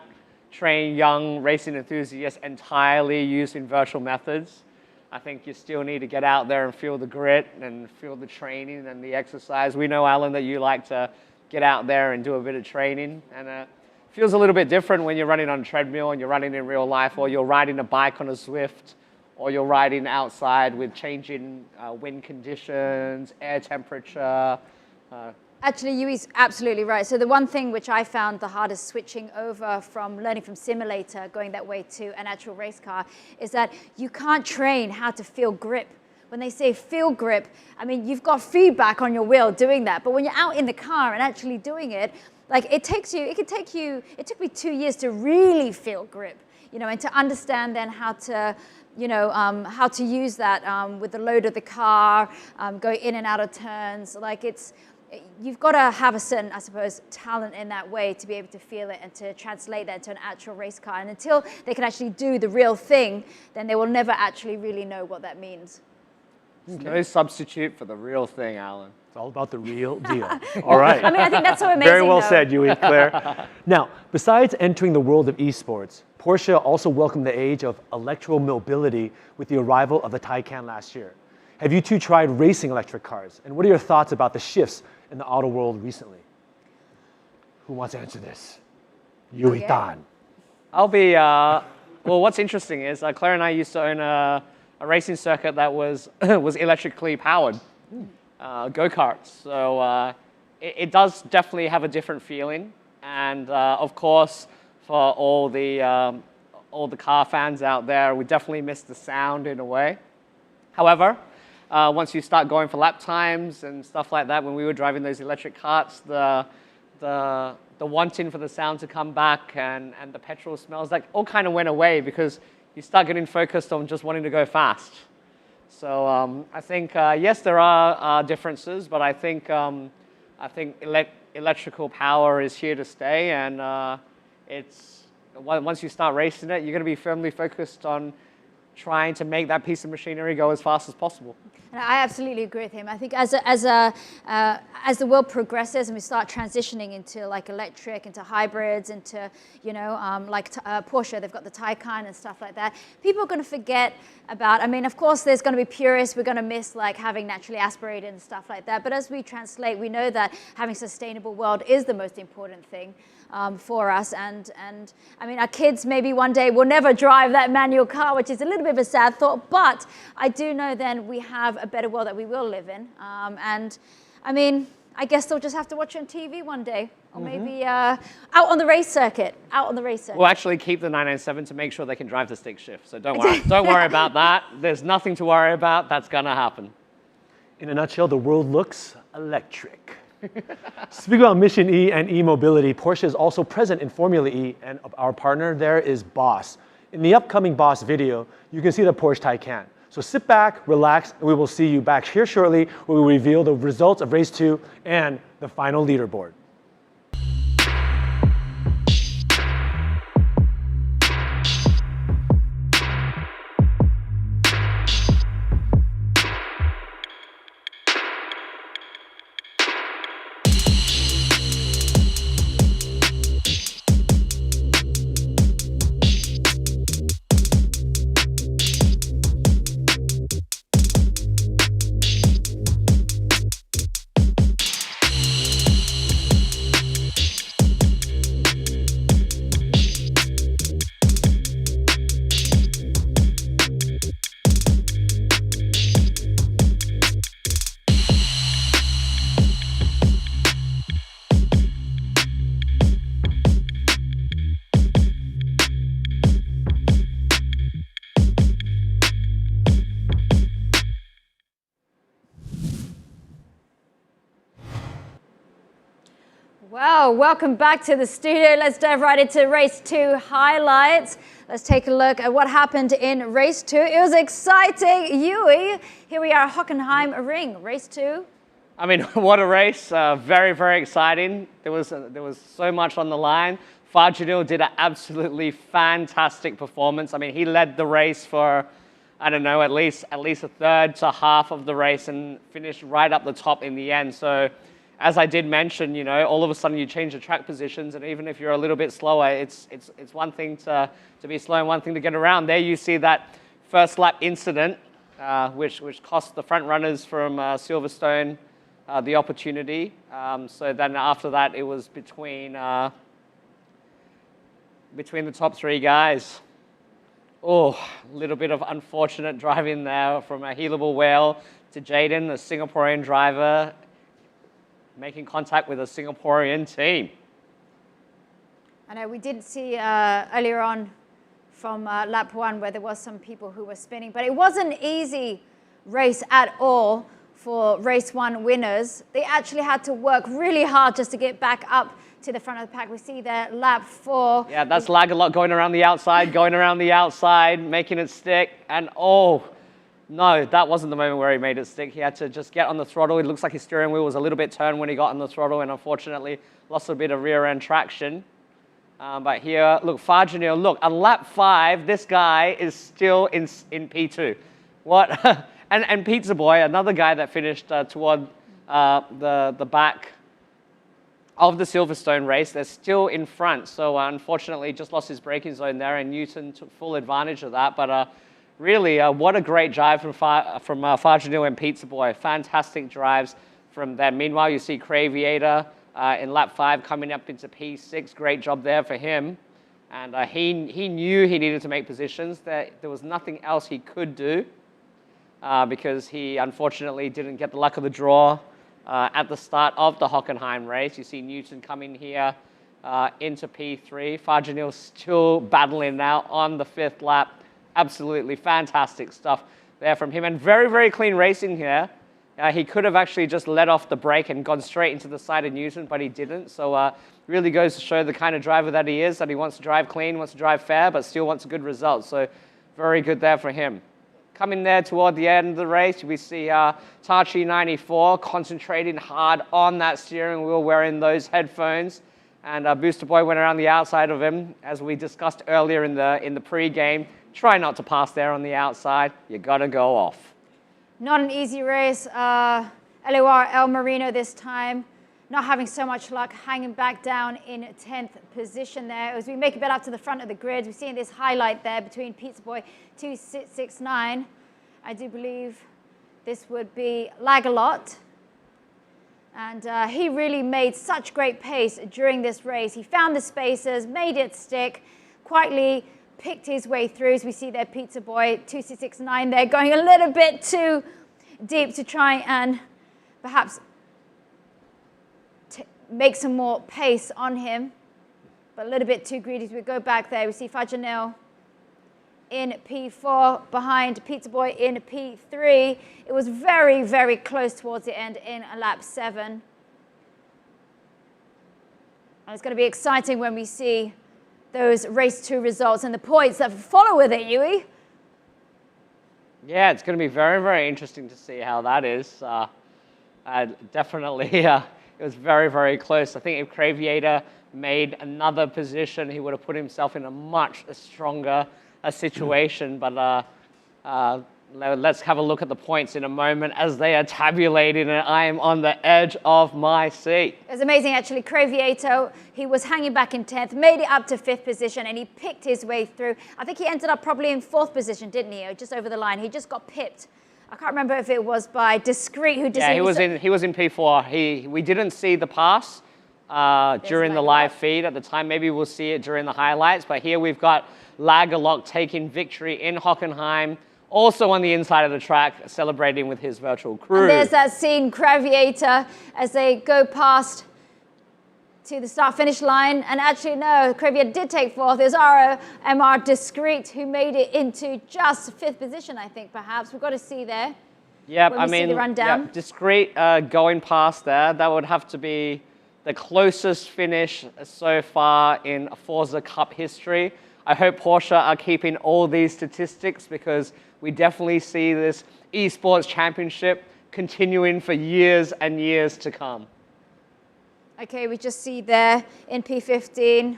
train young racing enthusiasts entirely using virtual methods. I think you still need to get out there and feel the grit and feel the training and the exercise. We know, Alan, that you like to get out there and do a bit of training. And it feels a little bit different when you're running on a treadmill and you're running in real life, or you're riding a bike on a Zwift, or you're riding outside with changing wind conditions, air temperature. Actually, Yui's absolutely right. So the one thing which I found the hardest switching over from learning from simulator, going that way to an actual race car, is that you can't train how to feel grip. When they say feel grip, I mean, you've got feedback on your wheel doing that. But when you're out in the car and actually doing it, like it took me 2 years to really feel grip, you know, and to understand then how to, you know, how to use that with the load of the car, go in and out of turns. Like you've got to have a certain, I suppose, talent in that way to be able to feel it and to translate that to an actual race car. And until they can actually do the real thing, then they will never actually really know what that means. No substitute for the real thing, Alan. It's all about the real deal. All right. I mean, I think that's so amazing. Very well though. said, Yui, Claire. Now, besides entering the world of esports, Porsche also welcomed the age of electromobility with the arrival of the Taycan last year. Have you two tried racing electric cars? And what are your thoughts about the shifts in the auto world recently? Who wants to answer this? Yui Tan. I'll be, well, what's interesting is Claire and I used to own a racing circuit that was, was electrically powered, go-karts. So it does definitely have a different feeling. And of course, for all the car fans out there, we definitely miss the sound in a way. However, once you start going for lap times and stuff like that, when we were driving those electric karts, the wanting for the sound to come back and the petrol smells, like all kind of went away because you start getting focused on just wanting to go fast. So I think, yes, there are differences, but I think electrical power is here to stay, and once you start racing it, you're going to be firmly focused on trying to make that piece of machinery go as fast as possible. And I absolutely agree with him. I think as the world progresses and we start transitioning into like electric, into hybrids, into, you know, like Porsche, they've got the Taycan and stuff like that. People are going to forget about, I mean, of course, there's going to be purists. We're going to miss like having naturally aspirated and stuff like that. But as we translate, we know that having a sustainable world is the most important thing for us. And I mean, our kids maybe one day will never drive that manual car, which is a little bit of a sad thought. But I do know then we have a better world that we will live in. And I mean, I guess they'll just have to watch it on TV one day, or maybe out on the race circuit. We'll actually keep the 997 to make sure they can drive the stick shift. So don't worry, don't worry about that. There's nothing to worry about. That's gonna happen. In a nutshell, the world looks electric. Speaking about Mission E and e-mobility, Porsche is also present in Formula E, and our partner there is Boss. In the upcoming Boss video, you can see the Porsche Taycan. So sit back, relax, and we will see you back here shortly where we reveal the results of race 2 and the final leaderboard. Well, welcome back to the studio. Let's dive right into race 2 highlights. Let's take a look at what happened in race 2. It was exciting. Yui, here we are, Hockenheimring, race 2. I mean, what a race. Very, very exciting. There was so much on the line. Fajinil did an absolutely fantastic performance. I mean, he led the race for, I don't know, at least a third to half of the race and finished right up the top in the end. So, as I did mention, you know, all of a sudden you change the track positions, and even if you're a little bit slower, it's one thing to be slow and one thing to get around. There you see that first lap incident, which cost the front runners from Silverstone the opportunity. So then after that, it was between the top 3 guys. Oh, a little bit of unfortunate driving there from a Healable Whale to Jaden, the Singaporean driver, making contact with a Singaporean team. I know we did see earlier on from lap 1 where there was some people who were spinning, but it wasn't an easy race at all for race 1 winners. They actually had to work really hard just to get back up to the front of the pack. We see there lap 4. Yeah, that's lag a lot, going around the outside, making it stick, and oh, no, that wasn't the moment where he made it stick. He had to just get on the throttle. It looks like his steering wheel was a little bit turned when he got on the throttle, and unfortunately lost a bit of rear end traction. But here, look, Fajinil, look, on lap 5, this guy is still in P2. What? and Pizza Boy, another guy that finished toward the back of the Silverstone race, they're still in front. So unfortunately, just lost his braking zone there, and Newton took full advantage of that. But really, what a great drive from Fajinil and Pizza Boy. Fantastic drives from them. Meanwhile, you see Craviator in lap 5 coming up into P6. Great job there for him. And he knew he needed to make positions. There was nothing else he could do because he unfortunately didn't get the luck of the draw at the start of the Hockenheim race. You see Newton coming here into P3. Fajinil still battling now on the 5th lap. Absolutely fantastic stuff there from him, and very, very clean racing here. He could have actually just let off the brake and gone straight into the side of Newton, but he didn't. So really goes to show the kind of driver that he is, that he wants to drive clean, wants to drive fair, but still wants a good result. So very good there for him. Coming there toward the end of the race, we see Tachi94 concentrating hard on that steering wheel, wearing those headphones. And Booster Boy went around the outside of him, as we discussed earlier in the pre-game. Try not to pass there on the outside. You got to go off. Not an easy race. LOR El Marino this time, not having so much luck, hanging back down in 10th position there. As we make it back up to the front of the grid, we're seeing this highlight there between Pizza Boy 2669. I do believe this would be Lagalot. And he really made such great pace during this race. He found the spaces, made it stick, quietly picked his way through. As we see there, Pizza Boy 2669 there, going a little bit too deep to try and perhaps make some more pace on him, but a little bit too greedy. As we go back there, we see Fajinil in P4 behind Pizza Boy in P3. It was very, very close towards the end in lap 7. And it's going to be exciting when we see those race 2 results and the points that follow with it, Yui. Yeah, it's going to be very, very interesting to see how that is. Definitely, it was very, very close. I think if Craviator made another position, he would have put himself in a much stronger situation. But let's have a look at the points in a moment as they are tabulated, and I am on the edge of my seat. It was amazing, actually. Craviator, he was hanging back in 10th, made it up to 5th position, and he picked his way through. I think he ended up probably in 4th position, didn't he? Just over the line. He just got pipped. I can't remember if it was by Discreet who Yeah, he was in P4. We didn't see the pass during the live feed at the time. Maybe we'll see it during the highlights. But here we've got Lagerlock taking victory in Hockenheim, also on the inside of the track, celebrating with his virtual crew. And there's that scene, Craviator, as they go past to the start-finish line. And actually, no, Craviator did take 4th. There's ROMR Discreet, who made it into just 5th position, I think, perhaps. We've got to see there. Yeah, I mean, the rundown. Discreet going past there, that would have to be the closest finish so far in Forza Cup history. I hope Porsche are keeping all these statistics because we definitely see this esports championship continuing for years and years to come. Okay, we just see there in P15,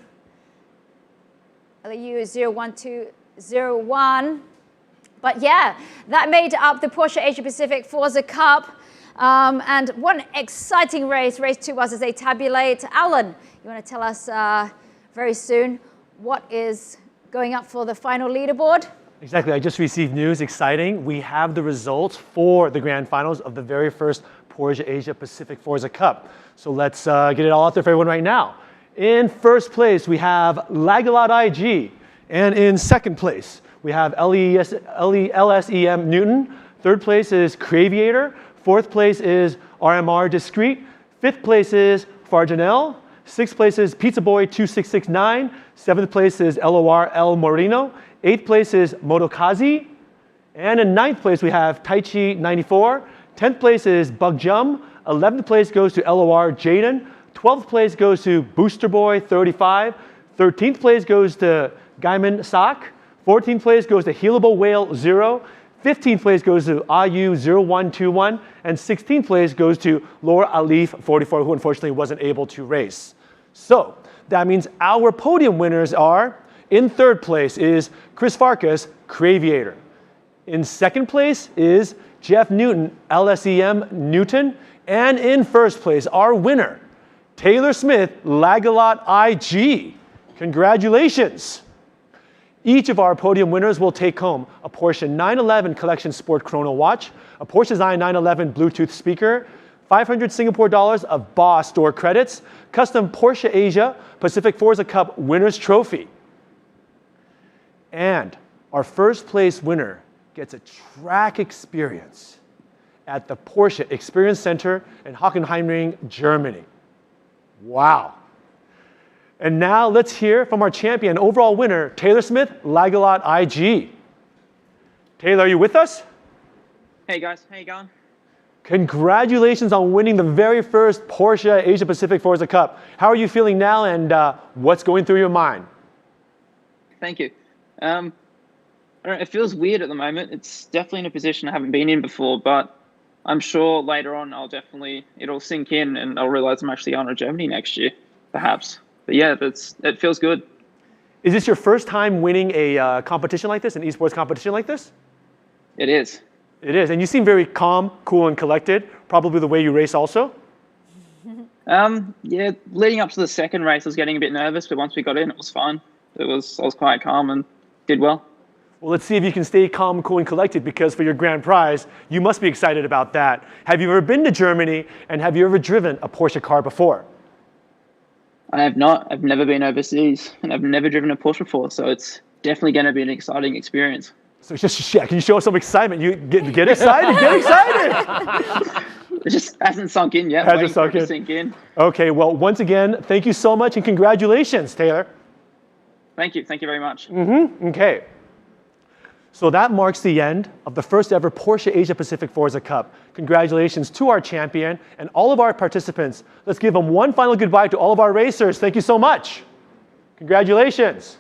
LEU is 01201. But yeah, that made up the Porsche Asia Pacific Forza Cup. And what an exciting race. Race 2 was as they tabulate. Alan, you want to tell us very soon what is going up for the final leaderboard? Exactly. I just received news, exciting. We have the results for the grand finals of the very first Porsche Asia Pacific Forza Cup. So let's get it all out there for everyone right now. In first place, we have Lagalot IG. And in second place, we have LSEM Newton. Third place is Craviator. Fourth place is RMR Discreet. Fifth place is Farjanel. Sixth place is Pizza Boy 2669. Seventh place is LOR El Moreno. Eighth place is Motokazi. And in ninth place, we have Taichi 94. 10th place is Bug Jum. 11th place goes to LOR Jaden. 12th place goes to Booster Boy 35. 13th place goes to Gaiman Sak. 14th place goes to Healable Whale 0. 15th place goes to IU 0121. And 16th place goes to Laura Alif 44, who unfortunately wasn't able to race. So that means our podium winners are, in third place is Chris Farkas, Craviator. In second place is Jeff Newton, LSEM Newton. And in first place, our winner, Taylor Smith, Lagalot IG. Congratulations. Each of our podium winners will take home a Porsche 911 Collection Sport Chrono watch, a Porsche Design 911 Bluetooth speaker, 500 Singapore dollars of BOSS store credits, custom Porsche Asia Pacific Forza Cup Winners Trophy. And our first place winner gets a track experience at the Porsche Experience Centre in Hockenheimring, Germany. Wow. And now let's hear from our champion, overall winner, Taylor Smith, Lagalot IG. Taylor, are you with us? Hey guys, how you going? Congratulations on winning the very first Porsche Asia Pacific Forza Cup. How are you feeling now, and what's going through your mind? Thank you. I don't know, it feels weird at the moment. It's definitely in a position I haven't been in before, but I'm sure later on it'll sink in and I'll realize I'm actually on to Germany next year, perhaps. But yeah, it feels good. Is this your first time winning a competition like this, an esports competition like this? It is. It is, and you seem very calm, cool, and collected, probably the way you race also. Yeah, leading up to the second race, I was getting a bit nervous, but once we got in, it was fine. I was quite calm and did well. Well, let's see if you can stay calm, cool, and collected, because for your grand prize, you must be excited about that. Have you ever been to Germany, and have you ever driven a Porsche car before? I have not. I've never been overseas, and I've never driven a Porsche before, so it's definitely going to be an exciting experience. So can you show us some excitement? You get excited, get excited. It just hasn't sunk in yet. Hasn't sunk in. Sink in. Okay, well, once again, thank you so much, and congratulations, Taylor. Thank you very much. Okay. So that marks the end of the first ever Porsche Asia Pacific Forza Cup. Congratulations to our champion and all of our participants. Let's give them one final goodbye to all of our racers. Thank you so much. Congratulations.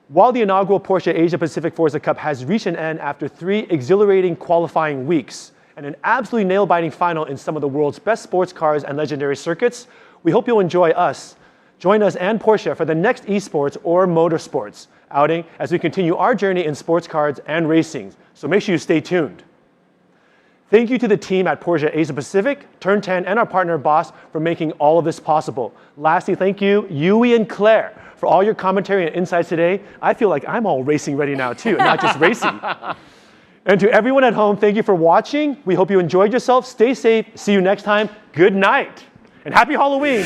While the inaugural Porsche Asia Pacific Forza Cup has reached an end after 3 exhilarating qualifying weeks and an absolutely nail-biting final in some of the world's best sports cars and legendary circuits, we hope you'll join us and Porsche for the next esports or motorsports outing as we continue our journey in sports cars and racing. So make sure you stay tuned. Thank you to the team at Porsche Asia Pacific, Turn 10, and our partner BOSS for making all of this possible. Lastly, thank you, Yui and Claire, for all your commentary and insights today. I feel like I'm all racing ready now too, not just racing. And to everyone at home, thank you for watching. We hope you enjoyed yourself. Stay safe. See you next time. Good night. And happy Halloween.